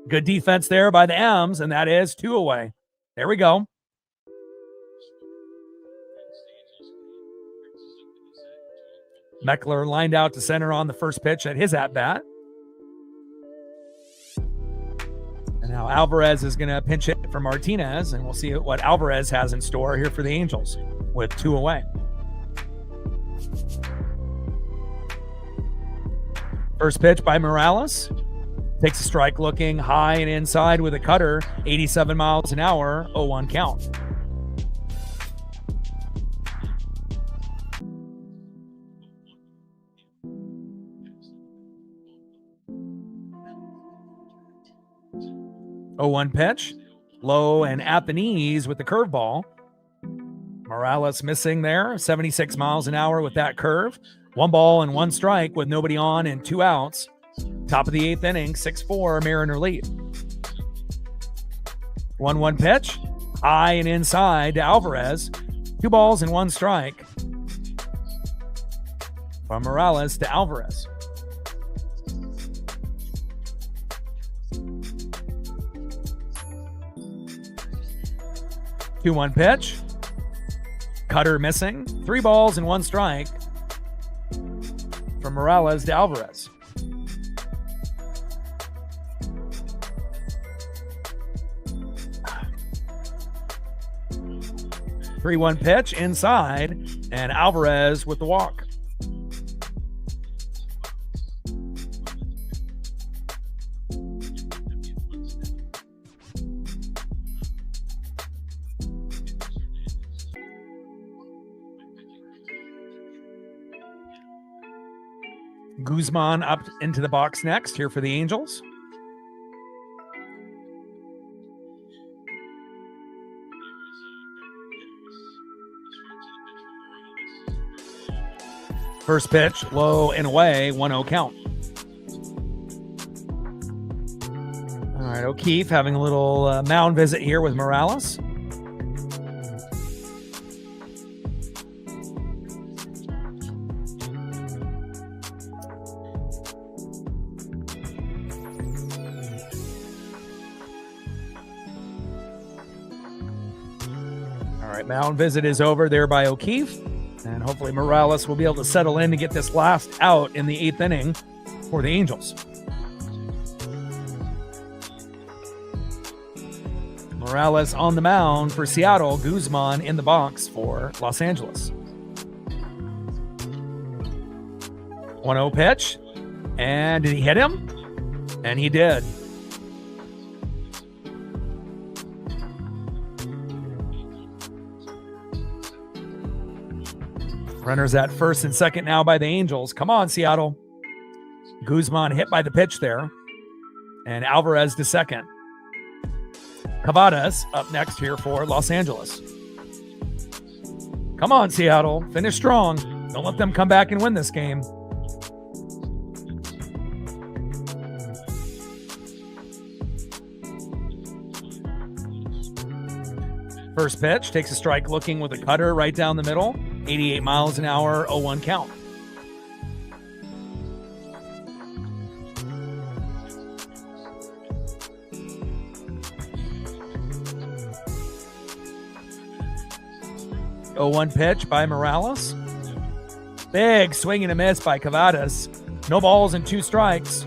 good defense there by the M's, and that is 2 away. There we go. Meckler lined out to center on the first pitch at his at-bat. And now Alvarez is going to pinch hit for Martinez, and we'll see what Alvarez has in store here for the Angels with 2 away. First pitch by Morales. Takes a strike looking high and inside with a cutter. 87 miles an hour, 0-1 count. Oh, 0-1 pitch. Low and at the knees with the curveball. Morales missing there. 76 miles an hour with that curve. 1 ball and 1 strike with nobody on and 2 outs. Top of the 8th inning, 6-4 Mariner lead. 1-1 pitch. High and inside to Alvarez. 2 balls and 1 strike. From Morales to Alvarez. 2-1 pitch. Cutter missing. 3 balls and 1 strike. From Morales to Alvarez. 3-1 pitch inside, and Alvarez with the walk. Guzman up into the box next here for the Angels. First pitch, low and away, 1-0 count. All right, O'Keefe having a little mound visit here with Morales. All right, mound visit is over there by O'Keefe, and hopefully Morales will be able to settle in to get this last out in the 8th inning for the Angels. Morales on the mound for Seattle, Guzman in the box for Los Angeles. 1-0 pitch, and did he hit him? And he did. Runners at first and second now by the Angels. Come on, Seattle. Guzman hit by the pitch there. And Alvarez to second. Cavadas up next here for Los Angeles. Come on, Seattle. Finish strong. Don't let them come back and win this game. First pitch, takes a strike looking with a cutter right down the middle. 88 miles an hour, 0-1 count. Oh, 0-1 pitch by Morales. Big swing and a miss by Cavadas. No balls and 2 strikes.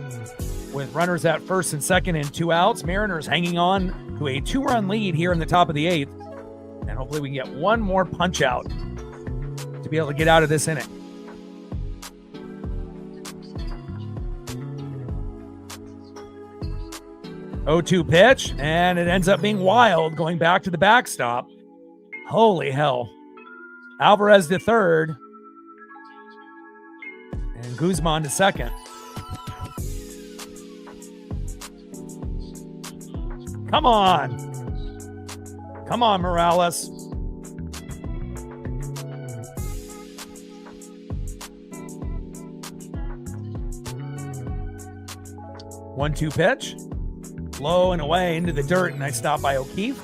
With runners at first and second and 2 outs, Mariners hanging on to a 2-run lead here in the top of the 8th. And hopefully we can get one more punch out to be able to get out of this inning. Oh, 2 pitch, and it ends up being wild going back to the backstop. Holy hell. Alvarez to third. And Guzman to second. Come on. Come on, Morales. One-two pitch. Low and away into the dirt, and I stop by O'Keefe.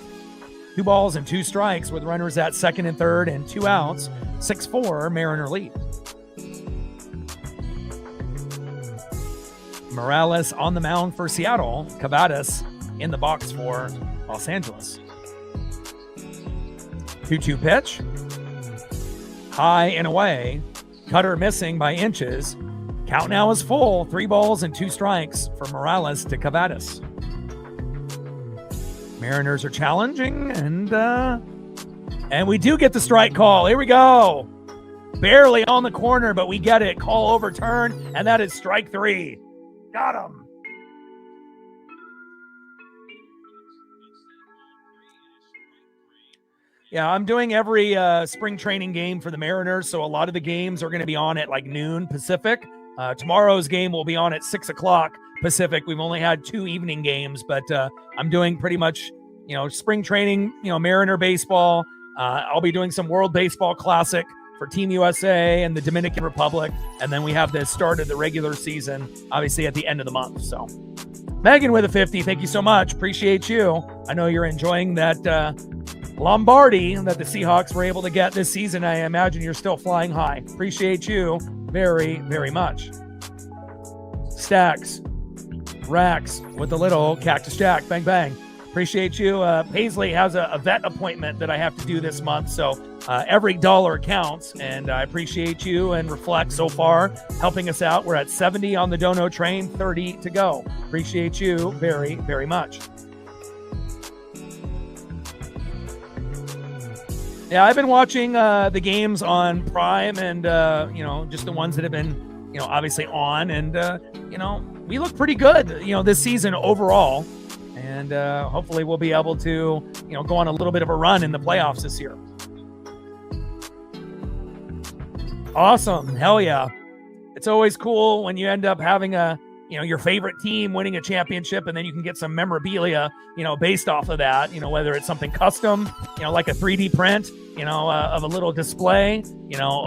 2 balls and 2 strikes with runners at second and third and 2 outs. 6-4 Mariner lead. Morales on the mound for Seattle. Cavadas in the box for Los Angeles. 2-2 pitch. High and away. Cutter missing by inches. Count now is full. 3 balls and 2 strikes for Morales to Cavadas. Mariners are challenging, and we do get the strike call. Here we go. Barely on the corner, but we get it. Call overturned, and that is strike 3. Got him. Yeah, I'm doing every spring training game for the Mariners, so a lot of the games are going to be on at like noon Pacific. Tomorrow's game will be on at 6 o'clock Pacific. We've only had 2 evening games, but I'm doing pretty much, spring training, Mariner baseball. I'll be doing some World Baseball Classic for Team USA and the Dominican Republic, and then we have the start of the regular season, obviously at the end of the month. So, Megan with a 50, thank you so much. Appreciate you. I know you're enjoying that Lombardi that the Seahawks were able to get this season. I imagine you're still flying high. Appreciate you very, very much. Stacks, Racks with the little Cactus Jack. Bang, bang. Appreciate you. Paisley has a vet appointment that I have to do this month, so every dollar counts, and I appreciate you and Reflect so far helping us out. We're at 70 on the Dono train, 30 to go. Appreciate you very, very much. Yeah, I've been watching the games on Prime and, just the ones that have been, obviously on. And, we look pretty good, this season overall. And hopefully we'll be able to, go on a little bit of a run in the playoffs this year. Awesome. Hell yeah. It's always cool when you end up having your favorite team winning a championship, and then you can get some memorabilia, based off of that, whether it's something custom, like a 3D print, of a little display,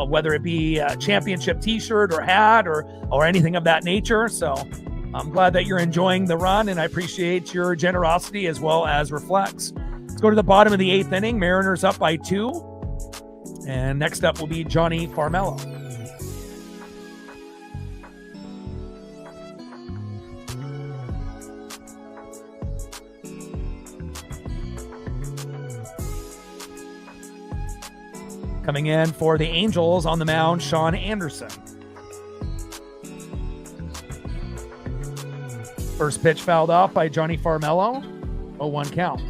whether it be a championship t-shirt or hat or anything of that nature. So I'm glad that you're enjoying the run, and I appreciate your generosity as well as Reflects. Let's go to the bottom of the 8th inning. Mariners up by 2. And next up will be Johnny Farmello. Coming in for the Angels on the mound, Sean Anderson. First pitch fouled off by Johnny Farmello. 0-1 count.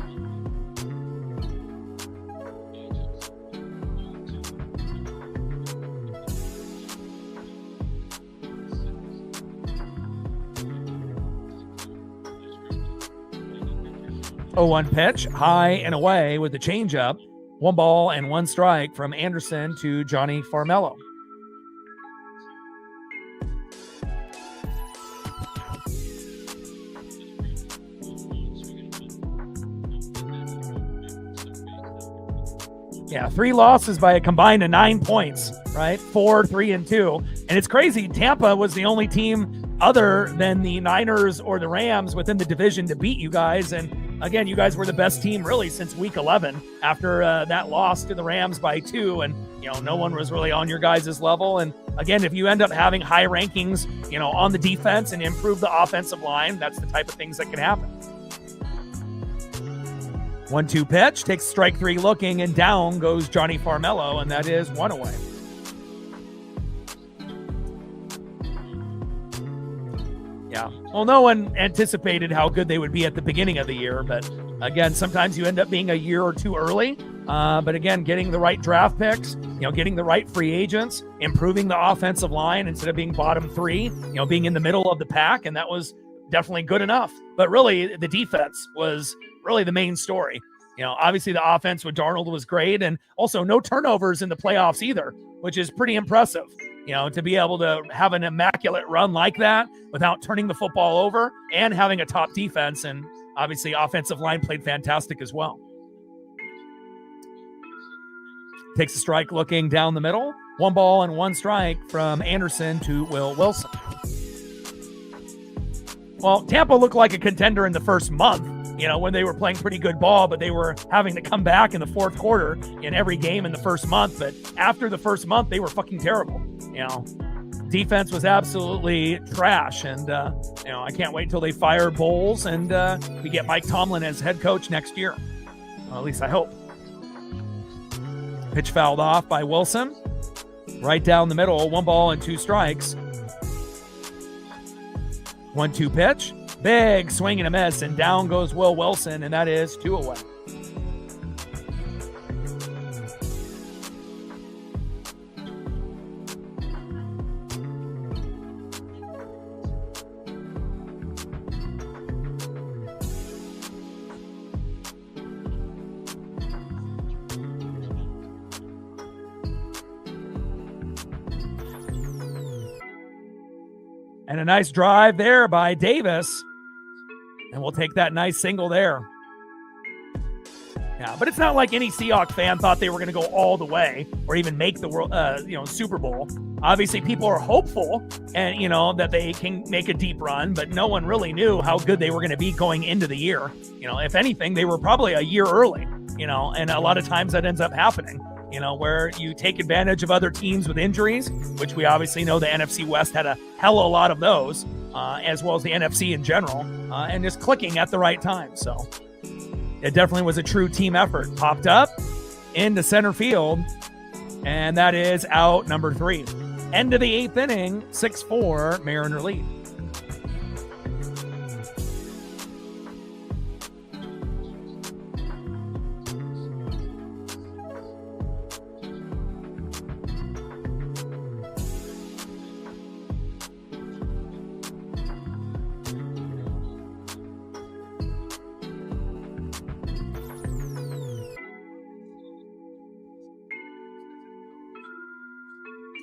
One pitch, high and away with the changeup. 1 ball and 1 strike from Anderson to Johnny Farmello. Yeah, 3 losses by a combined of 9 points, right? 4, 3, and 2. And it's crazy. Tampa was the only team other than the Niners or the Rams within the division to beat you guys. And again, you guys were the best team really since week 11 after that loss to the Rams by 2. And, no one was really on your guys' level. And again, if you end up having high rankings, on the defense and improve the offensive line, that's the type of things that can happen. 1-2 pitch, takes strike 3 looking, and down goes Johnny Farmello, and that is 1 away. Yeah, well, no one anticipated how good they would be at the beginning of the year, but again, sometimes you end up being a year or two early. But again, getting the right draft picks, getting the right free agents, improving the offensive line instead of being bottom 3, being in the middle of the pack, and that was definitely good enough. But really, the defense was really the main story. Obviously the offense with Darnold was great, and also no turnovers in the playoffs either, which is pretty impressive. To be able to have an immaculate run like that without turning the football over and having a top defense, and obviously offensive line played fantastic as well. Takes a strike looking down the middle. 1 ball and 1 strike from Anderson to Will Wilson. Well, Tampa looked like a contender in the first month, when they were playing pretty good ball, but they were having to come back in the fourth quarter in every game in the first month. But after the first month, they were fucking terrible. Defense was absolutely trash. And, I can't wait until they fire Bowles and we get Mike Tomlin as head coach next year. Well, at least I hope. Pitch fouled off by Wilson. Right down the middle, 1 ball and 2 strikes. 1-2 pitch. Big swing and a miss, and down goes Will Wilson, and that is 2 away. And a nice drive there by Davis. And we'll take that nice single there. Yeah, but it's not like any Seahawks fan thought they were going to go all the way or even make the world, Super Bowl. Obviously, people are hopeful and, that they can make a deep run, but no one really knew how good they were going to be going into the year. If anything, they were probably a year early, and a lot of times that ends up happening, where you take advantage of other teams with injuries, which we obviously know the NFC West had a hell of a lot of those. As well as the NFC in general, and just clicking at the right time. So it definitely was a true team effort. Popped up into center field, and that is out number 3. End of the 8th inning, 6-4, Mariner lead.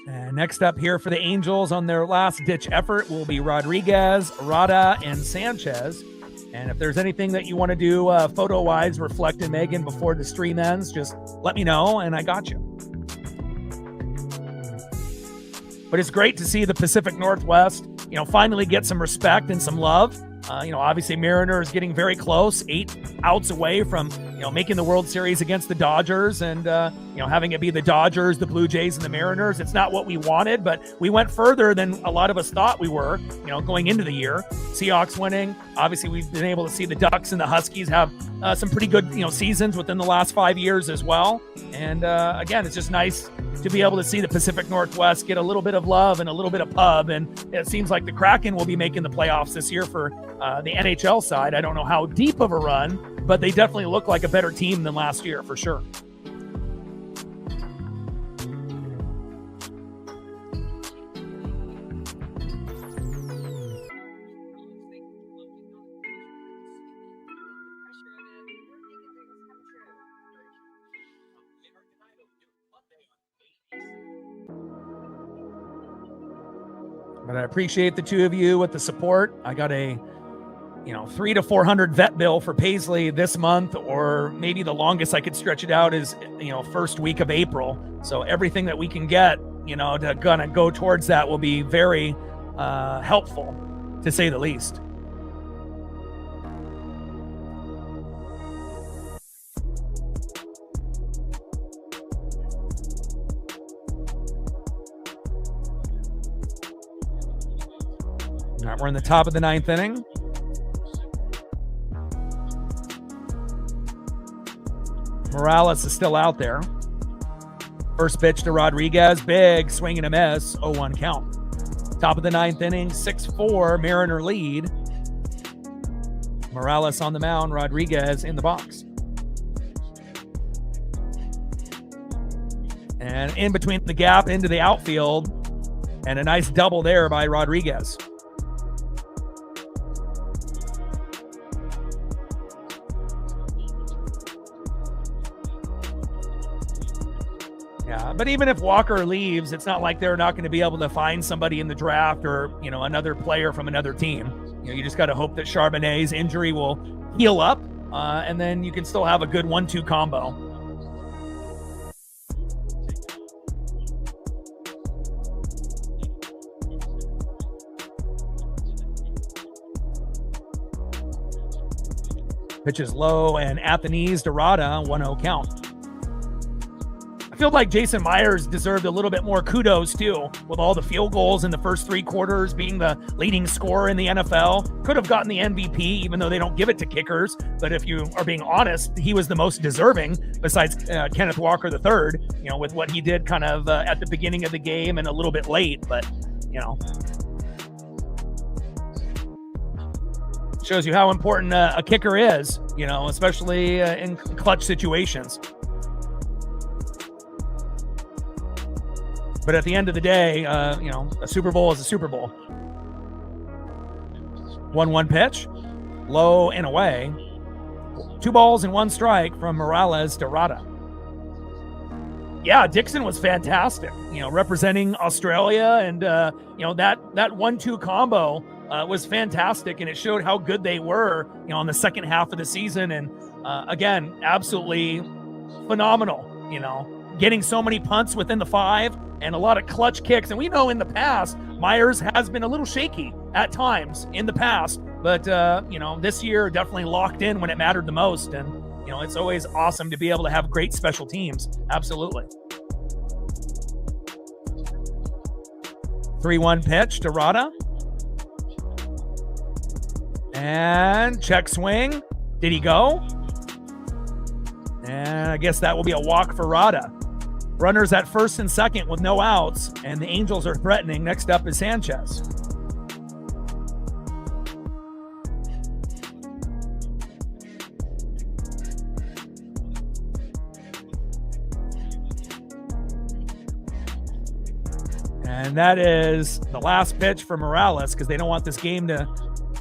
And next up here for the Angels on their last-ditch effort will be Rodriguez, Rada, and Sanchez. And if there's anything that you want to do photo-wise, reflect in Megan before the stream ends, just let me know, and I got you. But it's great to see the Pacific Northwest, finally get some respect and some love. Obviously Mariners getting very close, 8 outs away from, making the World Series against the Dodgers and, having it be the Dodgers, the Blue Jays, and the Mariners. It's not what we wanted, but we went further than a lot of us thought we were, going into the year. Seahawks winning. Obviously, we've been able to see the Ducks and the Huskies have some pretty good, seasons within the last 5 years as well. And again, it's just nice to be able to see the Pacific Northwest get a little bit of love and a little bit of pub. And it seems like the Kraken will be making the playoffs this year for the NHL side. I don't know how deep of a run, but they definitely look like a better team than last year for sure. But I appreciate the two of you with the support. I got a, $300 to $400 vet bill for Paisley this month, or maybe the longest I could stretch it out is, first week of April. So everything that we can get, to gonna go towards that will be very helpful, to say the least. All right, we're in the top of the 9th inning. Morales is still out there. First pitch to Rodriguez, big swing and a miss, 0-1 count. Top of the 9th inning, 6-4, Mariner lead. Morales on the mound, Rodriguez in the box. And in between the gap into the outfield, and a nice double there by Rodriguez. Yeah, but even if Walker leaves, it's not like they're not going to be able to find somebody in the draft or, another player from another team. You just got to hope that Charbonnet's injury will heal up, and then you can still have a good 1-2 combo. Pitches low and at the knees to Rada, 1-0 count. I feel like Jason Myers deserved a little bit more kudos too, with all the field goals in the first 3 quarters, being the leading scorer in the NFL. Could have gotten the MVP, even though they don't give it to kickers. But if you are being honest, he was the most deserving, besides Kenneth Walker III, with what he did kind of at the beginning of the game and a little bit late. But, shows you how important a kicker is, especially in clutch situations. But at the end of the day, a Super Bowl is a Super Bowl. 1-1 pitch, low and away. 2 balls and 1 strike from Morales to Rada. Yeah, Dixon was fantastic, representing Australia. And, that 1-2 combo was fantastic. And it showed how good they were, in the second half of the season. And, again, absolutely phenomenal, getting so many punts within the 5 and a lot of clutch kicks. And we know in the past, Myers has been a little shaky at times in the past, but, this year definitely locked in when it mattered the most. And, it's always awesome to be able to have great special teams. Absolutely. 3-1 pitch to Rada. And check swing. Did he go? And I guess that will be a walk for Rada. Runners at first and second with no outs, and the Angels are threatening. Next up is Sanchez. And that is the last pitch for Morales, because they don't want this game to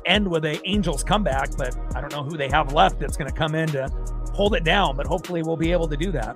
end with an Angels comeback, but I don't know who they have left that's going to come in to hold it down, but hopefully we'll be able to do that.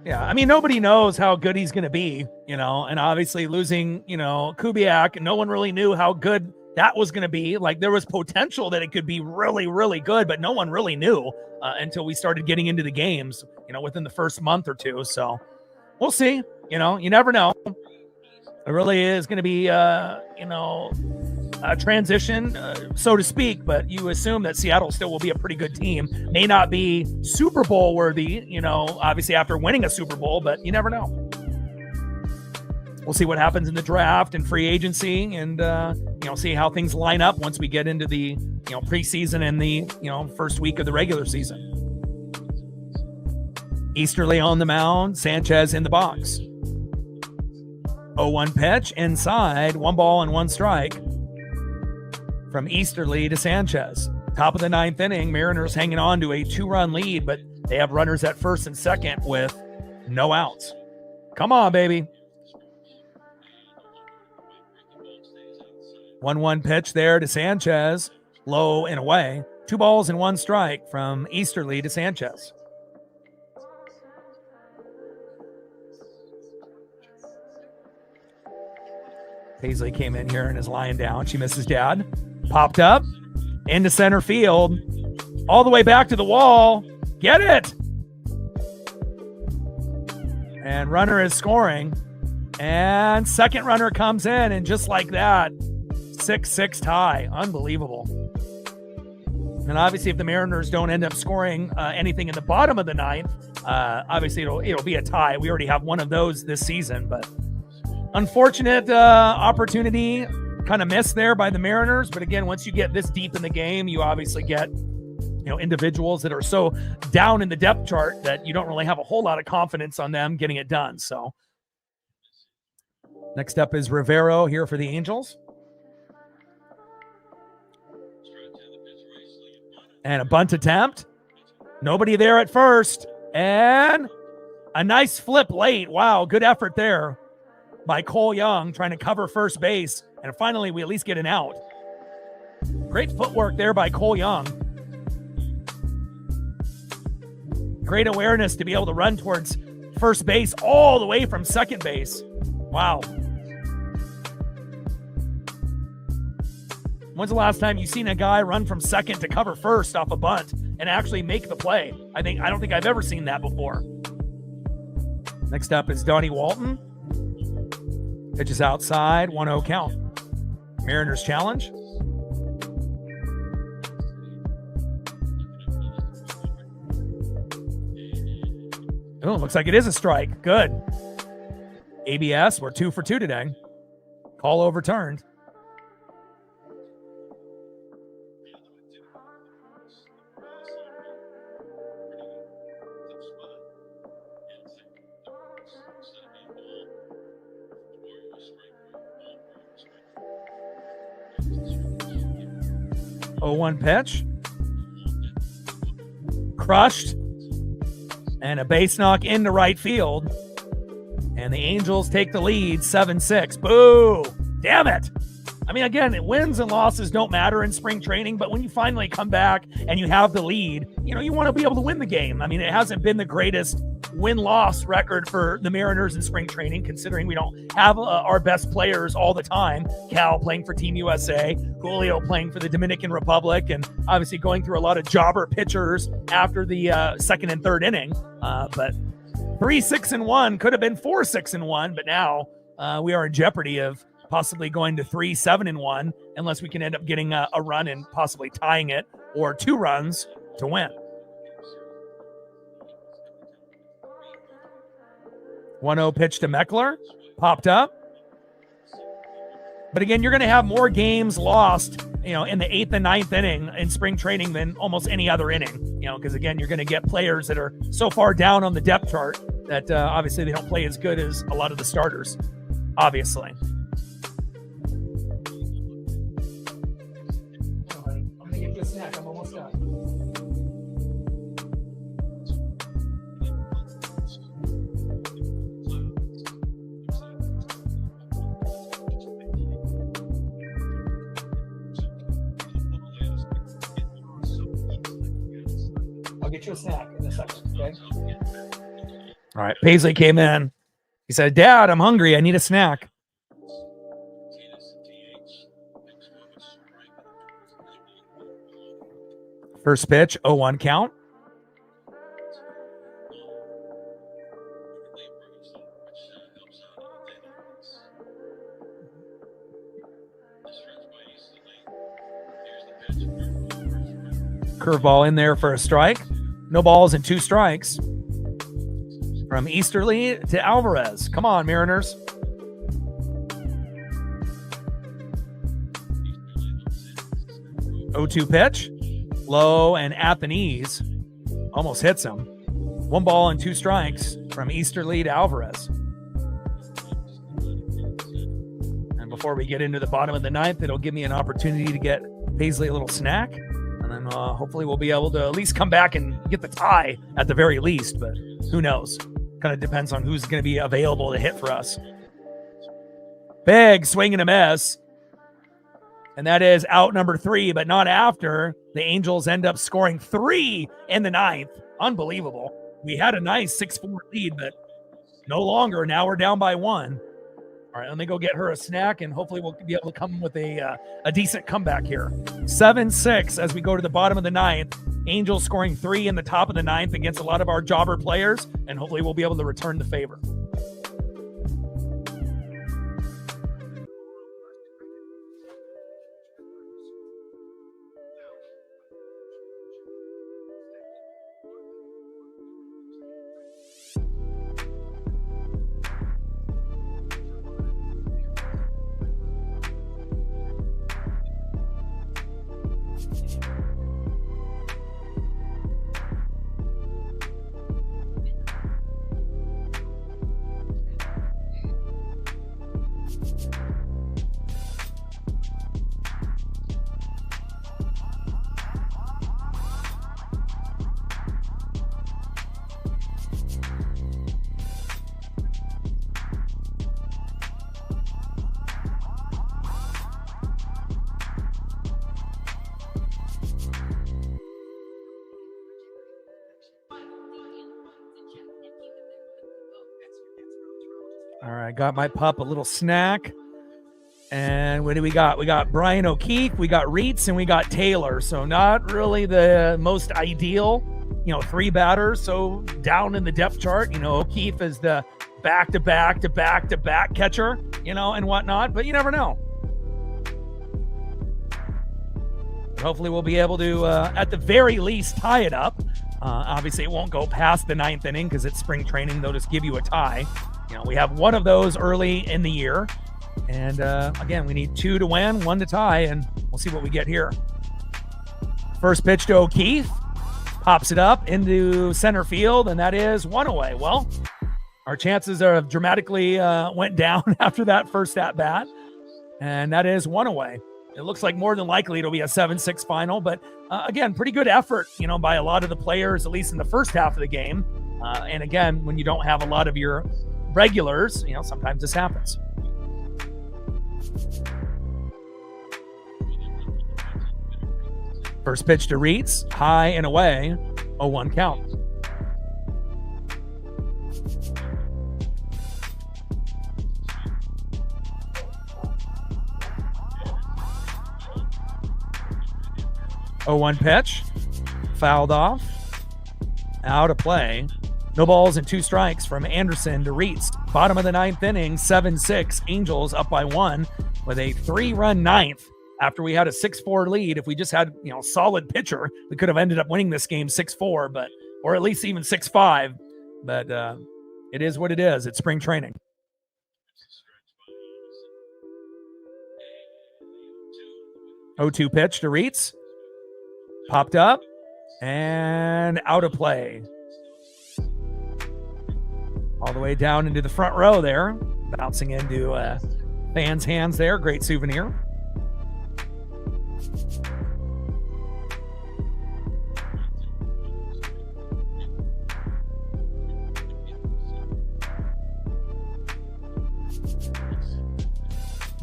Yeah, I mean, nobody knows how good he's going to be, you know, and obviously losing, you know, Kubiak, no one really knew how good that was going to be. Like, there was potential that it could be really, really good, but no one really knew until we started getting into the games, you know, within the first month or two. So we'll see. You know, you never know. It really is going to be, you know, a transition, so to speak, but you assume that Seattle still will be a pretty good team. May not be Super Bowl worthy, you know, obviously after winning a Super Bowl, but you never know. We'll see what happens in the draft and free agency and, you know, see how things line up once we get into the, you know, preseason and the, you know, first week of the regular season. Easterly on the mound, Sanchez in the box. 0-1 pitch inside, 1 ball and 1 strike. From Easterly to Sanchez. Top of the 9th inning, Mariners hanging on to a 2-run lead, but they have runners at first and second with no outs. Come on, baby. 1-1 pitch there to Sanchez. Low and away. 2 balls and 1 strike from Easterly to Sanchez. Paisley came in here and is lying down. She misses Dad. Popped up into center field, all the way back to the wall. Get it! And runner is scoring. And second runner comes in, and just like that, 6-6 tie. Unbelievable. And obviously, if the Mariners don't end up scoring anything in the bottom of the 9th, obviously it'll be a tie. We already have one of those this season, but unfortunate opportunity kind of missed there by the Mariners. But again, once you get this deep in the game, you obviously get, you know, individuals that are so down in the depth chart that you don't really have a whole lot of confidence on them getting it done. So next up is Rivero here for the Angels. And a bunt attempt. Nobody there at first. And a nice flip late. Wow, good effort there by Cole Young trying to cover first base. And finally, we at least get an out. Great footwork there by Cole Young. Great awareness to be able to run towards first base all the way from second base. Wow. When's the last time you've seen a guy run from second to cover first off a bunt and actually make the play? I don't think I've ever seen that before. Next up is Donnie Walton. Pitches outside, 1-0 count. Mariners challenge. Oh, looks like it is a strike. Good. ABS, we're 2 for 2 today. Call overturned. Oh, 1 pitch. Crushed. And a base knock into right field. And the Angels take the lead 7-6. Boo! Damn it! I mean, again, wins and losses don't matter in spring training, but when you finally come back and you have the lead, you know, you want to be able to win the game. I mean, it hasn't been the greatest win-loss record for the Mariners in spring training, considering we don't have our best players all the time. Cal playing for Team USA, Julio playing for the Dominican Republic, and obviously going through a lot of jobber pitchers after the second and third inning. But 3-6-1 could have been 4-6-1, but now we are in jeopardy of possibly going to 3-7-1 unless we can end up getting a run and possibly tying it, or 2 runs to win. 1-0 pitch to Meckler, popped up. But again, you're going to have more games lost, you know, in the 8th and 9th inning in spring training than almost any other inning, you know, because again, you're going to get players that are so far down on the depth chart that obviously they don't play as good as a lot of the starters, obviously. I'm going to get you a snack. I'm almost done. I'll get you a snack in a second, okay? All right. Paisley came in. He said, Dad, I'm hungry. I need a snack. First pitch, 0-1 count. Curveball in there for a strike. No balls and 2 strikes. From Easterly to Alvarez. Come on, Mariners. O2 pitch. Low and at the knees. Almost hits him. 1 ball and 2 strikes from Easterly to Alvarez. And before we get into the bottom of the 9th, it'll give me an opportunity to get Paisley a little snack. And then hopefully we'll be able to at least come back and get the tie at the very least. But who knows? Kind of depends on who's going to be available to hit for us. Big swing and a miss. And that is out number 3, but not after. The Angels end up scoring 3 in the 9th. Unbelievable. We had a nice 6-4 lead, but no longer. Now we're down by 1. All right, let me go get her a snack, and hopefully we'll be able to come with a decent comeback here. 7-6 as we go to the bottom of the 9th. Angels scoring 3 in the top of the 9th against a lot of our jobber players, and hopefully we'll be able to return the favor. All right, got my pup a little snack. And what do we got? We got Brian O'Keefe, we got Reitz, and we got Taylor. So not really the most ideal, 3 batters. So down in the depth chart, O'Keefe is the back-to-back catcher, and whatnot. But you never know. But hopefully we'll be able to, at the very least, tie it up. Obviously, it won't go past the 9th inning because it's spring training. They'll just give you a tie. We have 1 of those early in the year. And again, we need 2 to win, 1 to tie, and we'll see what we get here. First pitch to O'Keefe. Pops it up into center field, and that is 1 away. Well, our chances are dramatically went down after that first at-bat, and that is 1 away. It looks like more than likely it'll be a 7-6 final, but again, pretty good effort, by a lot of the players, at least in the first half of the game. And again, when you don't have a lot of your regulars, sometimes this happens. First pitch to Reitz, high and away, 0-1 count. Oh, 1 pitch, fouled off, out of play. No balls and 2 strikes from Anderson to Reitz. Bottom of the 9th inning, 7-6. Angels up by 1 with a 3-run 9th. After we had a 6-4 lead, if we just had, solid pitcher, we could have ended up winning this game 6-4, but or at least even 6-5. But it is what it is. It's spring training. O2 pitch to Reitz. Popped up and out of play. All the way down into the front row there. Bouncing into fans' hands there. Great souvenir.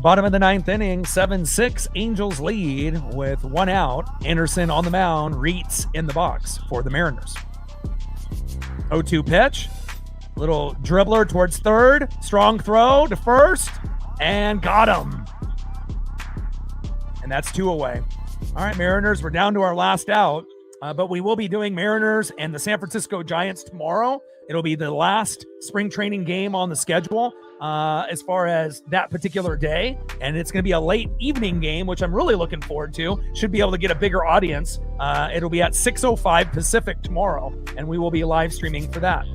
Bottom of the 9th inning, 7-6. Angels lead with 1 out. Anderson on the mound. Reitz in the box for the Mariners. 0-2 pitch. Little dribbler towards third. Strong throw to first. And got him. And that's 2 away. All right, Mariners, we're down to our last out. But we will be doing Mariners and the San Francisco Giants tomorrow. It'll be the last spring training game on the schedule as far as that particular day. And it's going to be a late evening game, which I'm really looking forward to. Should be able to get a bigger audience. It'll be at 6:05 Pacific tomorrow, and we will be live streaming for that.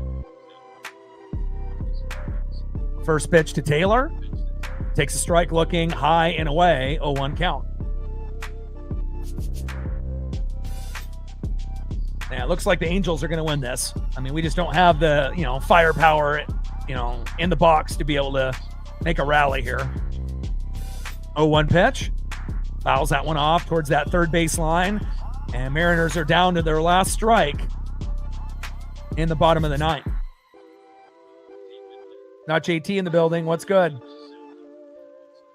First pitch to Taylor. Takes a strike looking high and away, 0-1 count. Yeah, it looks like the Angels are going to win this. I mean, we just don't have the, firepower, in the box to be able to make a rally here. 0-1 pitch. Fouls that one off towards that third base line. And Mariners are down to their last strike in the bottom of the ninth. Not JT in the building. What's good?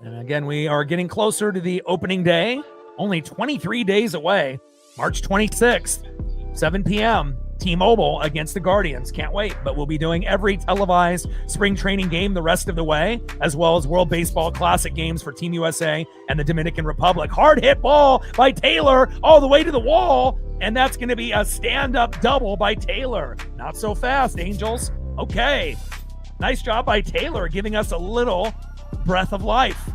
And again, we are getting closer to the opening day. Only 23 days away. March 26th. 7 p.m. T-Mobile against the Guardians. Can't wait, but we'll be doing every televised spring training game the rest of the way, as well as World Baseball Classic games for Team USA and the Dominican Republic. Hard hit ball by Taylor all the way to the wall, and that's going to be a stand-up double by Taylor. Not so fast, Angels. Okay. Nice job by Taylor, giving us a little breath of life.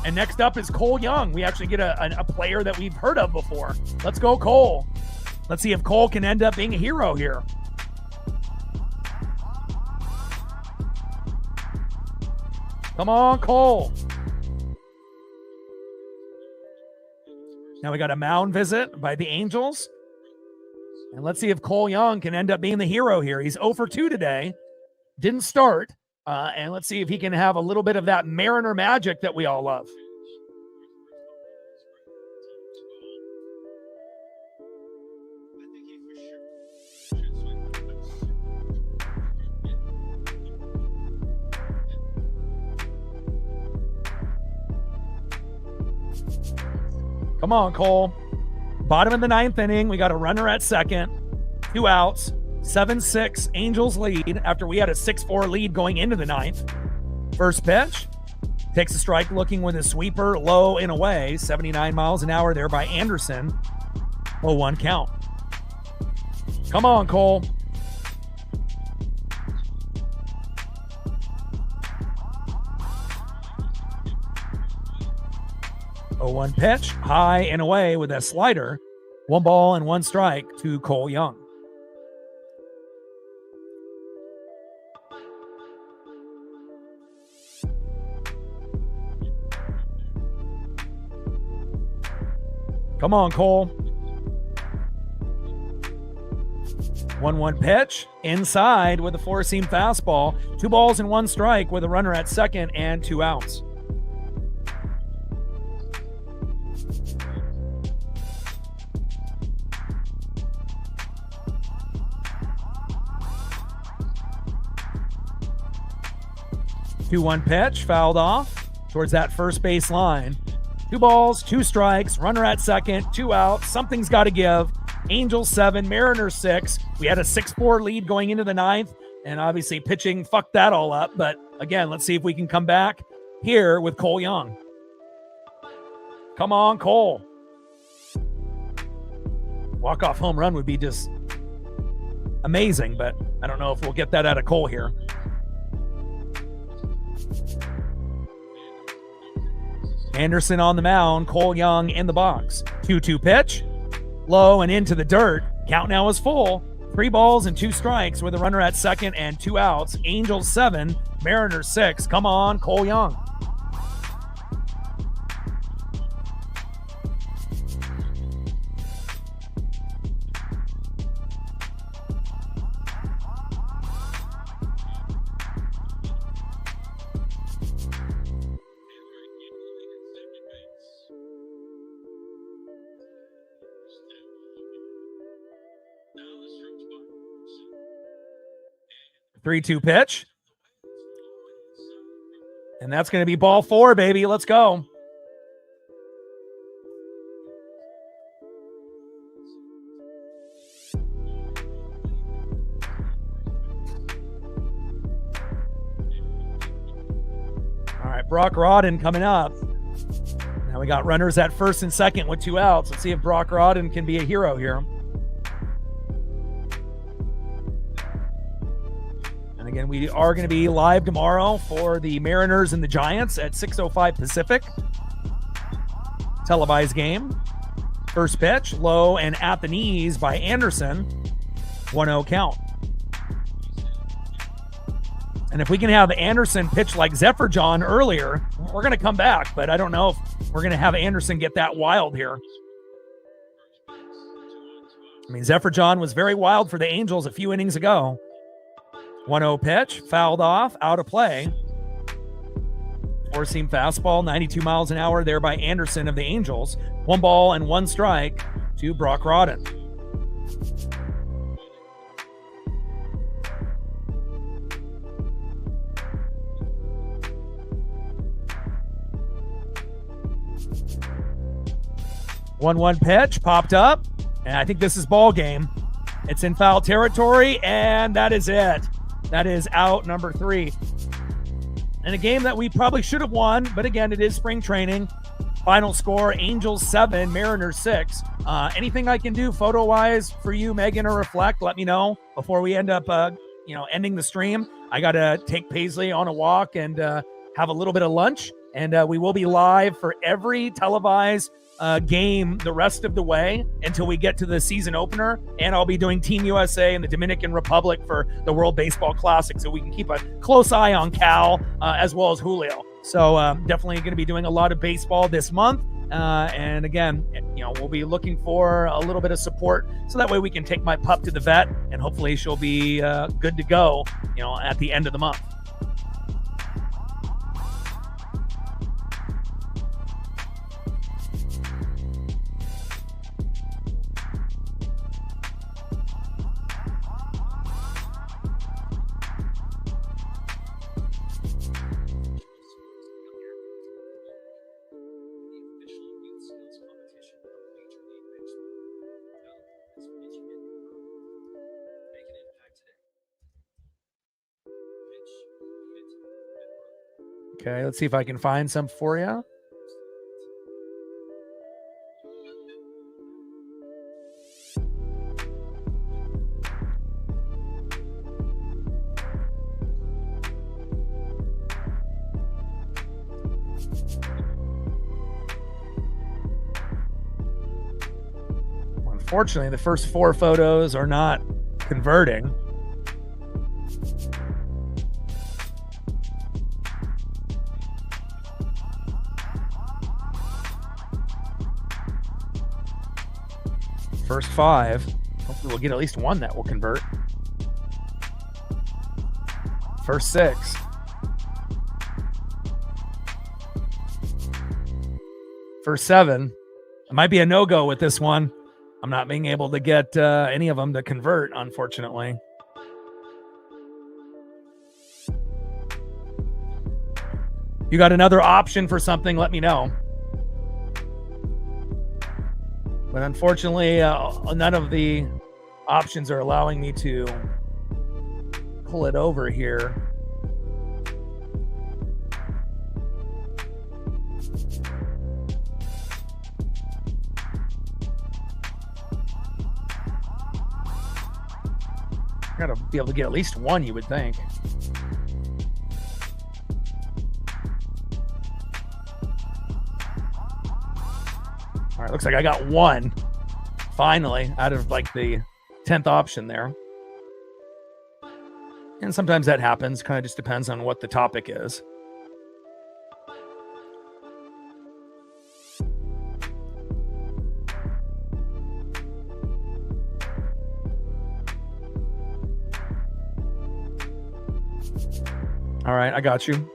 And next up is Cole Young. We actually get a player that we've heard of before. Let's go, Cole. Let's see if Cole can end up being a hero here. Come on, Cole. Now we got a mound visit by the Angels. And let's see if Cole Young can end up being the hero here. He's 0 for 2 today. Didn't start. And let's see if he can have a little bit of that Mariner magic that we all love. Come on, Cole. Bottom of the ninth inning. We got a runner at second. 2 outs. 7-6 Angels lead after we had a 6-4 lead going into the ninth. First pitch. Takes a strike looking with a sweeper low and away. 79 miles an hour there by Anderson. 0-1 count. Come on, Cole. Oh, 1 pitch, high and away with a slider. 1 ball and 1 strike to Cole Young. Come on, Cole. 1-1 pitch, inside with a 4-seam fastball. 2 balls and 1 strike with a runner at second and 2 outs. Two 1 pitch, fouled off towards that first base line. 2 balls, 2 strikes, runner at second, 2 outs. Something's got to give. Angels 7, Mariners 6. We had a 6-4 lead going into the ninth, and obviously pitching fucked that all up. But again, let's see if we can come back here with Cole Young. Come on, Cole. Walk-off home run would be just amazing, but I don't know if we'll get that out of Cole here. Anderson on the mound, Cole Young in the box. 2-2 pitch, low and into the dirt. Count now is full. 3 balls and 2 strikes with a runner at second and 2 outs. Angels 7, Mariners 6. Come on, Cole Young. Three-two pitch. And that's going to be ball 4, baby. Let's go. right, Brock Rodden coming up. Now we got runners at first and second with 2 outs. Let's see if Brock Rodden can be a hero here. And again, we are going to be live tomorrow for the Mariners and the Giants at 6:05 Pacific. Televised game. First pitch, low and at the knees by Anderson. 1-0 count. And if we can have Anderson pitch like Zephyr John earlier, we're going to come back. But I don't know if we're going to have Anderson get that wild here. I mean, Zephyr John was very wild for the Angels a few innings ago. 1-0 pitch, fouled off, out of play. Four-seam fastball, 92 miles an hour there by Anderson of the Angels. 1 ball and 1 strike to Brock Rodden. One pitch popped up, and I think this is ball game. It's in foul territory, and that is it. That is out number 3. And a game that we probably should have won, but again, it is spring training. Final score, Angels 7, Mariners 6. Anything I can do photo-wise for you, Megan, or Reflect, let me know before we end up, ending the stream. I got to take Paisley on a walk and have a little bit of lunch, and we will be live for every televised game the rest of the way until we get to the season opener, and I'll be doing Team USA and the Dominican Republic for the World Baseball Classic, so we can keep a close eye on Cal as well as Julio. So definitely going to be doing a lot of baseball this month, and again, we'll be looking for a little bit of support so that way we can take my pup to the vet, and hopefully she'll be good to go at the end of the month. Okay, let's see if I can find some for you. Unfortunately, the first 4 photos are not converting. First 5. Hopefully we'll get at least one that will convert. First 6. First 7. It might be a no-go with this one. I'm not being able to get any of them to convert, unfortunately. You got another option for something, let me know. But unfortunately, none of the options are allowing me to pull it over here. Gotta be able to get at least one, you would think. All right, looks like I got one finally out of like the 10th option there. And sometimes that happens, kind of just depends on what the topic is. All right, I got you.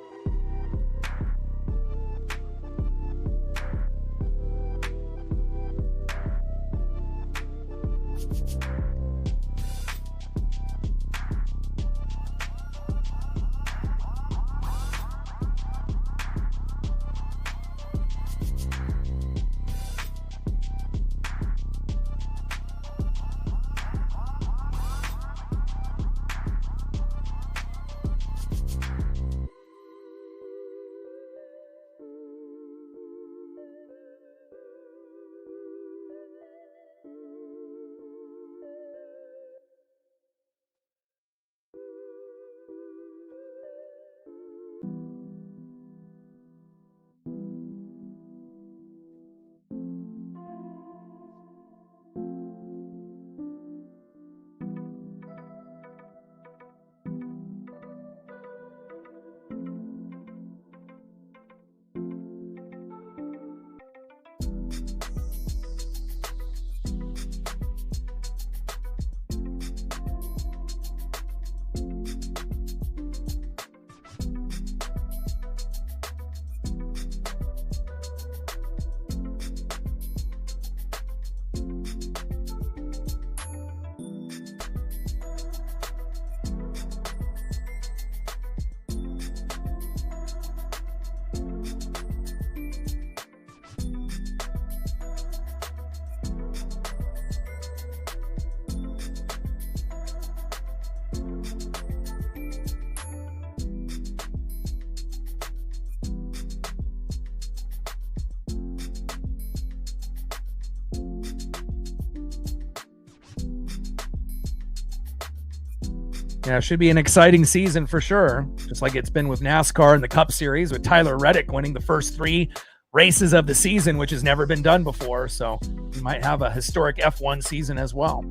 Yeah, it should be an exciting season for sure. Just like it's been with NASCAR and the Cup Series, with Tyler Reddick winning the first 3 races of the season, which has never been done before. So we might have a historic F1 season as well.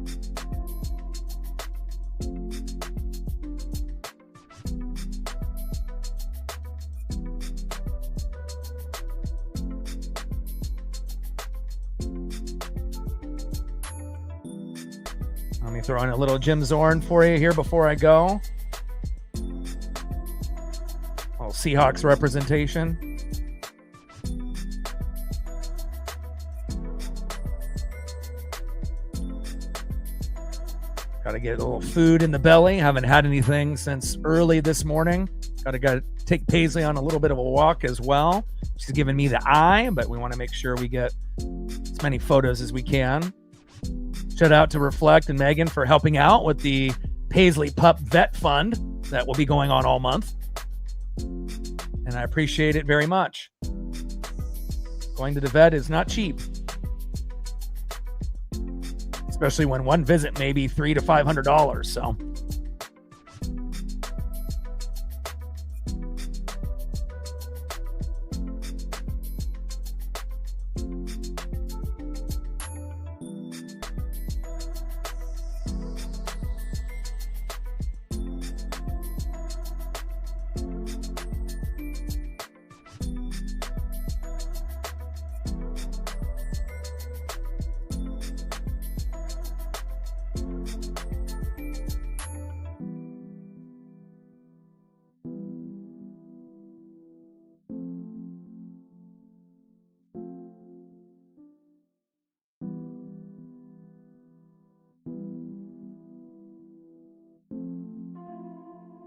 Let me throw in a little Jim Zorn for you here before I go. A little Seahawks representation. Got to get a little food in the belly. Haven't had anything since early this morning. Got to take Paisley on a little bit of a walk as well. She's giving me the eye, but we want to make sure we get as many photos as we can. Shout out to Reflect and Megan for helping out with the Paisley Pup Vet Fund that will be going on all month. And I appreciate it very much. Going to the vet is not cheap, especially when one visit may be $300 to $500. So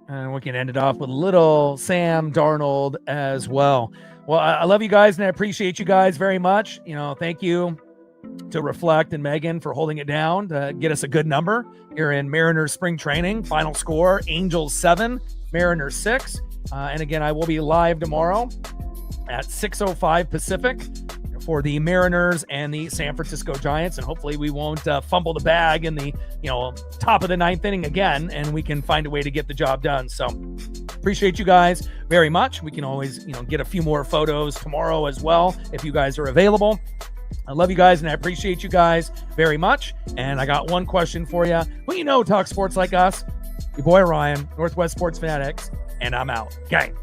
and we can end it off with little Sam Darnold as well. Well, I love you guys and I appreciate you guys very much. Thank you to Reflect and Megan for holding it down to get us a good number here in Mariners spring training. Final score, Angels 7, Mariners 6. And again, I will be live tomorrow at 6:05 Pacific for the Mariners and the San Francisco Giants. And hopefully we won't fumble the bag in the top of the 9th inning again, and we can find a way to get the job done. So appreciate you guys very much. We can always get a few more photos tomorrow as well if you guys are available. I love you guys and I appreciate you guys very much. And I got one question for you. Talk sports like us. Your boy Ryan, Northwest Sports Fanatics, and I'm out. Gang.